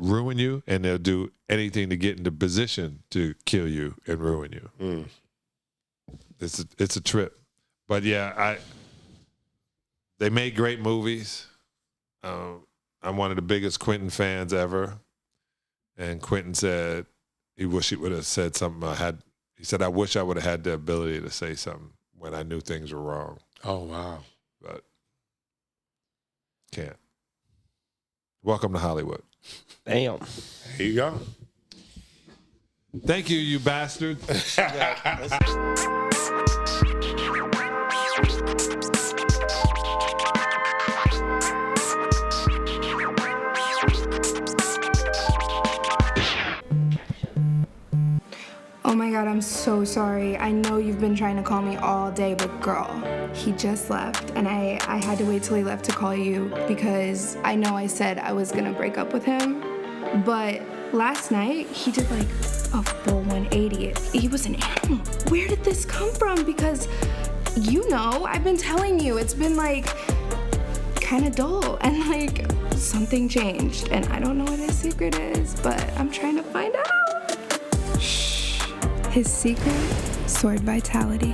ruin you, and they'll do anything to get into position to kill you and ruin you. Mm. It's a trip. But yeah, they made great movies. I'm one of the biggest Quentin fans ever. And Quentin said he wished he would have said something. He said, I wish I would have had the ability to say something when I knew things were wrong. Oh, wow. But can't. Welcome to Hollywood. Damn. There you go. Thank you, you bastard. Oh my God, I'm so sorry. I know you've been trying to call me all day, but girl, he just left, and I had to wait till he left to call you because I know I said I was gonna break up with him, but last night he did like a full 180. He was an animal. Where did this come from? Because I've been telling you, it's been like kind of dull, and like something changed, and I don't know what his secret is, but I'm trying to find out. Shh. His secret, sword vitality.